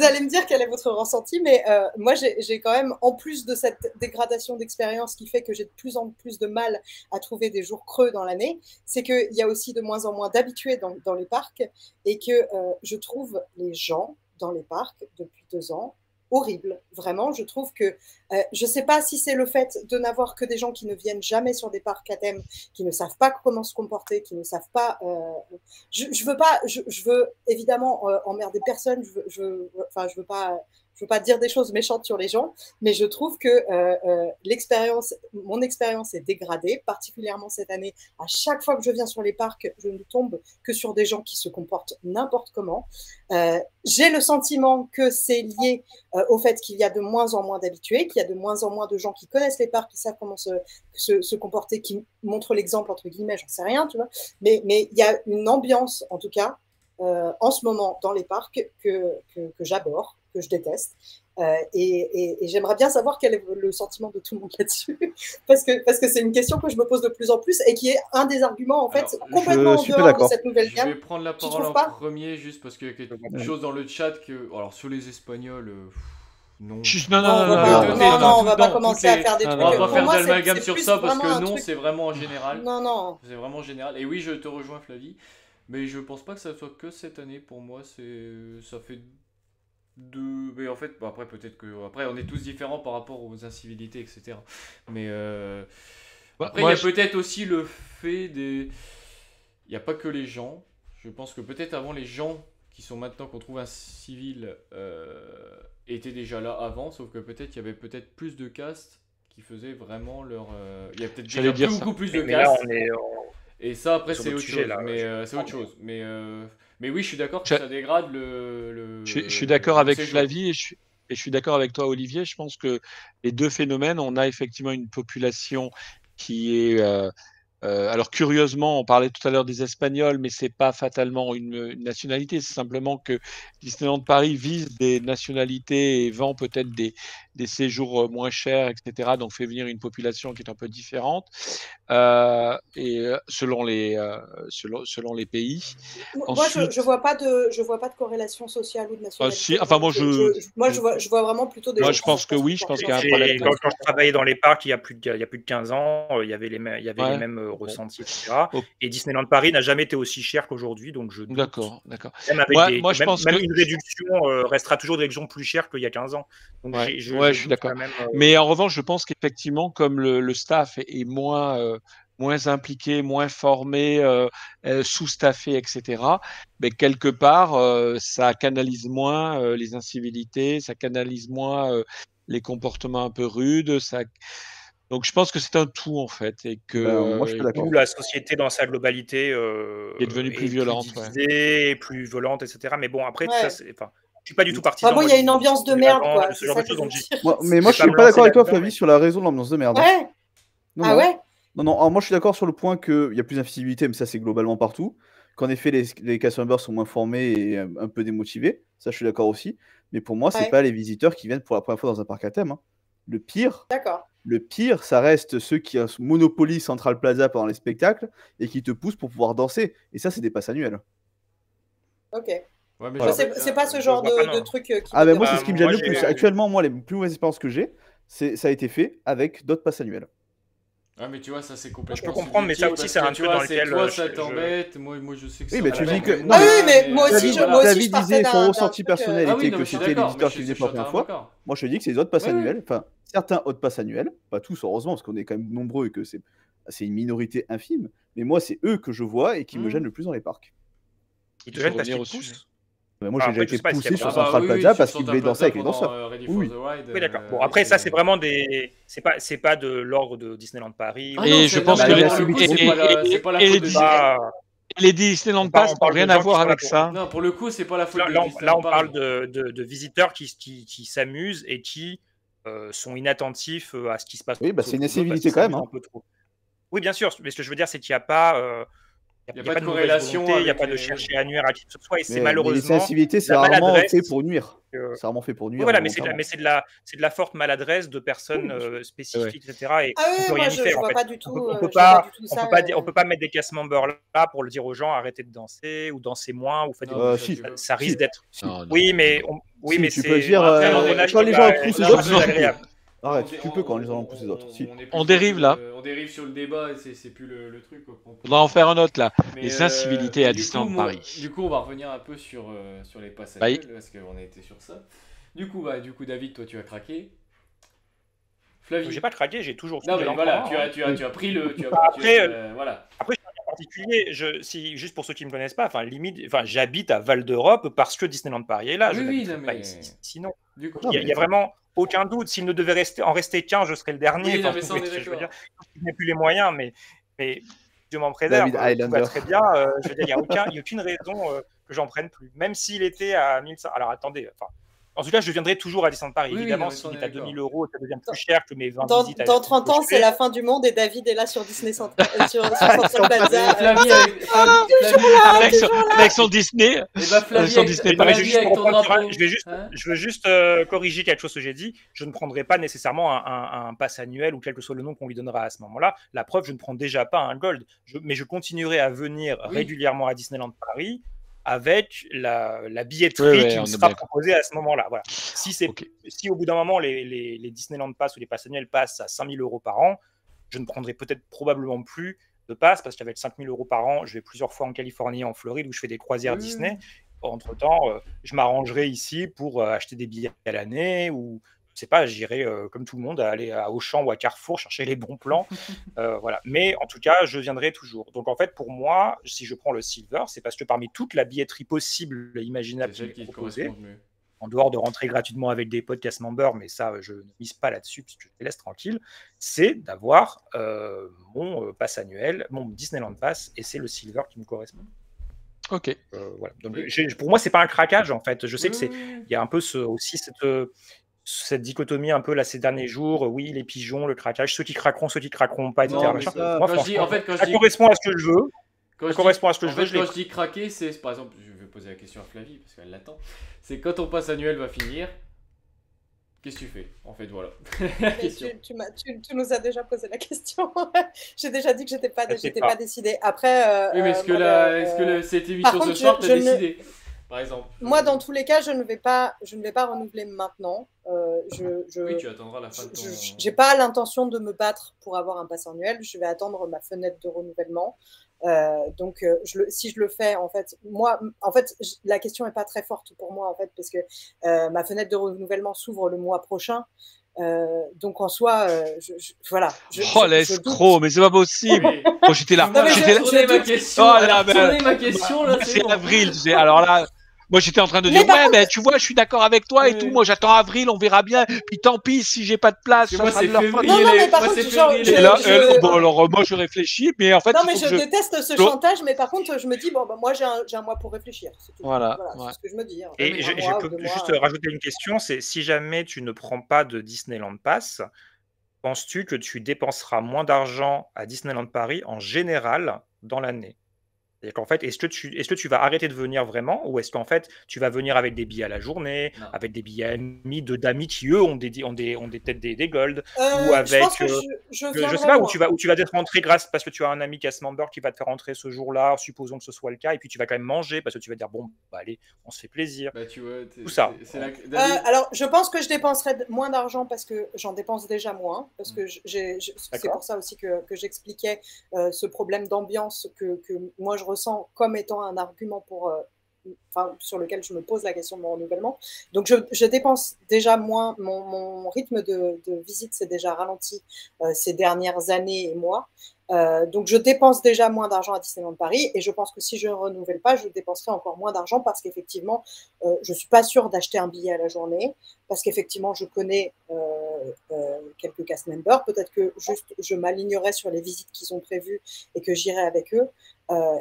[SPEAKER 12] allez me dire quel est votre ressenti, mais moi j'ai quand même, en plus de cette dégradation d'expérience qui fait que j'ai de plus en plus de mal à trouver des jours creux dans l'année, c'est qu'il y a aussi de moins en moins d'habitués dans les parcs et que je trouve les gens dans les parcs depuis 2 ans horrible. Vraiment, je trouve que je ne sais pas si c'est le fait de n'avoir que des gens qui ne viennent jamais sur des parcs à thème, qui ne savent pas comment se comporter, qui ne savent pas... je veux évidemment emmerder personne, je veux veux pas dire des choses méchantes sur les gens, mais je trouve que mon expérience est dégradée, particulièrement cette année. À chaque fois que je viens sur les parcs, je ne tombe que sur des gens qui se comportent n'importe comment. J'ai le sentiment que c'est lié au fait qu'il y a de moins en moins d'habitués, qu'il y a de moins en moins de gens qui connaissent les parcs, qui savent comment se comporter, qui montrent l'exemple, entre guillemets, j'en sais rien, tu vois. Mais il y a une ambiance, en tout cas, en ce moment dans les parcs que j'abhorre, que je déteste. Et j'aimerais bien savoir quel est le sentiment de tout le monde là-dessus, parce que c'est une question que je me pose de plus en plus et qui est un des arguments en fait complètement en dehors de cette nouvelle gamme.
[SPEAKER 9] Je vais prendre la parole en premier juste parce qu'il y a quelque chose dans le chat que, alors sur les Espagnols. Non.
[SPEAKER 12] On va pas commencer à faire des trucs.
[SPEAKER 9] On va pas faire d'amalgame sur ça parce que non, c'est vraiment en général. Non. C'est vraiment en général. Et oui, je te rejoins, Flavie. Mais je pense pas que ça soit que cette année. Pour moi, ça fait deux. Mais en fait, après peut-être que après on est tous différents par rapport aux incivilités, etc. Mais après, il y a peut-être aussi le fait des. Il n'y a pas que les gens. Je pense que peut-être avant les gens qui sont maintenant qu'on trouve incivils étaient déjà là avant, sauf que peut-être il y avait peut-être plus de castes qui faisaient vraiment leur. Il y a peut-être déjà beaucoup plus de castes. Et ça après c'est autre chose. C'est autre chose. Mais oui, je suis d'accord que ça dégrade le.
[SPEAKER 14] Je suis d'accord avec Flavie et je suis d'accord avec toi, Olivier. Je pense que les deux phénomènes, on a effectivement une population qui est. Alors curieusement, on parlait tout à l'heure des Espagnols, mais c'est pas fatalement une nationalité. C'est simplement que Disneyland Paris vise des nationalités et vend peut-être des séjours moins chers, etc. Donc fait venir une population qui est un peu différente et selon les pays.
[SPEAKER 12] Moi, je vois pas de corrélation sociale ou de nationalité.
[SPEAKER 14] Enfin, moi
[SPEAKER 12] je vois vraiment plutôt des.
[SPEAKER 14] Moi, je pense que oui. Je pense qu'il y a un problème.
[SPEAKER 13] Quand je travaillais dans les parcs, il y a plus de 15 ans, il y avait les mêmes ressentis, etc. Et Disneyland Paris n'a jamais été aussi cher qu'aujourd'hui, donc je.
[SPEAKER 14] D'accord.
[SPEAKER 13] Moi, je pense que une réduction restera toujours des réductions plus chères qu'il y a 15 ans. Donc,
[SPEAKER 14] je suis d'accord. Mais en revanche, je pense qu'effectivement, comme le staff est moins impliqué, moins formé, sous-staffé, etc., mais quelque part, ça canalise moins les incivilités, ça canalise moins les comportements un peu rudes. Donc je pense que c'est un tout en fait. Et que
[SPEAKER 11] moi, je suis d'accord.
[SPEAKER 13] La société dans sa globalité
[SPEAKER 14] est devenue plus violente.
[SPEAKER 13] Plus violente, etc. Mais bon, après, ça, c'est. Je suis pas du tout partisan.
[SPEAKER 12] Moi, il y a une ambiance de merde, quoi.
[SPEAKER 11] Mais moi, je suis pas d'accord avec toi, Flavie, sur la raison de l'ambiance de merde.
[SPEAKER 12] Ouais. Ouais.
[SPEAKER 11] Non. Alors, moi, je suis d'accord sur le point qu'il y a plus d'invisibilité, mais ça, c'est globalement partout. Qu'en effet, les cast members sont moins formés et un peu démotivés. Ça, je suis d'accord aussi. Mais pour moi, c'est pas les visiteurs qui viennent pour la première fois dans un parc à thème. Le pire, ça reste ceux qui monopolisent Central Plaza pendant les spectacles et qui te poussent pour pouvoir danser. Et ça, c'est des passes annuelles.
[SPEAKER 12] Ok.
[SPEAKER 9] Ouais, mais
[SPEAKER 12] c'est pas ce genre de truc qui.
[SPEAKER 11] Moi, c'est ce qui me gêne le plus. Actuellement, moi, les plus mauvaises expériences que j'ai, ça a été fait avec d'autres passes annuelles.
[SPEAKER 9] Ah, mais tu vois, ça c'est complètement.
[SPEAKER 13] Je peux comprendre, mais ça aussi, c'est un truc dans lequel.
[SPEAKER 9] Toi, ça t'embête. Moi, je sais que ça.
[SPEAKER 11] Oui, mais tu dis que.
[SPEAKER 12] Ah oui, mais moi aussi,
[SPEAKER 11] David disait son ressenti personnel était que c'était l'éditeur qui faisait pour la première fois. Moi, je te dis que c'est les autres passes annuelles. Enfin, certains autres passes annuelles, pas tous, heureusement, parce qu'on est quand même nombreux et que c'est une minorité infime. Mais moi, c'est eux que je vois et qui me gênent le plus dans les parcs.
[SPEAKER 13] Ils te gênent parce qu'ils poussent.
[SPEAKER 11] Moi, j'ai déjà été poussé sur Central Plaza parce qu'il voulait danser avec les danseurs.
[SPEAKER 13] Oui, d'accord. Bon, après, ça, c'est vraiment des. C'est pas de l'ordre de Disneyland Paris.
[SPEAKER 14] Et je pense que
[SPEAKER 9] c'est pas la faute de
[SPEAKER 14] les Disneyland Pass n'ont rien à voir avec ça.
[SPEAKER 9] Non, pour le coup, c'est pas la faute de
[SPEAKER 13] Disneyland Paris. Là, on parle de visiteurs qui s'amusent et qui sont inattentifs à ce qui se passe.
[SPEAKER 11] Oui, c'est une incivilité quand même.
[SPEAKER 13] Oui, bien sûr. Mais ce que je veux dire, c'est qu'il n'y a pas. Il n'y a pas de corrélation, il n'y a pas de chercher à nuire à qui que ce soit, et c'est malheureusement.
[SPEAKER 11] Les incivilités, c'est rarement fait pour nuire. C'est rarement fait pour nuire.
[SPEAKER 13] Voilà, mais c'est de la forte maladresse de personnes spécifiques, etc. Et on peut rien y faire. On peut pas mettre des cast members là pour le dire aux gens arrêtez de danser ou dansez moins ou faites. Ça risque d'être. Oui, mais
[SPEAKER 11] tu peux dire quand les gens poussent les autres. Arrête, tu peux quand les gens poussent les autres.
[SPEAKER 14] On dérive là.
[SPEAKER 9] On dérive sur le débat et c'est plus le truc.
[SPEAKER 14] On va en faire un autre là. Les incivilités à Disneyland Paris.
[SPEAKER 9] Du coup, on va revenir un peu sur les passes annuelles parce qu'on a été sur ça. Du coup, David, toi, tu as craqué. Flavie.
[SPEAKER 13] J'ai pas craqué, j'ai toujours.
[SPEAKER 9] Non, mais voilà, tu as pris le.
[SPEAKER 13] Après, je suis particulier. Juste pour ceux qui ne me connaissent pas, j'habite à Val d'Europe parce que Disneyland Paris est là. Je n'habiterais pas ici. Sinon, il n'y a vraiment aucun doute. S'il ne devait en rester qu'un, je serais le dernier.
[SPEAKER 9] Oui, mais ça, on est
[SPEAKER 13] je veux dire, je n'ai plus les moyens, mais Dieu m'en préserve.
[SPEAKER 11] David Highlander.
[SPEAKER 13] Très bien. Je veux dire, il n'y a aucune raison que j'en prenne plus. Même s'il était à 1500. Alors attendez. En tout cas, je viendrai toujours à Disneyland Paris. Évidemment, s'il est à 2000 €, ça devient plus cher que mes 20 visites.
[SPEAKER 12] Dans 30 ans, c'est la fin du monde et David est là sur Disney Central, sur Central Plaza.
[SPEAKER 14] Avec son Disney.
[SPEAKER 13] Je veux juste corriger quelque chose que j'ai dit. Je ne prendrai pas nécessairement un pass annuel ou quel que soit le nom qu'on lui donnera à ce moment-là. La preuve, je ne prends déjà pas un Gold. Mais je continuerai à venir régulièrement à Disneyland Paris avec la billetterie qui me sera proposée à ce moment-là. Voilà. Si au bout d'un moment, les Disneyland Pass ou les passes annuelles passent à 5 000 € par an, je ne prendrai probablement plus de pass parce qu'avec 5 000 € par an, je vais plusieurs fois en Californie, en Floride, où je fais des croisières Disney. Entre-temps, je m'arrangerai ici pour acheter des billets à l'année ou je sais pas, j'irai comme tout le monde aller à Auchan ou à Carrefour chercher les bons plans. Voilà. Mais en tout cas, je viendrai toujours. Donc en fait, pour moi, si je prends le Silver, c'est parce que parmi toute la billetterie possible et imaginable qui est proposée, en dehors de rentrer gratuitement avec des podcast members, mais ça, je ne mise pas là-dessus puisque je les laisse tranquilles, c'est d'avoir mon pass annuel, mon Disneyland Pass, et c'est le Silver qui me correspond.
[SPEAKER 14] Ok.
[SPEAKER 13] Voilà. Donc, pour moi, c'est pas un craquage en fait. Je sais que il y a un peu aussi cette dichotomie un peu là ces derniers jours, oui, les pigeons, le craquage, ceux qui craqueront pas, etc. Ça correspond à ce que je veux.
[SPEAKER 9] Quand je dis craquer, c'est par exemple, je vais poser la question à Flavie parce qu'elle l'attend. C'est quand ton pass annuel va finir, qu'est-ce que tu fais? En fait, voilà.
[SPEAKER 12] Tu nous as déjà posé la question. J'ai déjà dit que j'étais pas décidée. Après,
[SPEAKER 9] oui, mais est-ce que cette émission ce soir t'as décidé? Par exemple.
[SPEAKER 12] Moi, dans tous les cas, je ne vais pas renouveler maintenant.
[SPEAKER 9] Oui, tu attendras la fin de ton...
[SPEAKER 12] J'ai pas l'intention de me battre pour avoir un pass annuel. Je vais attendre ma fenêtre de renouvellement. Donc, si je le fais, en fait, la question n'est pas très forte pour moi, en fait, parce que ma fenêtre de renouvellement s'ouvre le mois prochain. Donc en soi, voilà.
[SPEAKER 14] L'escroc, mais c'est pas possible. Bon, j'étais là.
[SPEAKER 9] Tournez ma question. Là,
[SPEAKER 14] c'est avril, tu sais. Alors là, moi j'étais en train de dire mais tu vois, je suis d'accord avec toi et tout. Moi j'attends avril, on verra bien. Puis tant pis si j'ai pas de place.
[SPEAKER 9] Moi c'est février.
[SPEAKER 14] Bon alors moi je réfléchis, mais en fait.
[SPEAKER 12] Non mais je déteste ce chantage, mais par contre je me dis moi j'ai un mois pour réfléchir.
[SPEAKER 14] Voilà.
[SPEAKER 12] C'est ce que je me dis.
[SPEAKER 13] Et je peux juste rajouter une question, c'est si jamais tu ne prends pas de Disneyland Pass, penses-tu que tu dépenseras moins d'argent à Disneyland Paris en général dans l'année? C'est-à-dire qu'en fait, est-ce que tu vas arrêter de venir vraiment ou est-ce qu'en fait, tu vas venir avec des billets à la journée, avec des billets d'amis qui, eux, ont peut-être des gold ou avec... Je sais pas, où tu vas peut-être rentrer grâce parce que tu as un ami cast member qui va te faire rentrer ce jour-là, supposons que ce soit le cas, et puis tu vas quand même manger parce que tu vas dire, bon, bah allez, on se fait plaisir.
[SPEAKER 9] Bah, tu vois,
[SPEAKER 13] tout ça.
[SPEAKER 12] Alors, je pense que je dépenserai moins d'argent parce que j'en dépense déjà moins, parce que c'est pour ça aussi que j'expliquais ce problème d'ambiance que moi je ressens comme étant un argument sur lequel je me pose la question de mon renouvellement. Donc je dépense déjà moins, mon rythme de visite s'est déjà ralenti ces dernières années et mois. Donc je dépense déjà moins d'argent à Disneyland Paris et je pense que si je ne renouvelle pas, je dépenserai encore moins d'argent parce qu'effectivement, je ne suis pas sûre d'acheter un billet à la journée parce qu'effectivement, je connais quelques cast members. Peut-être que juste je m'alignerai sur les visites qu'ils ont prévues et que j'irai avec eux.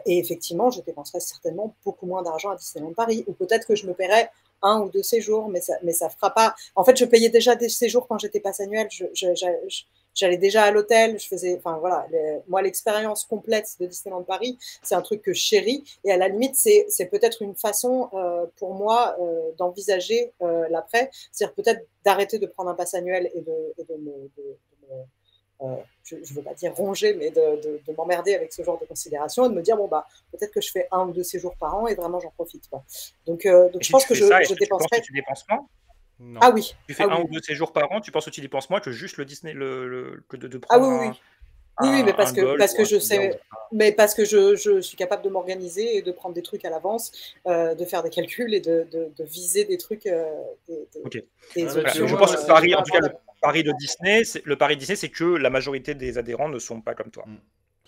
[SPEAKER 12] Et effectivement, je dépenserai certainement beaucoup moins d'argent à Disneyland Paris ou peut-être que je me paierai 1 ou 2 séjours, mais ça fera pas... En fait, je payais déjà des séjours quand j'étais pass annuel. J'allais déjà à l'hôtel, je faisais... Enfin, voilà, moi, l'expérience complète de Disneyland Paris, c'est un truc que je chéris. Et à la limite, c'est peut-être une façon pour moi d'envisager l'après. C'est-à-dire peut-être d'arrêter de prendre un pass annuel et de je ne veux pas dire ronger, mais de m'emmerder avec ce genre de considération et de me dire, bon, bah, peut-être que je fais 1 ou 2 séjours par an et vraiment, j'en profite. Quoi. Donc je pense que je dépenserai...
[SPEAKER 13] Tu dépenses moins?
[SPEAKER 12] Non. Ah oui.
[SPEAKER 13] Tu fais 1 ou 2 séjours par an, tu penses que tu dépenses moins que juste le Disney, que de prendre
[SPEAKER 12] oui, mais parce que je sais, mais parce que je suis capable de m'organiser et de prendre des trucs à l'avance, de faire des calculs et de viser des trucs.
[SPEAKER 13] Je pense que Paris, en tout cas, le pari de Disney, c'est que la majorité des adhérents ne sont pas comme toi.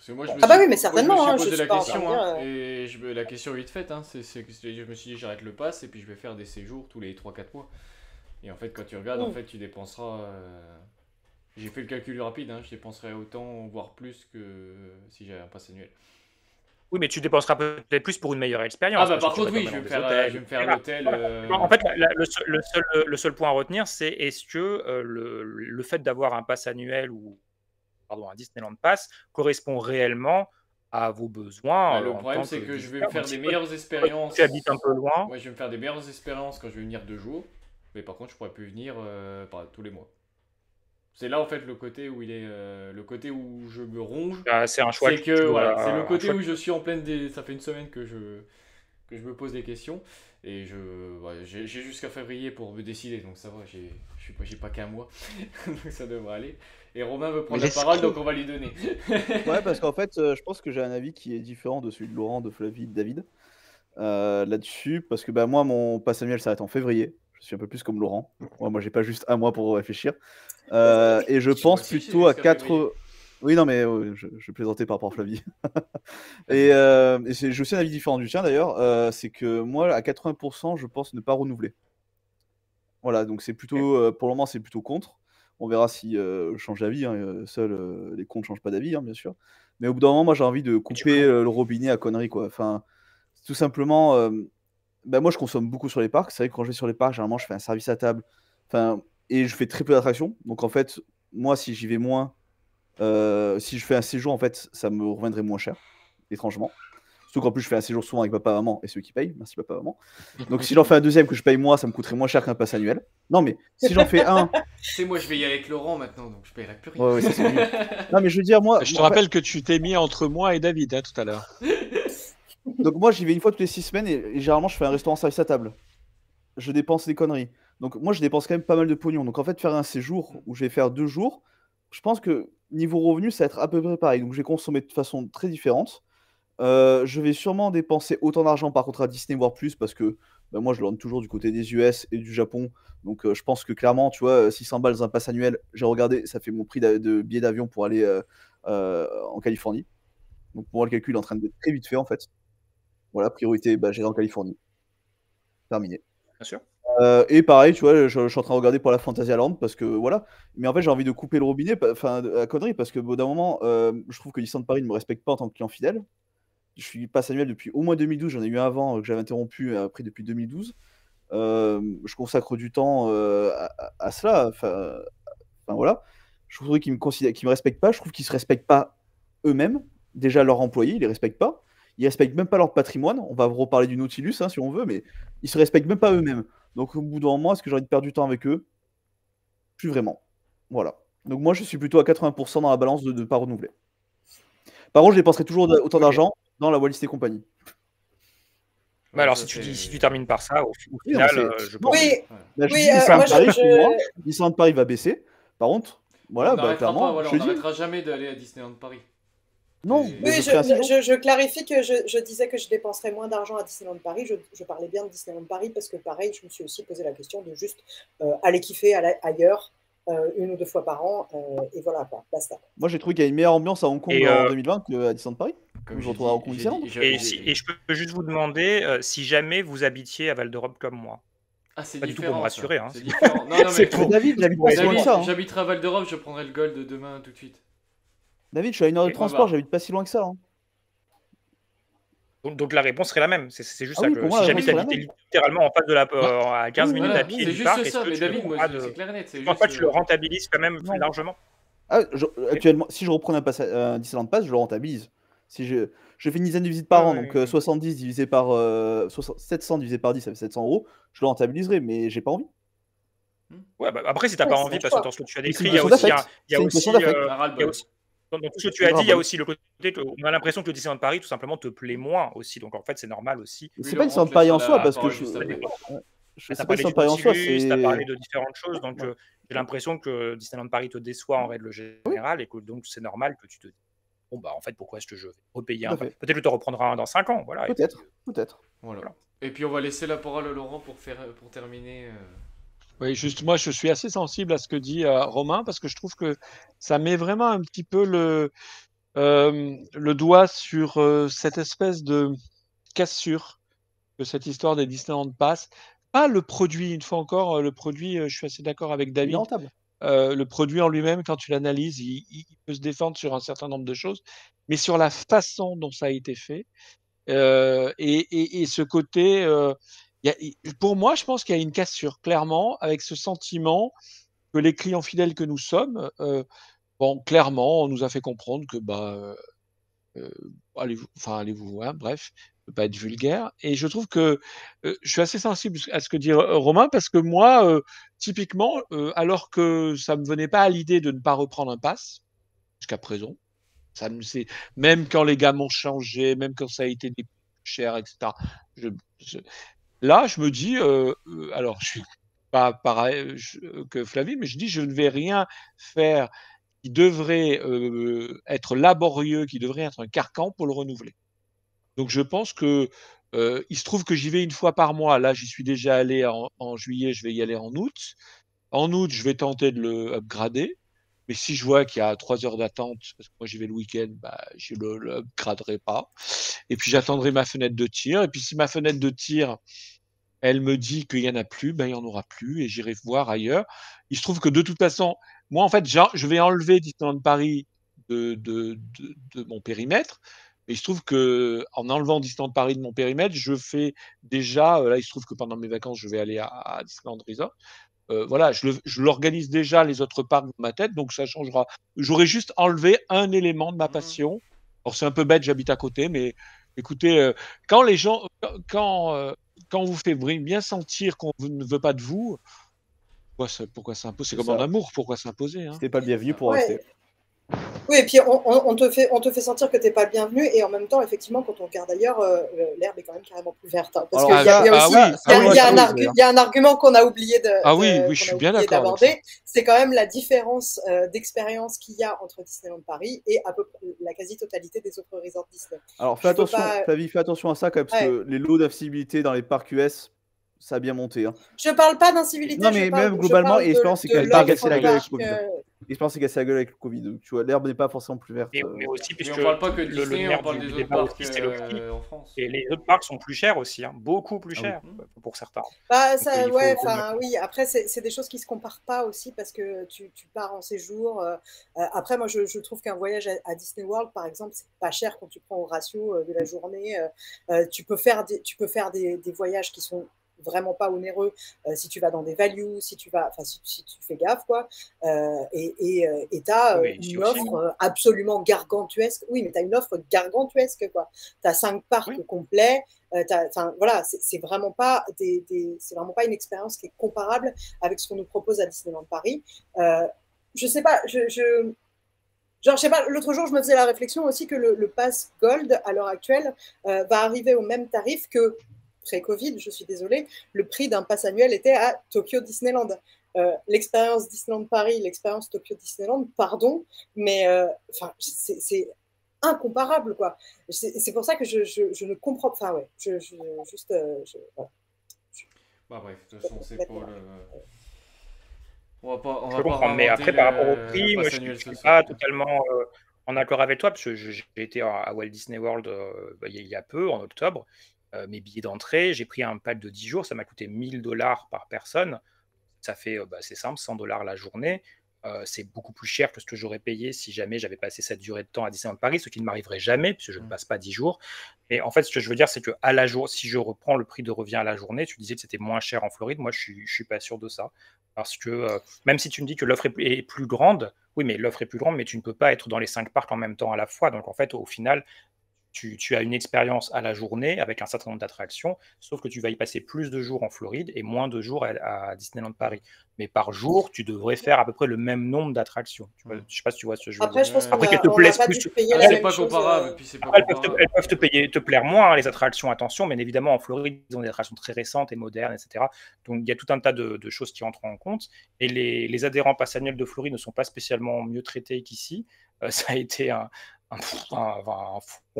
[SPEAKER 9] Parce que moi, je me
[SPEAKER 12] Ah bah
[SPEAKER 9] suis-
[SPEAKER 12] oui, mais certainement,
[SPEAKER 9] moi,
[SPEAKER 12] hein,
[SPEAKER 9] je me
[SPEAKER 12] je
[SPEAKER 9] suis
[SPEAKER 12] suis
[SPEAKER 9] posé
[SPEAKER 12] pas
[SPEAKER 9] la question,
[SPEAKER 12] en train de
[SPEAKER 9] hein,
[SPEAKER 12] dire,
[SPEAKER 9] et la question est vite faite, hein, c'est que je me suis dit j'arrête le pass et puis je vais faire des séjours tous les 3-4 mois. Et en fait, quand tu regardes, en fait, tu dépenseras... J'ai fait le calcul rapide, hein, je dépenserai autant, voire plus que si j'avais un pass annuel.
[SPEAKER 13] Oui, mais tu dépenseras peut-être plus pour une meilleure expérience.
[SPEAKER 9] Ah bah
[SPEAKER 13] parce
[SPEAKER 9] par
[SPEAKER 13] que tu
[SPEAKER 9] contre,
[SPEAKER 13] vas
[SPEAKER 9] oui,
[SPEAKER 13] dormir
[SPEAKER 9] je
[SPEAKER 13] dans
[SPEAKER 9] vais
[SPEAKER 13] des
[SPEAKER 9] me
[SPEAKER 13] hôtels,
[SPEAKER 9] faire
[SPEAKER 13] etc.
[SPEAKER 9] l'hôtel...
[SPEAKER 13] En fait, le seul point à retenir, c'est est-ce que le fait d'avoir un pass annuel ou un Disneyland Pass correspond réellement à vos besoins
[SPEAKER 9] le
[SPEAKER 13] en
[SPEAKER 9] problème,
[SPEAKER 13] tant
[SPEAKER 9] c'est que je vais me
[SPEAKER 13] visiteur.
[SPEAKER 9] faire
[SPEAKER 13] Donc,
[SPEAKER 9] des
[SPEAKER 13] si
[SPEAKER 9] meilleures expériences.
[SPEAKER 13] tu habites un peu loin.
[SPEAKER 9] Ouais, je vais me faire des meilleures expériences quand je vais venir 2 jours. Mais par contre, je pourrais plus venir tous les mois. C'est là en fait le côté où il est, le côté où je me ronge.
[SPEAKER 13] C'est un choix.
[SPEAKER 9] C'est que voilà, c'est le côté
[SPEAKER 13] choix
[SPEAKER 9] où je suis en pleine ça fait une semaine que je me pose des questions et j'ai jusqu'à février pour me décider, donc ça va, j'ai pas qu'un mois, donc ça devrait aller. Et Romain veut prendre la parole, donc on va lui donner.
[SPEAKER 11] Ouais, parce qu'en fait, je pense que j'ai un avis qui est différent de celui de Laurent, de Flavie, de David là-dessus, parce que bah, moi, mon pass annuel s'arrête en février. Je suis un peu plus comme Laurent. Moi, j'ai pas juste un mois pour réfléchir. Et je pense plutôt à 4. Oui, non, mais je plaisantais par rapport à Flavie. et j'ai aussi un avis différent du tien d'ailleurs. C'est que moi, à 80%, je pense ne pas renouveler. Voilà, donc c'est plutôt, pour le moment, c'est plutôt contre. On verra si je change d'avis. Hein. Seuls les cons ne changent pas d'avis, hein, bien sûr. Mais au bout d'un moment, moi, j'ai envie de couper le robinet à conneries, quoi. Enfin, tout simplement, moi, je consomme beaucoup sur les parcs. C'est vrai que quand je vais sur les parcs, généralement, je fais un service à table. Enfin, et je fais très peu d'attractions. Donc, en fait, moi, si j'y vais moins, si je fais un séjour, en fait, ça me reviendrait moins cher, étrangement. Surtout qu'en plus, je fais un séjour souvent avec papa, maman et ceux qui payent. Merci papa, maman. Donc, si j'en fais un deuxième que je paye moi, ça me coûterait moins cher qu'un pass annuel. Non, mais si j'en fais un.
[SPEAKER 9] Tu sais, moi, je vais y aller avec Laurent maintenant, donc je paierai plus rien.
[SPEAKER 11] Ouais, ça, c'est mieux. Non, mais je veux dire, moi.
[SPEAKER 14] Je te rappelle que tu t'es mis entre moi et David tout à l'heure.
[SPEAKER 11] Donc, moi, j'y vais une fois toutes les 6 semaines et généralement, je fais un restaurant service à table. Je dépense des conneries. Donc, moi, je dépense quand même pas mal de pognon. Donc, en fait, faire un séjour où je vais faire 2 jours, je pense que niveau revenu, ça va être à peu près pareil. Donc, je vais consommer de façon très différente. Je vais sûrement dépenser autant d'argent par contre à Disney, voire plus, parce que moi je l'orne toujours du côté des US et du Japon. Donc je pense que clairement, tu vois, 600 balles dans un pass annuel, j'ai regardé, ça fait mon prix de billet d'avion pour aller en Californie. Donc pour moi, le calcul est en train d'être très vite fait en fait. Voilà, priorité, j'irai en Californie. Terminé.
[SPEAKER 13] Bien sûr.
[SPEAKER 11] Et pareil, tu vois, je suis en train de regarder pour la Fantasyland parce que voilà. Mais en fait, j'ai envie de couper le robinet, enfin, à connerie, parce que au bout d'un moment, je trouve que Disneyland Paris ne me respecte pas en tant que client fidèle. Je suis pass annuel depuis au moins 2012, j'en ai eu un avant que j'avais interrompu après depuis 2012. Je consacre du temps à cela. Enfin voilà. Je trouve qu'ils me respectent pas. Je trouve qu'ils se respectent pas eux-mêmes. Déjà leurs employés, ils les respectent pas. Ils respectent même pas leur patrimoine. On va reparler du Nautilus hein, si on veut, mais ils se respectent même pas eux-mêmes. Donc au bout d'un moment, est-ce que j'ai envie de perdre du temps avec eux? Plus vraiment. Voilà. Donc moi, je suis plutôt à 80% dans la balance de ne pas renouveler. Par contre, je dépenserai toujours autant d'argent dans la Walt Disney Company.
[SPEAKER 13] Mais alors, si tu termines par ça, au final, je pense.
[SPEAKER 11] Disneyland Paris va baisser. Par contre, voilà, clairement,
[SPEAKER 9] on n'arrêtera jamais d'aller à Disneyland Paris.
[SPEAKER 11] Non.
[SPEAKER 12] Oui, je clarifie que je disais que je dépenserais moins d'argent à Disneyland Paris. Je parlais bien de Disneyland Paris parce que, pareil, je me suis aussi posé la question de juste aller kiffer ailleurs. 1 ou 2 fois par an, et voilà, quoi, basta.
[SPEAKER 11] Moi, j'ai trouvé qu'il y a une meilleure ambiance à Hong Kong en 2020 qu'à Disneyland Paris.
[SPEAKER 13] Comme je retrouve à Hong Kong Disneyland. Et je peux juste vous demander si jamais vous habitiez à Val d'Europe comme moi.
[SPEAKER 9] Ah, c'est
[SPEAKER 13] pas du tout pour me rassurer. Hein.
[SPEAKER 9] C'est différent. Non, mais
[SPEAKER 11] pour David,
[SPEAKER 9] j'habiterai à Val d'Europe, je prendrai le Gold demain tout de suite.
[SPEAKER 11] David, je suis à 1 heure de transport, j'habite pas si loin que ça. Hein.
[SPEAKER 13] Donc la réponse serait la même. C'est juste ça
[SPEAKER 11] oui,
[SPEAKER 13] que
[SPEAKER 11] moi,
[SPEAKER 13] si jamais tu habitais littéralement en face de à 15 minutes à pied du parc, est-ce que tu penses pas que tu le rentabilises quand même plus largement?
[SPEAKER 11] Actuellement, si je reprends un Disneyland Pass, je le rentabilise. Si je fais une dizaine de visites par an, donc 70 divisé par 700 divisé par 10, ça fait 700 €, je le rentabiliserai, mais j'ai pas envie.
[SPEAKER 13] Ouais, après, si t'as pas envie, parce que dans ce que tu as décrit, il y a aussi. Dans tout ce que tu as dit, il y a aussi le côté on a l'impression que le Disneyland Paris, tout simplement, te plaît moins aussi. Donc, en fait, c'est normal aussi.
[SPEAKER 11] C'est pas une Disneyland Paris en soi, parce que
[SPEAKER 13] je sais pas Disneyland Paris en soi, tu as parlé de différentes choses. Donc, j'ai l'impression que Disneyland Paris te déçoit en règle générale et que donc, c'est normal que tu te dis bon, bah, en fait, pourquoi est-ce que je vais repayer un? Peut-être que tu en reprendras un dans 5 ans. Voilà.
[SPEAKER 11] Peut-être.
[SPEAKER 9] Voilà. Et puis, on va laisser la parole à Laurent pour terminer.
[SPEAKER 14] Oui, juste moi, je suis assez sensible à ce que dit Romain parce que je trouve que ça met vraiment un petit peu le doigt sur cette espèce de cassure que cette histoire des Disneyland Pass. Pas le produit, une fois encore, le produit, je suis assez d'accord avec
[SPEAKER 11] Il est
[SPEAKER 14] David.
[SPEAKER 11] rentable.
[SPEAKER 14] Le produit en lui-même, quand tu l'analyses, il peut se défendre sur un certain nombre de choses, mais sur la façon dont ça a été fait, et ce côté, pour moi, je pense qu'il y a une cassure, clairement, avec ce sentiment que les clients fidèles que nous sommes, bon, clairement, on nous a fait comprendre que, allez-vous voir, bref, ne pas être vulgaire. Et je trouve que je suis assez sensible à ce que dit Romain, parce que moi, typiquement, alors que ça ne me venait pas à l'idée de ne pas reprendre un pass, jusqu'à présent, même quand les gammes ont changé, même quand ça a été plus cher, etc. Là, je me dis, alors je suis pas pareil que Flavie, mais je dis, je ne vais rien faire qui devrait être laborieux, qui devrait être un carcan pour le renouveler. Donc je pense que il se trouve que j'y vais une fois par mois. Là, j'y suis déjà allé en juillet, je vais y aller en août. En août, je vais tenter de le upgrader. Mais si je vois qu'il y a 3 heures d'attente, parce que moi j'y vais le week-end, je ne le upgraderai pas. Et puis j'attendrai ma fenêtre de tir. Et puis si ma fenêtre de tir, elle me dit qu'il n'y en a plus, il n'y en aura plus et j'irai voir ailleurs. Il se trouve que de toute façon, moi en fait, je vais enlever Disneyland Paris de mon périmètre. Mais il se trouve que en enlevant Disneyland Paris de mon périmètre, je fais déjà, là il se trouve que pendant mes vacances, je vais aller à Disneyland Resort. Voilà, je l'organise déjà les autres parcs dans ma tête, donc ça changera. J'aurais juste enlevé un élément de ma passion. Alors c'est un peu bête, j'habite à côté, mais écoutez, quand les gens, quand on vous fait bien sentir qu'on ne veut pas de vous, pourquoi s'imposer? C'est comme en amour, pourquoi s'imposer, hein?
[SPEAKER 11] C'était pas le bienvenu pour rester.
[SPEAKER 12] Oui, et puis on te fait sentir que tu n'es pas le bienvenu, et en même temps, effectivement, quand on regarde ailleurs, l'herbe est quand même carrément plus verte. Hein, parce qu'il y a un argument qu'on a oublié d'aborder, c'est quand même la différence d'expérience qu'il y a entre Disneyland Paris et à peu près la quasi-totalité des autres resorts Disney.
[SPEAKER 11] Alors Flavie, fais attention à ça quand même, parce que les lots d'accessibilité dans les parcs US, ça a bien monté. Hein.
[SPEAKER 12] Je parle pas d'incivilité.
[SPEAKER 11] Non, mais même globalement, et je pense c'est qu'elle a cassé la gueule avec le Covid. Et je pense qu'elle s'est la gueule avec le Covid. Tu vois, l'herbe n'est pas forcément plus verte.
[SPEAKER 13] Mais aussi, puisque
[SPEAKER 9] on parle pas que de Disney, on parle des autres parcs en France.
[SPEAKER 13] Et les autres parcs sont plus chers aussi, hein, beaucoup plus chers pour certains.
[SPEAKER 12] Oui, après, c'est des choses qui ne se comparent pas aussi, parce que tu pars en séjour. Après, moi, je trouve qu'un voyage à Disney World, par exemple, c'est pas cher quand tu prends au ratio de la journée. Tu peux faire des voyages qui sont vraiment pas onéreux si tu vas dans des values, si tu fais gaffe, quoi. Et tu as une offre absolument gargantuesque. Oui, mais tu as une offre gargantuesque, quoi. Tu as 5 parcs complets. Voilà, c'est vraiment pas c'est vraiment pas une expérience qui est comparable avec ce qu'on nous propose à Disneyland Paris. Je sais pas, je sais pas, l'autre jour, je me faisais la réflexion aussi que le Pass Gold, à l'heure actuelle, va arriver au même tarif que pré-Covid, je suis désolée, le prix d'un pass annuel était à Tokyo Disneyland. L'expérience Disneyland Paris, l'expérience Tokyo Disneyland, pardon, mais c'est incomparable, quoi. C'est pour ça que je ne comprends pas. Enfin, ouais, voilà.
[SPEAKER 9] Bref, de toute façon, c'est pour le... On va
[SPEAKER 13] pas comprendre, mais après, par rapport au prix, moi, je ne suis pas totalement en accord avec toi, parce que j'ai été à Walt Disney World il y a peu, en octobre. Mes billets d'entrée, j'ai pris un pack de 10 jours, ça m'a coûté $1000 par personne. Ça fait, c'est simple, $100 la journée. C'est beaucoup plus cher que ce que j'aurais payé si jamais j'avais passé cette durée de temps à Disneyland Paris, ce qui ne m'arriverait jamais, puisque je ne passe pas 10 jours. Et en fait, ce que je veux dire, c'est que si je reprends le prix de revient à la journée, tu disais que c'était moins cher en Floride, moi je ne suis pas sûr de ça. Parce que même si tu me dis que l'offre est plus grande, oui, mais l'offre est plus grande, mais tu ne peux pas être dans les 5 parcs en même temps à la fois. Donc en fait, au final, tu as une expérience à la journée avec un certain nombre d'attractions, sauf que tu vas y passer plus de jours en Floride et moins de jours à Disneyland Paris. Mais par jour, tu devrais faire à peu près le même nombre d'attractions. Je ne sais pas si tu vois ce que je veux dire.
[SPEAKER 12] Après, je pense
[SPEAKER 13] qu'elles
[SPEAKER 12] te plaisent plus.
[SPEAKER 9] C'est pas comparable.
[SPEAKER 13] Elles peuvent te plaire moins, les attractions, attention, mais évidemment, en Floride, ils ont des attractions très récentes et modernes, etc. Donc, il y a tout un tas de choses qui entrent en compte. Et les adhérents pass annuels de Floride ne sont pas spécialement mieux traités qu'ici. Ça a été un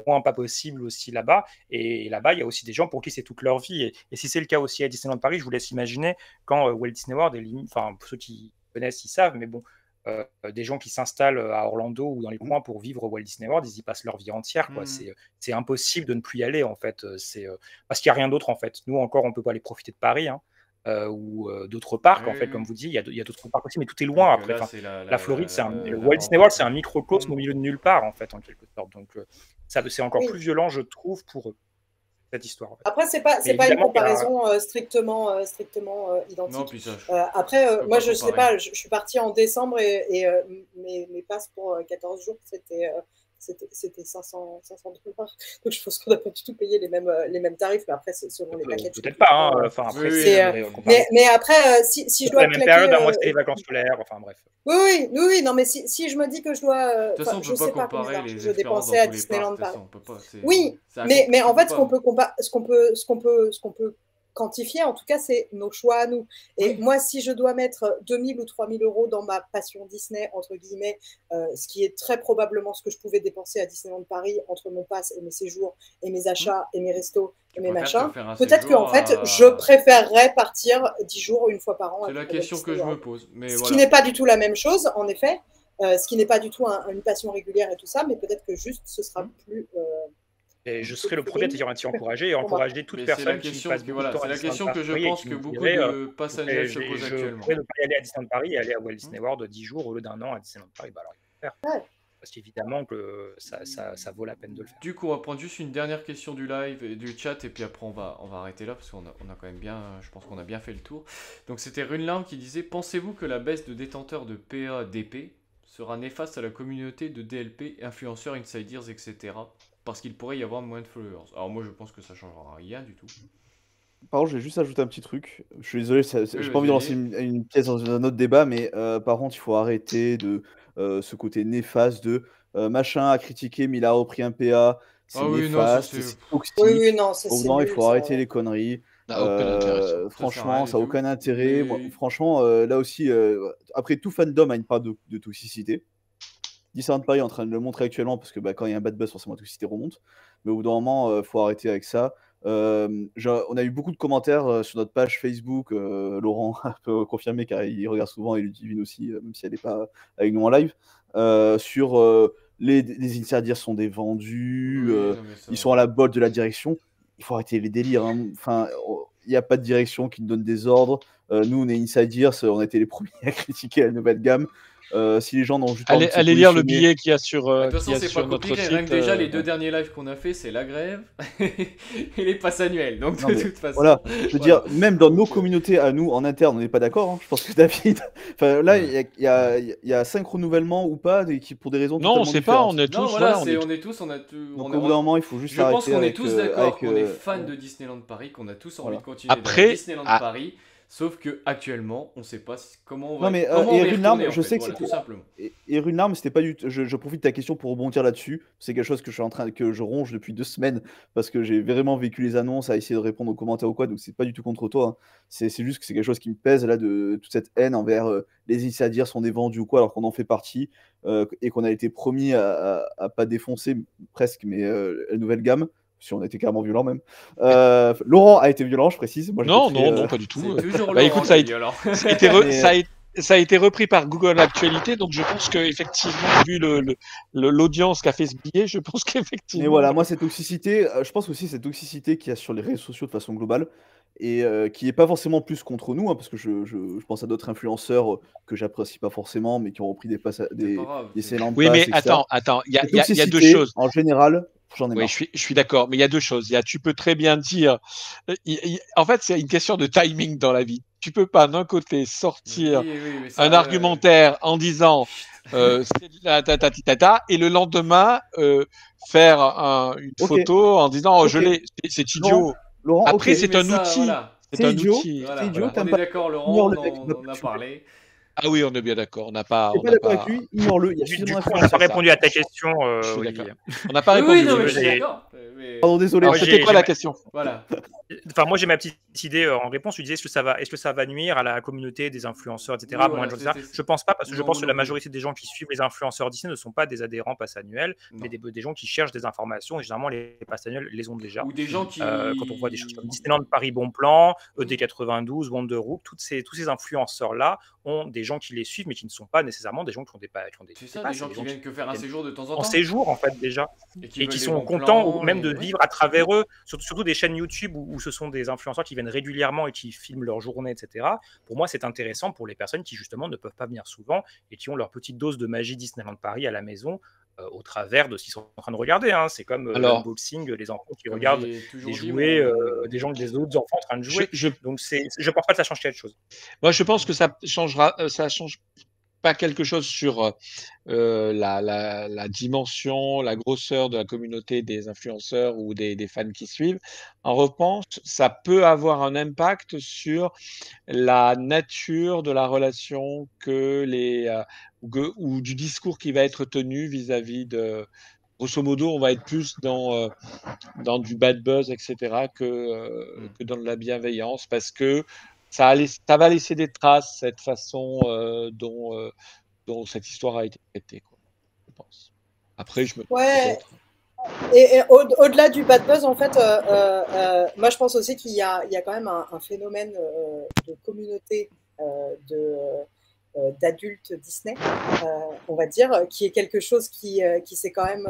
[SPEAKER 13] point pas possible aussi là-bas. Et là-bas, il y a aussi des gens pour qui c'est toute leur vie. Et si c'est le cas aussi à Disneyland Paris, je vous laisse imaginer quand Walt Disney World, enfin, ceux qui connaissent, ils savent, mais bon, des gens qui s'installent à Orlando ou dans les coins pour vivre au Walt Disney World, ils y passent leur vie entière, quoi. C'est impossible de ne plus y aller, en fait. Parce qu'il n'y a rien d'autre, en fait. Nous, encore, on ne peut pas aller profiter de Paris, hein, ou d'autres parcs, en fait, comme vous dites. Il y a d'autres parcs aussi, mais tout est loin, après.
[SPEAKER 9] Là,
[SPEAKER 13] Enfin, la Floride, le Walt Disney World, c'est un microcosme au milieu de nulle part, en fait, en quelque sorte. Donc, c'est encore plus violent, je trouve, pour eux, cette histoire. En fait.
[SPEAKER 12] Après, c'est pas une comparaison strictement identique. Non, puis ça, après, moi, je sais pas, je suis partie en décembre et mes passes pour 14 jours, c'était 500 $. Donc, je pense qu'on n'a pas du tout payé les mêmes tarifs, mais après, c'est selon les packages.
[SPEAKER 13] Peut-être pas, hein. Enfin, après,
[SPEAKER 12] mais après, si je dois
[SPEAKER 13] claquer... La même période, moi, c'était les vacances scolaires, enfin, bref.
[SPEAKER 12] Oui, non, mais si je me dis que je dois...
[SPEAKER 9] De toute façon, on peut pas comparer les
[SPEAKER 12] je dépensais à Disneyland Paris.
[SPEAKER 9] Oui,
[SPEAKER 12] mais en fait, ce qu'on peut quantifier, en tout cas, c'est nos choix à nous. Et moi, si je dois mettre 2000 ou 3000 € dans ma passion Disney, entre guillemets, ce qui est très probablement ce que je pouvais dépenser à Disneyland Paris entre mon pass et mes séjours et mes achats et mes restos et mes machins, peut-être qu'en fait, je préférerais partir 10 jours une fois par an.
[SPEAKER 9] C'est la question que je me pose.
[SPEAKER 12] Ce qui n'est pas du tout la même chose, en effet. Ce qui n'est pas du tout une passion régulière et tout ça, mais peut-être que juste ce sera plus...
[SPEAKER 13] Et je serai le premier à t'y encourager et encourager toute personne qui passe beaucoup de temps à Disneyland Paris.
[SPEAKER 9] C'est la question que je pense que beaucoup de passes annuelles se posent actuellement.
[SPEAKER 13] Je pourrais ne pas y aller à Disneyland Paris et aller à Walt Disney World 10 jours au lieu d'un an à Disneyland Paris. Bah alors, il faut faire. Parce qu'évidemment que ça vaut la peine de le faire.
[SPEAKER 9] Du coup, on va prendre juste une dernière question du live et du chat et puis après on va arrêter là parce qu'on a quand même bien, je pense qu'on a bien fait le tour. Donc c'était Runelarm qui disait: pensez-vous que la baisse de détenteurs de PA-DP sera néfaste à la communauté de DLP, influenceurs, insiders, etc. parce qu'il pourrait y avoir moins de followers? Alors moi je pense que ça changera rien du tout.
[SPEAKER 11] Par contre, je vais juste ajouter un petit truc. Je suis désolé, j'ai pas envie de lancer une pièce dans un autre débat, mais par contre, il faut arrêter de ce côté néfaste de machin à critiquer, mais il a repris un PA, c'est néfaste, c'est toxique.
[SPEAKER 12] Oui, non, c'est
[SPEAKER 11] il faut arrêter les conneries. Franchement, ça n'a aucun intérêt. Moi, franchement, là aussi, après, tout fandom a une part de toxicité. Disneyland Paris est en train de le montrer actuellement parce que quand il y a un bad buzz, forcément la toxicité remonte. Mais au bout d'un moment, il faut arrêter avec ça. On a eu beaucoup de commentaires sur notre page Facebook. Laurent peut confirmer car il regarde souvent et Ludivine aussi, même si elle n'est pas avec nous en live. Sur les insiders sont des vendus, ils sont à la botte de la direction. Il faut arrêter les délires. Hein. Enfin, il n'y a pas de direction qui nous donne des ordres. Nous, on est insiders, on a été les premiers à critiquer la nouvelle gamme. Si les gens n'ont juste
[SPEAKER 14] allez lire le billet qu'il y a sur,
[SPEAKER 9] de toute façon, c'est pas compliqué. Rien que déjà, les 2 derniers lives qu'on a fait, c'est la grève et les passes annuelles. Donc, de toute façon.
[SPEAKER 11] Voilà, je veux dire, même dans nos communautés à nous, en interne, on n'est pas d'accord. Hein. Je pense que David. Enfin, là, il y a 5 renouvellements ou pas pour des raisons
[SPEAKER 14] non, on sait pas, on est tous.
[SPEAKER 9] Non, voilà, on est tous.
[SPEAKER 11] Donc, au bout d'un moment, il faut juste arrêter.
[SPEAKER 9] Je pense qu'on est tous d'accord, qu'on est fans de Disneyland Paris, qu'on a tous envie de continuer dans Disneyland Paris. Sauf que actuellement, on ne sait pas comment on va.
[SPEAKER 11] Non mais et Runelarm, je sais que c'est tout simplement. Et Runelarm, c'était pas du. Je profite de ta question pour rebondir là-dessus. C'est quelque chose que je ronge depuis 2 semaines parce que j'ai vraiment vécu les annonces, à essayer de répondre aux commentaires ou quoi. Donc c'est pas du tout contre toi. Hein. C'est juste que c'est quelque chose qui me pèse là de toute cette haine envers les insiders sont des vendus ou quoi, alors qu'on en fait partie et qu'on a été promis à pas défoncer presque, mais la nouvelle gamme. Si on a été carrément violent même. Laurent a été violent, je précise. Moi,
[SPEAKER 14] non, pas du tout.
[SPEAKER 9] Écoute,
[SPEAKER 14] ça a été repris par Google Actualité, donc je pense qu'effectivement, vu l'audience qu'a fait ce billet, je pense qu'effectivement...
[SPEAKER 11] Mais voilà, moi, cette toxicité, je pense aussi cette toxicité qu'il y a sur les réseaux sociaux de façon globale, et qui n'est pas forcément plus contre nous, hein, parce que je pense à d'autres influenceurs que j'apprécie pas forcément, mais qui ont repris des Ceyland Pass,
[SPEAKER 14] oui, mais attends, il y a 2 choses.
[SPEAKER 11] En général...
[SPEAKER 14] Oui, je suis d'accord, mais il y a 2 choses. Tu peux très bien dire. En fait, c'est une question de timing dans la vie. Tu peux pas d'un côté sortir un argumentaire en disant et le lendemain faire une photo en disant c'est idiot.
[SPEAKER 11] Laurent,
[SPEAKER 14] après c'est un outil.
[SPEAKER 9] Voilà.
[SPEAKER 11] C'est idiot.
[SPEAKER 9] Voilà. On est d'accord, Laurent, on en a parlé.
[SPEAKER 14] Ah oui, on est bien d'accord. On n'a pas.
[SPEAKER 11] On n'a pas d'accord avec lui, ignore-le.
[SPEAKER 13] On n'a pas répondu à ta question, Olivier.
[SPEAKER 14] On n'a pas répondu.
[SPEAKER 9] Oui, je suis d'accord.
[SPEAKER 11] Pardon, désolé.
[SPEAKER 14] C'était quoi la question?
[SPEAKER 13] Voilà. Enfin, moi, j'ai ma petite idée en réponse. Tu disais, est-ce que ça va nuire à la communauté des influenceurs, etc. Je pense pas, parce que je pense que la majorité des gens qui suivent les influenceurs Disney ne sont pas des adhérents pass annuels, mais des gens qui cherchent des informations. Et généralement, les pass annuels les ont déjà.
[SPEAKER 9] Ou des gens qui.
[SPEAKER 13] Quand on voit des choses comme Disneyland Paris Bon Plan, ED92, Wonderwood, tous ces influenceurs-là ont des des gens qui les suivent, mais qui ne sont pas nécessairement des gens qui ont des
[SPEAKER 9] C'est ça, des gens qui viennent que faire un séjour de temps en temps.
[SPEAKER 13] En séjour, en fait, déjà.
[SPEAKER 9] Et
[SPEAKER 13] Et qui sont contents même de vivre à travers eux, surtout des chaînes YouTube où ce sont des influenceurs qui viennent régulièrement et qui filment leur journée, etc. Pour moi, c'est intéressant pour les personnes qui, justement, ne peuvent pas venir souvent et qui ont leur petite dose de magie Disneyland Paris à la maison au travers de ce qu'ils sont en train de regarder. Hein. C'est comme l'unboxing, les enfants qui regardent les jouets des autres enfants en train de jouer. Donc, je pense pas que ça change quelque chose.
[SPEAKER 14] Moi, je pense que ça change pas quelque chose sur la dimension, la grosseur de la communauté des influenceurs ou des fans qui suivent. En revanche, ça peut avoir un impact sur la nature de la relation ou du discours qui va être tenu vis-à-vis de... Grosso modo, on va être plus dans du bad buzz, etc., que dans de la bienveillance, parce que ça va laisser des traces, cette façon dont cette histoire a été traitée, quoi, je pense. Après, je me trompe peut-être.
[SPEAKER 12] Et au-delà du bad buzz, en fait, moi je pense aussi qu'il y a quand même un phénomène de communauté d'adultes Disney, on va dire, qui est quelque chose qui s'est quand même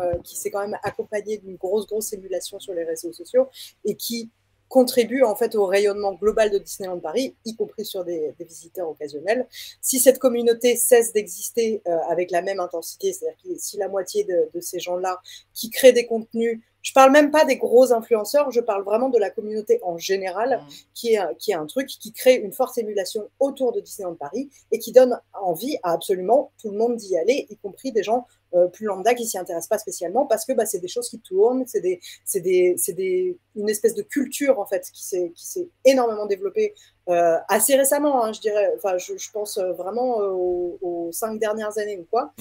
[SPEAKER 12] accompagné d'une grosse émulation sur les réseaux sociaux et qui contribue en fait au rayonnement global de Disneyland Paris, y compris sur des visiteurs occasionnels. Si cette communauté cesse d'exister avec la même intensité, c'est-à-dire que si la moitié de ces gens-là qui créent des contenus, je parle même pas des gros influenceurs, je parle vraiment de la communauté en général, qui est un truc qui crée une forte émulation autour de Disneyland Paris et qui donne envie à absolument tout le monde d'y aller, y compris des gens plus lambda qui s'y intéressent pas spécialement, parce que c'est des choses qui tournent, c'est une espèce de culture en fait qui s'est énormément développée assez récemment, hein, je dirais. Enfin, je pense vraiment aux 5 dernières années ou quoi.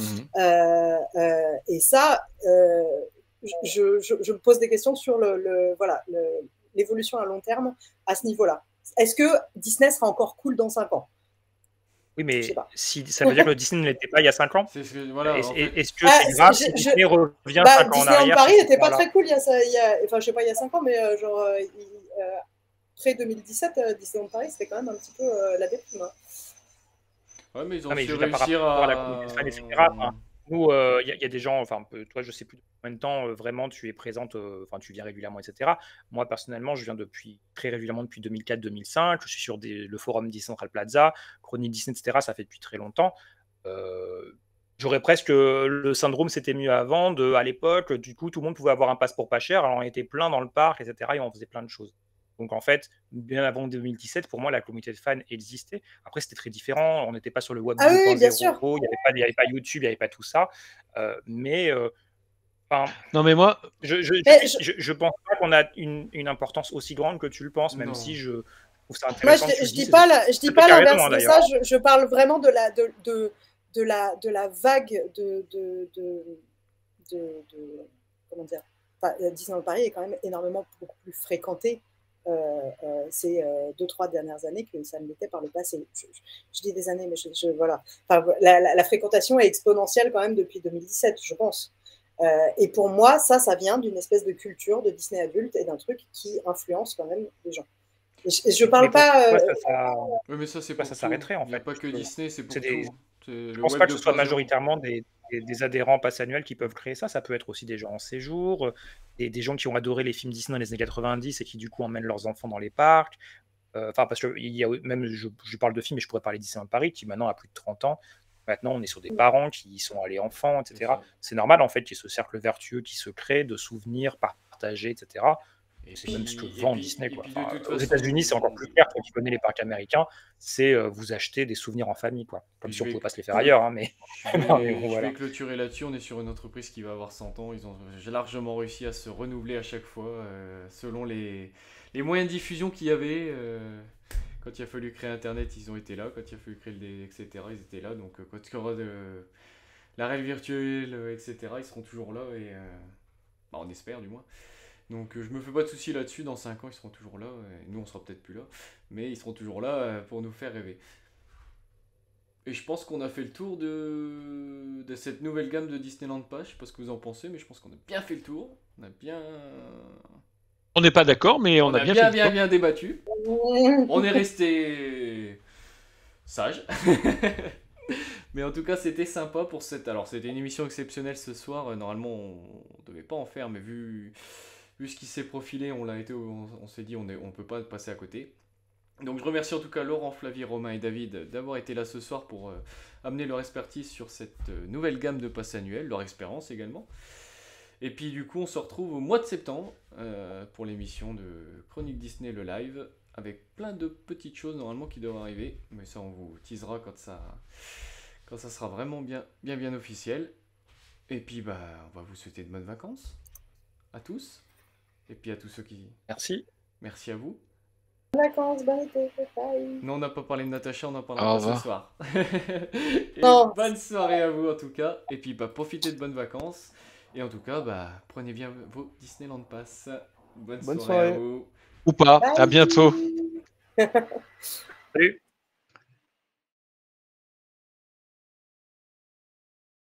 [SPEAKER 12] Et ça, je me pose des questions sur l'évolution à long terme à ce niveau-là. Est-ce que Disney sera encore cool dans 5 ans?
[SPEAKER 13] Oui, mais si ça veut dire que le Disney ne l'était pas il y a 5 ans, est-ce que c'est grave si Disney revient 5 ans en arrière?
[SPEAKER 12] Disneyland Paris n'était pas très cool il y a 5 ans, mais après 2017, Disneyland Paris, c'était quand même un petit peu la déprime.
[SPEAKER 9] Ouais, mais ils ont su réussir
[SPEAKER 13] à la communauté fan, etc. Nous, il y a des gens, toi, je sais plus combien de temps vraiment tu es présente, tu viens régulièrement, etc. Moi, personnellement, je viens très régulièrement depuis 2004-2005. Je suis sur le forum Disney Central Plaza, Chronique Disney, etc. Ça fait depuis très longtemps. J'aurais presque le syndrome c'était mieux avant, à l'époque, du coup, tout le monde pouvait avoir un passeport pas cher, alors on était plein dans le parc, etc. Et on faisait plein de choses. Donc en fait, bien avant 2017, pour moi, la communauté de fans existait. Après, c'était très différent. On n'était pas sur le web 2.0. Il n'y avait pas YouTube, il n'y avait pas tout ça.
[SPEAKER 14] Non, mais moi,
[SPEAKER 13] je pense pas qu'on a une importance aussi grande que tu le penses, même si je trouve ça intéressant.
[SPEAKER 12] Moi, je dis pas l'inverse de ça. Je parle vraiment de la vague comment dire. Disneyland Paris est quand même beaucoup plus fréquenté. Ces 2-3 dernières années que ça ne l'était par le passé. Je dis des années, mais voilà. La fréquentation est exponentielle quand même depuis 2017, je pense. Et pour moi, ça vient d'une espèce de culture de Disney adulte et d'un truc qui influence quand même les gens. Et je parle pas.
[SPEAKER 9] Oui, mais ça, c'est pas
[SPEAKER 13] ça s'arrêterait en fait.
[SPEAKER 9] Il n'y a pas que Disney, c'est pour tout.
[SPEAKER 13] Je pense pas que ce soit majoritairement des adhérents pass annuels qui peuvent créer ça. Ça peut être aussi des gens en séjour, des gens qui ont adoré les films Disney dans les années 90 et qui du coup emmènent leurs enfants dans les parcs. Parce que il y a même, je parle de films, mais je pourrais parler de Disneyland Paris qui maintenant a plus de 30 ans. Maintenant, on est sur des parents qui y sont allés enfants, etc. C'est normal en fait qu'il y ait ce cercle vertueux qui se crée de souvenirs partagés, etc. Et c'est même ce que vend Disney, quoi. Aux États-Unis, c'est encore plus clair. Toi qui connais les parcs américains, c'est vous acheter des souvenirs en famille, quoi. Comme si on ne pouvait pas se les faire ailleurs, hein, mais.
[SPEAKER 9] Je vais clôturer là-dessus. On est sur une entreprise qui va avoir 100 ans. Ils ont largement réussi à se renouveler à chaque fois selon les moyens de diffusion qu'il y avait. Quand il a fallu créer Internet, ils ont été là. Quand il a fallu créer le etc., ils étaient là. Donc quand il y aura la réelle virtuelle, etc., ils seront toujours là. Et on espère du moins. Donc je me fais pas de soucis là-dessus, dans 5 ans ils seront toujours là, et nous on sera peut-être plus là, mais ils seront toujours là pour nous faire rêver. Et je pense qu'on a fait le tour de cette nouvelle gamme de Disneyland Pass, je sais pas ce que vous en pensez, mais je pense qu'on a bien fait le tour,
[SPEAKER 14] on n'est pas d'accord, mais on a bien fait le tour.
[SPEAKER 9] Bien débattu. On est resté sage. Mais en tout cas, c'était sympa pour cette... Alors, c'était une émission exceptionnelle ce soir. Normalement, on devait pas en faire, mais vu ce qui s'est profilé, on s'est dit on peut pas passer à côté. Donc je remercie en tout cas Laurent, Flavie, Romain et David d'avoir été là ce soir pour amener leur expertise sur cette nouvelle gamme de passes annuelles, leur expérience également. Et puis du coup on se retrouve au mois de septembre pour l'émission de Chronique Disney le live, avec plein de petites choses normalement qui devraient arriver, mais ça on vous teasera quand ça sera vraiment bien officiel. Et puis bah on va vous souhaiter de bonnes vacances à tous, et puis à tous ceux qui... Merci à vous.
[SPEAKER 12] Bonnes vacances, bon été, bye.
[SPEAKER 9] Non, on n'a pas parlé de Natacha, on en parlera pas ce soir. Et bonne soirée à vous en tout cas. Et puis bah, profitez de bonnes vacances. Et en tout cas, bah, prenez bien vos Disneyland Pass. Bonne soirée à vous.
[SPEAKER 14] Ou pas,
[SPEAKER 12] Bye.
[SPEAKER 14] à bientôt.
[SPEAKER 13] Salut.